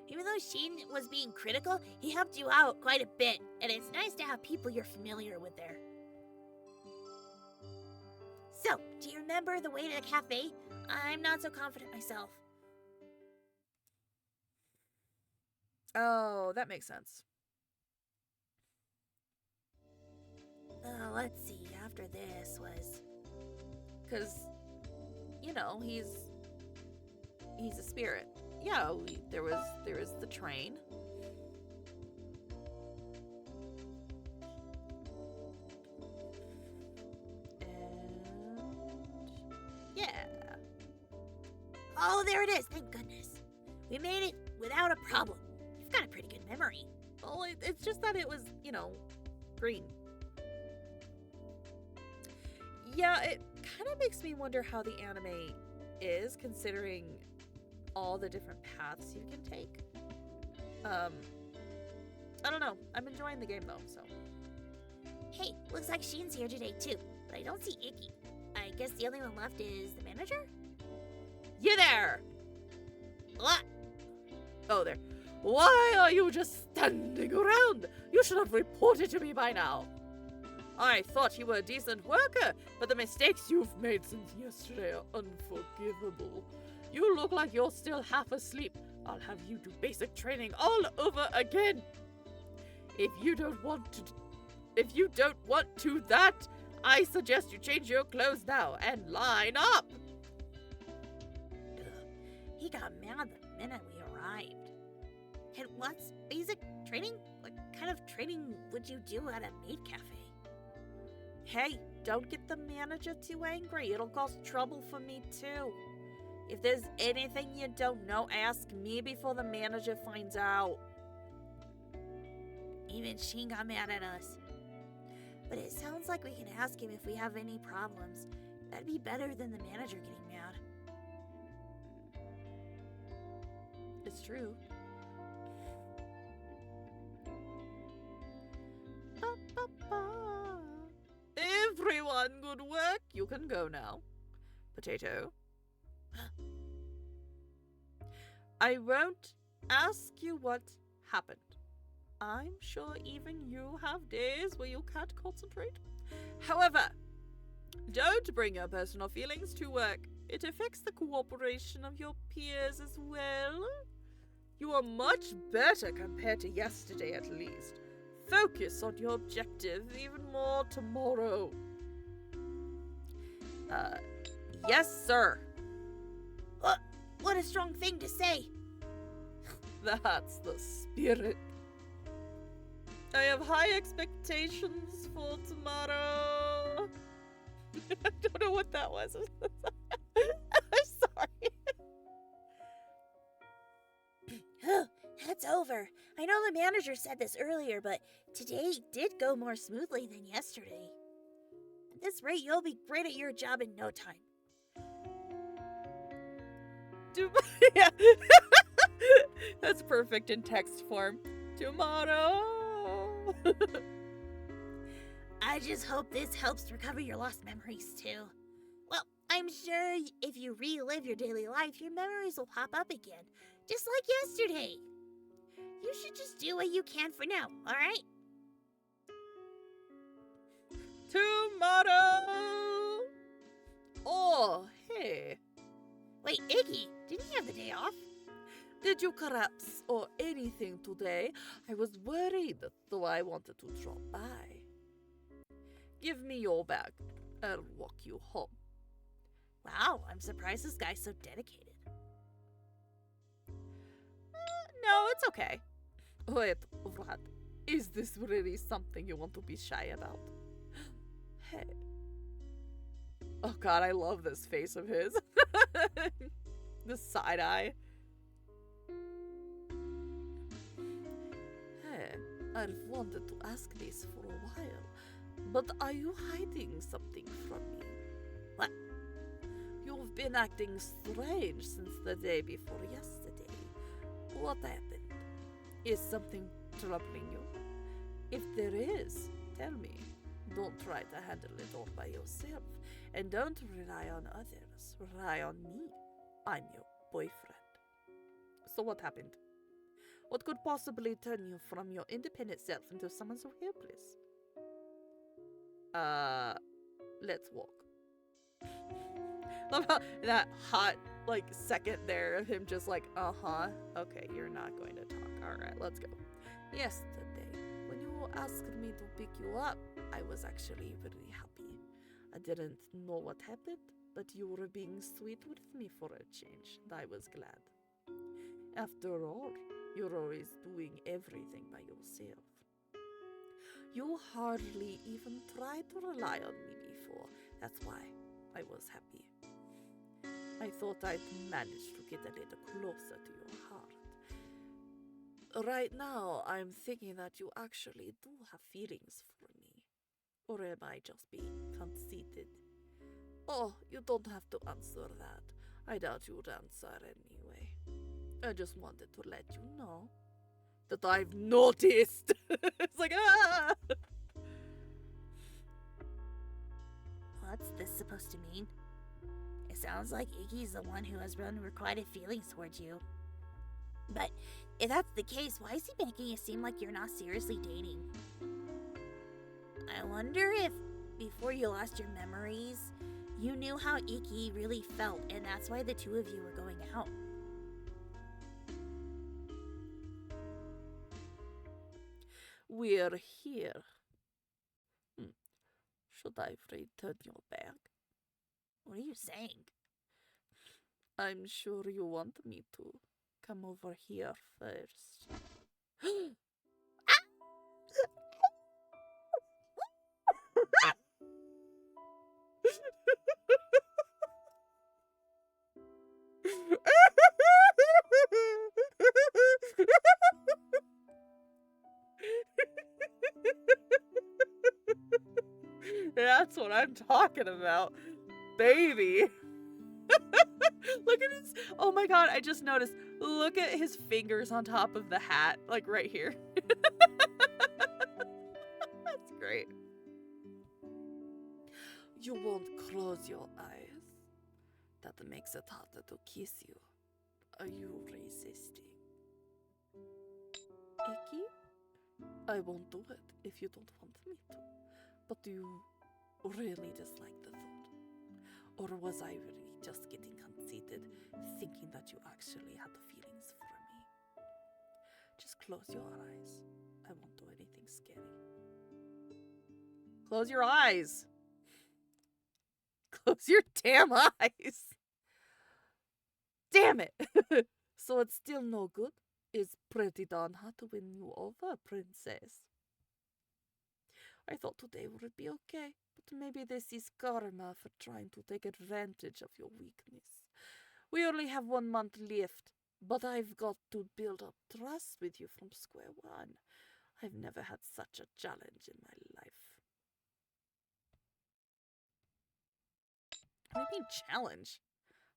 Even though Sheen was being critical, he helped you out quite a bit, and it's nice to have people you're familiar with there. So, do you remember the way to the cafe? I'm not so confident myself. Oh, that makes sense. Let's see, after this was... Because, you know, he's a spirit. Yeah, there was the train. And yeah. Oh, there it is, thank goodness. We made it without a problem. You've got a pretty good memory. Well, it's just that it was, you know, green. Yeah, it kind of makes me wonder how the anime is, considering all the different paths you can take. I don't know. I'm enjoying the game, though, so. Hey, looks like Sheen's here today, too. But I don't see Icky. I guess the only one left is the manager? You there! What? Oh, there. Why are you just standing around? You should have reported to me by now. I thought you were a decent worker, but the mistakes you've made since yesterday are unforgivable. You look like you're still half asleep. I'll have you do basic training all over again. If you don't want to that, I suggest you change your clothes now and line up. He got mad the minute we arrived. And what's basic training? What kind of training would you do at a maid cafe? Hey, don't get the manager too angry. It'll cause trouble for me too. If there's anything you don't know, ask me before the manager finds out. Even Sheen got mad at us. But it sounds like we can ask him if we have any problems. That'd be better than the manager getting mad. It's true. Everyone, good work. You can go now. Potato. I won't ask you what happened. I'm sure even you have days where you can't concentrate. However, don't bring your personal feelings to work. It affects the cooperation of your peers as well. You are much better compared to yesterday, at least. Focus on your objective even more tomorrow. Yes, sir. What a strong thing to say. That's the spirit. I have high expectations for tomorrow. I don't know what that was. I'm sorry. That's over. I know the manager said this earlier, but today did go more smoothly than yesterday. At this rate, you'll be great at your job in no time. Yeah. That's perfect in text form. Tomorrow. I just hope this helps recover your lost memories, too. Well, I'm sure if you relive your daily life, your memories will pop up again, just like yesterday. You should just do what you can for now, alright? Tomorrow. Oh, hey. Wait, Iggy, didn't you have the day off? Did you collapse or anything today? I was worried, though I wanted to drop by. Give me your bag. I'll walk you home. Wow, I'm surprised this guy's so dedicated. No, it's okay. Wait, what? Is this really something you want to be shy about? Hey. Oh god, I love this face of his. The side eye. Hey, I've wanted to ask this for a while, but are you hiding something from me? What? You've been acting strange since the day before yesterday. What happened? Is something troubling you? If there is, tell me. Don't try to handle it all by yourself. And don't rely on others. Rely on me. I'm your boyfriend. So what happened? What could possibly turn you from your independent self into someone so helpless? Let's walk. Love how that hot, second there of him just okay, you're not going to talk. Alright, let's go. Yesterday, when you asked me to pick you up, I was actually very happy. I didn't know what happened, but you were being sweet with me for a change, and I was glad. After all, you're always doing everything by yourself. You hardly even tried to rely on me before. That's why I was happy. I thought I'd managed to get a little closer to your heart. Right now, I'm thinking that you actually do have feelings for me. Or am I just being conceited? Oh, you don't have to answer that. I doubt you'd answer anyway. I just wanted to let you know that I've noticed. It's like, ah! What's this supposed to mean? It sounds like Iggy's the one who has unrequited feelings towards you. But if that's the case, why is he making it seem like you're not seriously dating? I wonder if, before you lost your memories, you knew how Iggy really felt, and that's why the two of you were going out. We're here. Should I return your bag? What are you saying? I'm sure you want me to. Come over here first. That's what I'm talking about, baby. Look at his, oh my god, I just noticed. Look at his fingers on top of the hat, like right here. That's great. You won't close your eyes. That makes it harder to kiss you. Are you resisting? Icky? I won't do it if you don't want me to. But do you really dislike the thought? Or was I really just getting conceited, thinking that you actually had feelings for me? Just close your eyes. I won't do anything scary. Close your eyes! Close your damn eyes! Damn it! So it's still no good? It's pretty darn hard to win you over, princess. I thought today would be okay, but maybe this is karma for trying to take advantage of your weakness. We only have 1 month left, but I've got to build up trust with you from square one. I've never had such a challenge in my life. What do you mean challenge?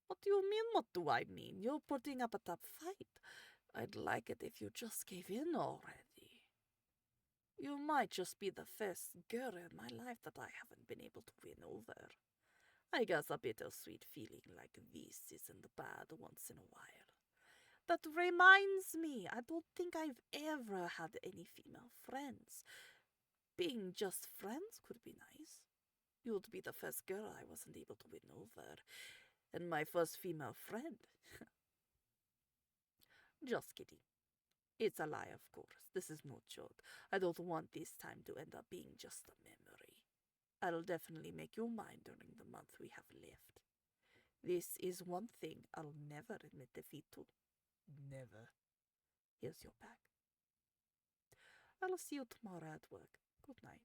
What do you mean, what do I mean? You're putting up a tough fight. I'd like it if you just gave in already. You might just be the first girl in my life that I haven't been able to win over. I guess a bittersweet feeling like this isn't bad once in a while. That reminds me, I don't think I've ever had any female friends. Being just friends could be nice. You'd be the first girl I wasn't able to win over. And my first female friend. Just kidding. It's a lie, of course. This is no joke. I don't want this time to end up being just a memory. I'll definitely make you mine during the month we have left. This is one thing I'll never admit defeat to. Never. Here's your bag. I'll see you tomorrow at work. Good night.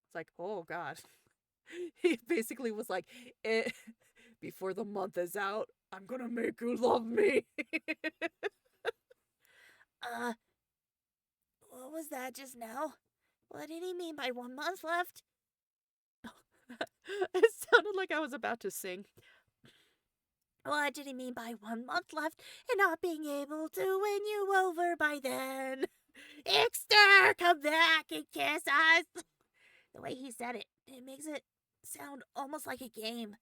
It's like, oh God. He basically was like, before the month is out, I'm gonna make you love me. What was that just now? What did he mean by 1 month left? It sounded like I was about to sing. What did he mean by 1 month left and not being able to win you over by then? Ixter, come back and kiss us! The way he said it, it makes it sound almost like a game.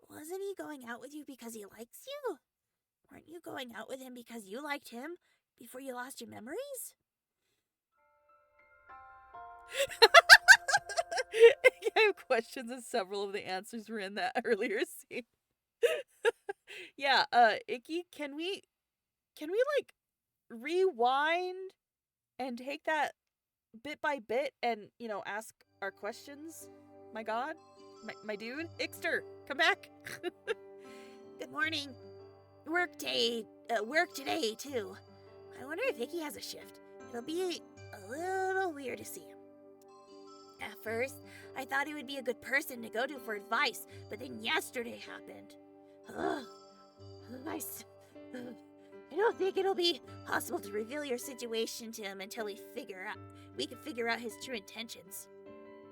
Wasn't he going out with you because he likes you? Weren't you going out with him because you liked him before you lost your memories? I have questions, and several of the answers were in that earlier scene. Yeah, Icky, can we like rewind and take that bit by bit and, ask our questions? My god? My dude? Ixter, come back. Good morning. Work today, too. I wonder if Icky has a shift. It'll be a little weird to see him. At first, I thought he would be a good person to go to for advice, but then yesterday happened. I don't think it'll be possible to reveal your situation to him until we can figure out his true intentions.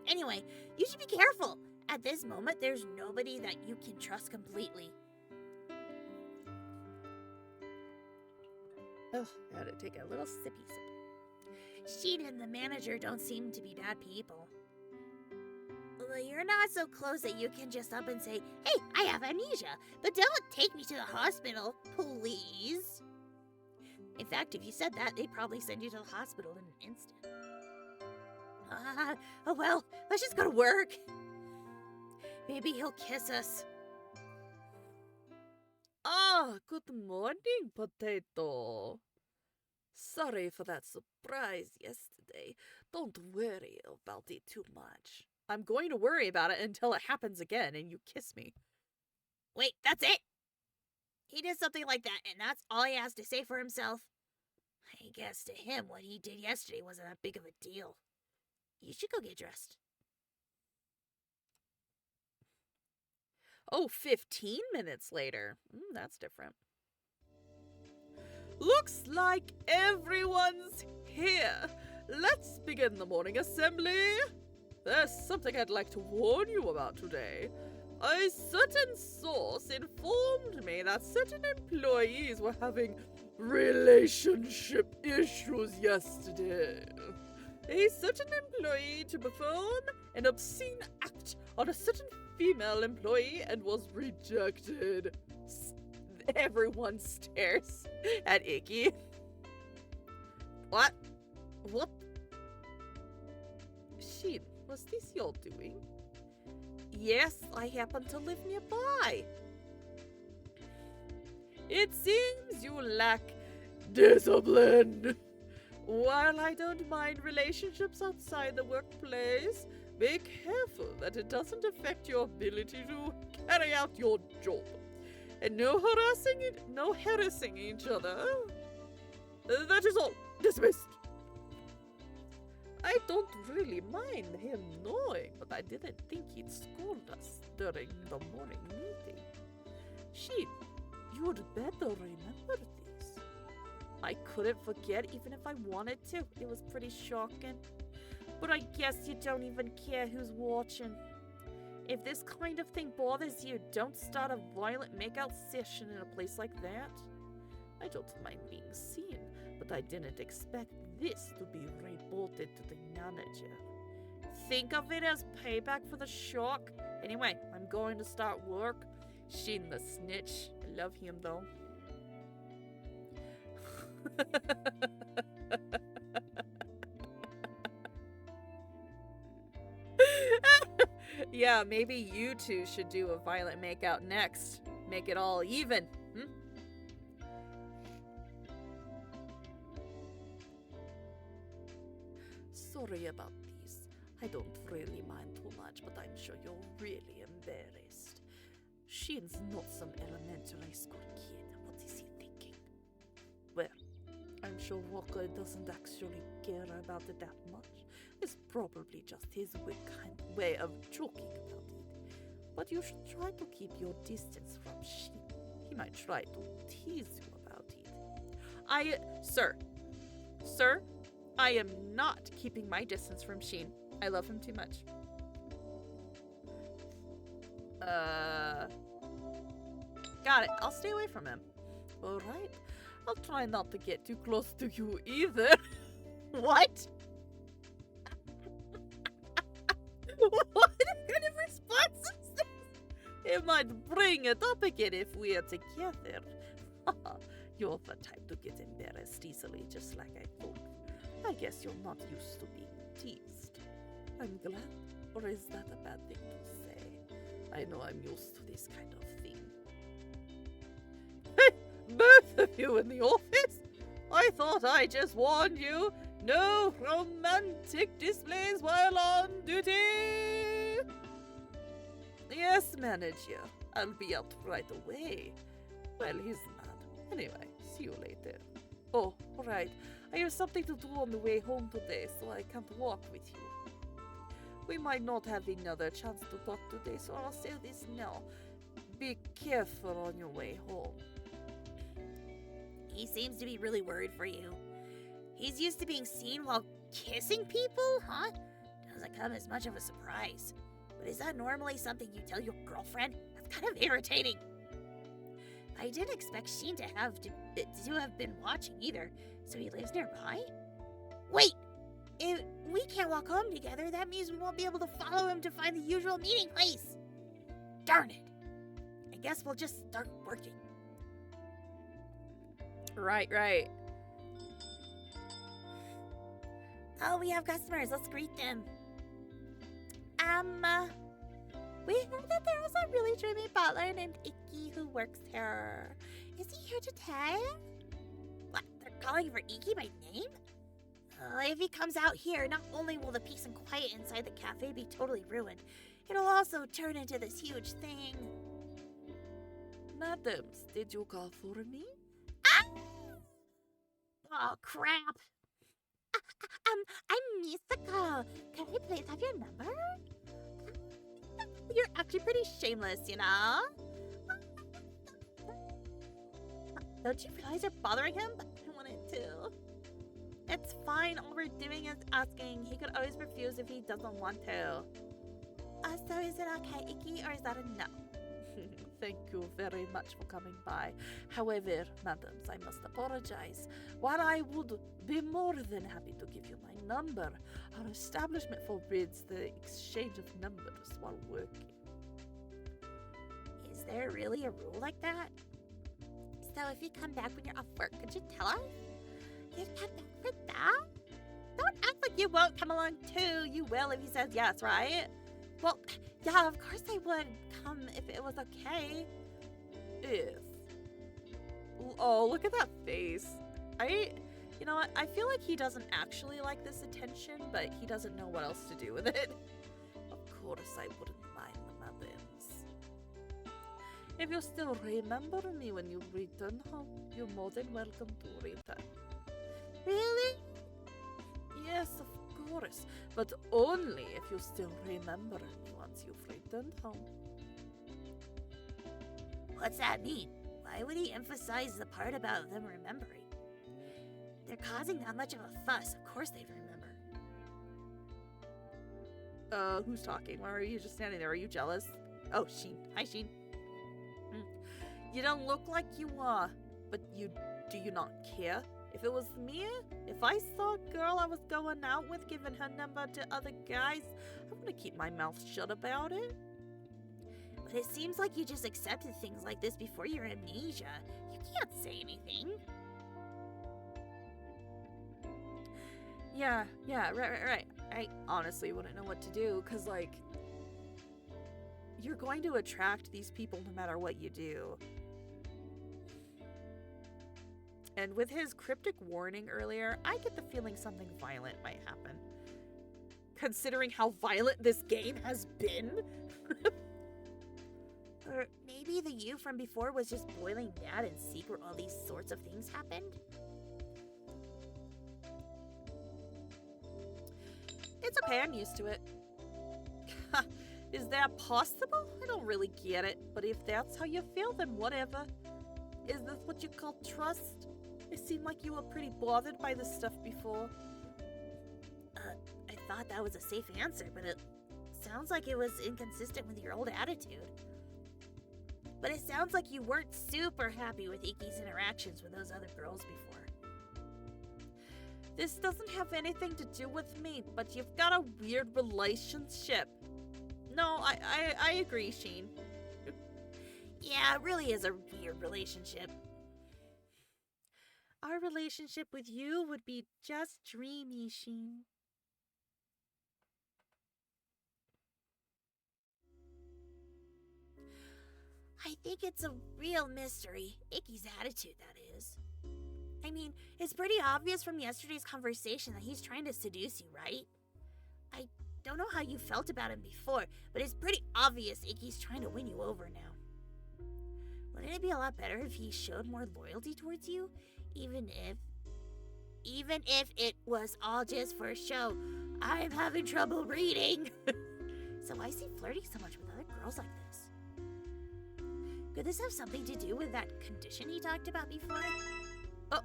Anyway, you should be careful. At this moment, there's nobody that you can trust completely. Oh, I had to take a little sippy sip. Sheet and the manager don't seem to be bad people. Well, you're not so close that you can just up and say, "Hey, I have amnesia, but don't take me to the hospital, please." In fact, if you said that, they'd probably send you to the hospital in an instant. Oh well, let's just go to work. Maybe he'll kiss us. Ah, good morning, Potato. Sorry for that surprise yesterday. Don't worry about it too much. I'm going to worry about it until it happens again and you kiss me. Wait, that's it? He did something like that, and that's all he has to say for himself. I guess to him, what he did yesterday wasn't that big of a deal. You should go get dressed. Oh, 15 minutes later. That's different. Looks like everyone's here. Let's begin the morning assembly. There's something I'd like to warn you about today. A certain source informed me that certain employees were having relationship issues yesterday. A certain employee to perform an obscene act on a certain female employee and was rejected. Everyone stares at Icky. What? Sheen, was this your doing? Yes, I happen to live nearby. It seems you lack discipline. While I don't mind relationships outside the workplace, be careful that it doesn't affect your ability to carry out your job. And no harassing each other. That is all. Dismissed. I don't really mind him knowing, but I didn't think he'd scold us during the morning meeting. Sheen, you'd better remember this. I couldn't forget even if I wanted to. It was pretty shocking. But I guess you don't even care who's watching. If this kind of thing bothers you, don't start a violent makeout session in a place like that. I don't mind being seen, but I didn't expect this to be reported to the manager. Think of it as payback for the shock. Anyway, I'm going to start work. Sheen the snitch. I love him though. Yeah, maybe you two should do a violent makeout next. Make it all even. Sorry about this. I don't really mind too much, but I'm sure you're really embarrassed. Sheen's not some elementary school kid. What is he thinking? Well, I'm sure Walker doesn't actually care about it that much. It's probably just his way of joking about it. But you should try to keep your distance from Sheen. He might try to tease you about it. Sir, I am not keeping my distance from Sheen. I love him too much. got it. I'll stay away from him. All right. I'll try not to get too close to you either. What? What kind of response is this? It might bring it up again if we are together. You're the type to get embarrassed easily, just like I thought. I guess you're not used to being teased. I'm glad. Or is that a bad thing to say? I know I'm used to this kind of thing. Hey, both of you in the office? I thought I just warned you. No romantic displays while on duty. Yes, manager. I'll be out right away. Well, he's mad. Anyway, see you later. Oh, right. I have something to do on the way home today, so I can't walk with you. We might not have another chance to talk today, so I'll say this now. Be careful on your way home. He seems to be really worried for you. He's used to being seen while kissing people, huh? Doesn't come as much of a surprise. But is that normally something you tell your girlfriend? That's kind of irritating. I didn't expect Sheen to have been watching either, so he lives nearby? Wait! If we can't walk home together, that means we won't be able to follow him to find the usual meeting place. Darn it. I guess we'll just start working. Right. Oh, we have customers. Let's greet them. We heard that there was a really dreamy butler named Icky who works here. Is he here today? What? They're calling you for Icky by name? If he comes out here, not only will the peace and quiet inside the cafe be totally ruined, it'll also turn into this huge thing. Madams, did you call for me? Ah! Oh, crap. I'm musical. Can I please have your number? You're actually pretty shameless, you know? Don't you realize you're bothering him? I wanted to. It's fine. All we're doing is asking. He could always refuse if he doesn't want to. So is it okay, Icky, or is that a no? Thank you very much for coming by. However, madams, I must apologize. While I would be more than happy to give you my number, our establishment forbids the exchange of numbers while working. Is there really a rule like that? So if you come back when you're off work, could you tell us? You'd come back for that? Don't act like you won't come along too. You will if he says yes, right? Well, yeah, of course I would come if it was okay. If. Oh, look at that face. You know what? I feel like he doesn't actually like this attention, but he doesn't know what else to do with it. Of course I wouldn't mind the madams. If you still remember me when you return home, you're more than welcome to return. Really? Yes, of course, but only if you still remember me once you've returned home. What's that mean? Why would he emphasize the part about them remembering? They're causing that much of a fuss. Of course they'd remember. Who's talking? Why are you just standing there? Are you jealous? Oh, Sheen. Hi, Sheen. You don't look like you are, but do you not care? If it was me, if I saw a girl I was going out with giving her number to other guys, I'm gonna keep my mouth shut about it. But it seems like you just accepted things like this before your amnesia. You can't say anything. Yeah, right. I honestly wouldn't know what to do, because, like, you're going to attract these people no matter what you do. And with his cryptic warning earlier, I get the feeling something violent might happen. Considering how violent this game has been. Or maybe the you from before was just boiling mad in secret while these sorts of things happened? It's okay, I'm used to it. Is that possible? I don't really get it, but if that's how you feel, then whatever. Is this what you call trust? It seemed like you were pretty bothered by this stuff before. I thought that was a safe answer, but it sounds like it was inconsistent with your old attitude. But it sounds like you weren't super happy with Ikki's interactions with those other girls before. This doesn't have anything to do with me, but you've got a weird relationship. No, I agree, Sheen. Yeah, it really is a weird relationship. Our relationship with you would be just dreamy, Sheen. I think it's a real mystery. Ikki's attitude, that is. I mean, it's pretty obvious from yesterday's conversation that he's trying to seduce you, right? I don't know how you felt about him before, but it's pretty obvious Ikki's trying to win you over now. Wouldn't it be a lot better if he showed more loyalty towards you? Even if it was all just for show. I'm having trouble reading. So why is he flirting so much with other girls like this? Could this have something to do with that condition he talked about before? Oh.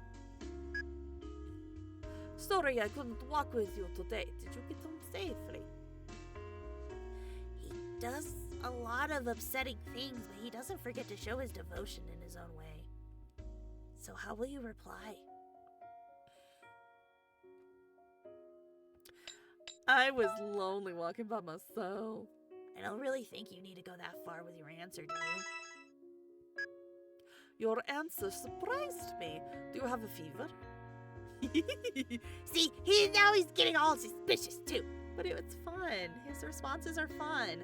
Sorry I couldn't walk with you today. Did you get home safely? He does a lot of upsetting things, but he doesn't forget to show his devotion in his own way. So how will you reply? I was lonely walking by myself. I don't really think you need to go that far with your answer, do you? Your answer surprised me. Do you have a fever? See, now he's getting all suspicious too. But it's fun. His responses are fun.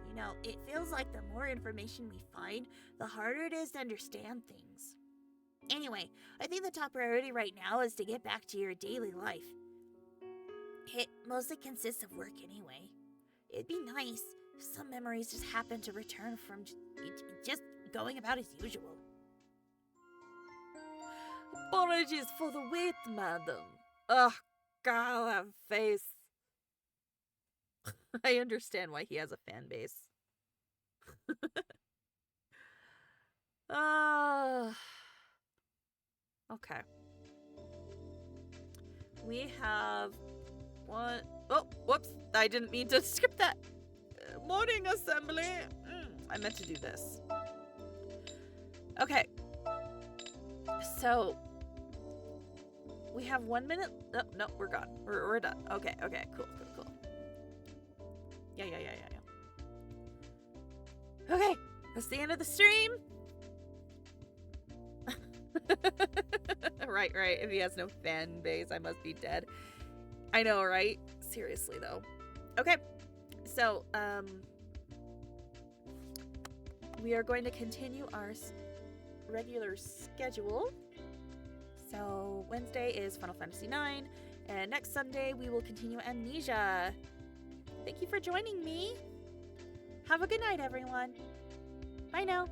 You know, it feels like the more information we find, the harder it is to understand things. Anyway, I think the top priority right now is to get back to your daily life. It mostly consists of work anyway. It'd be nice if some memories just happen to return from just going about as usual. Apologies for the wait, madam. Ugh, God, that face. I understand why he has a fan base. Okay. We have one. Oh, whoops. I didn't mean to skip that. Morning assembly. I meant to do this. Okay. So we have 1 minute. Oh, no, we're gone. We're done. Okay, cool. Yeah. Okay, that's the end of the stream. Right. If he has no fan base, I must be dead. I know, right? Seriously, though. Okay, so, we are going to continue our regular schedule. So, Wednesday is Final Fantasy IX, and next Sunday we will continue Amnesia. Thank you for joining me. Have a good night, everyone. Bye now.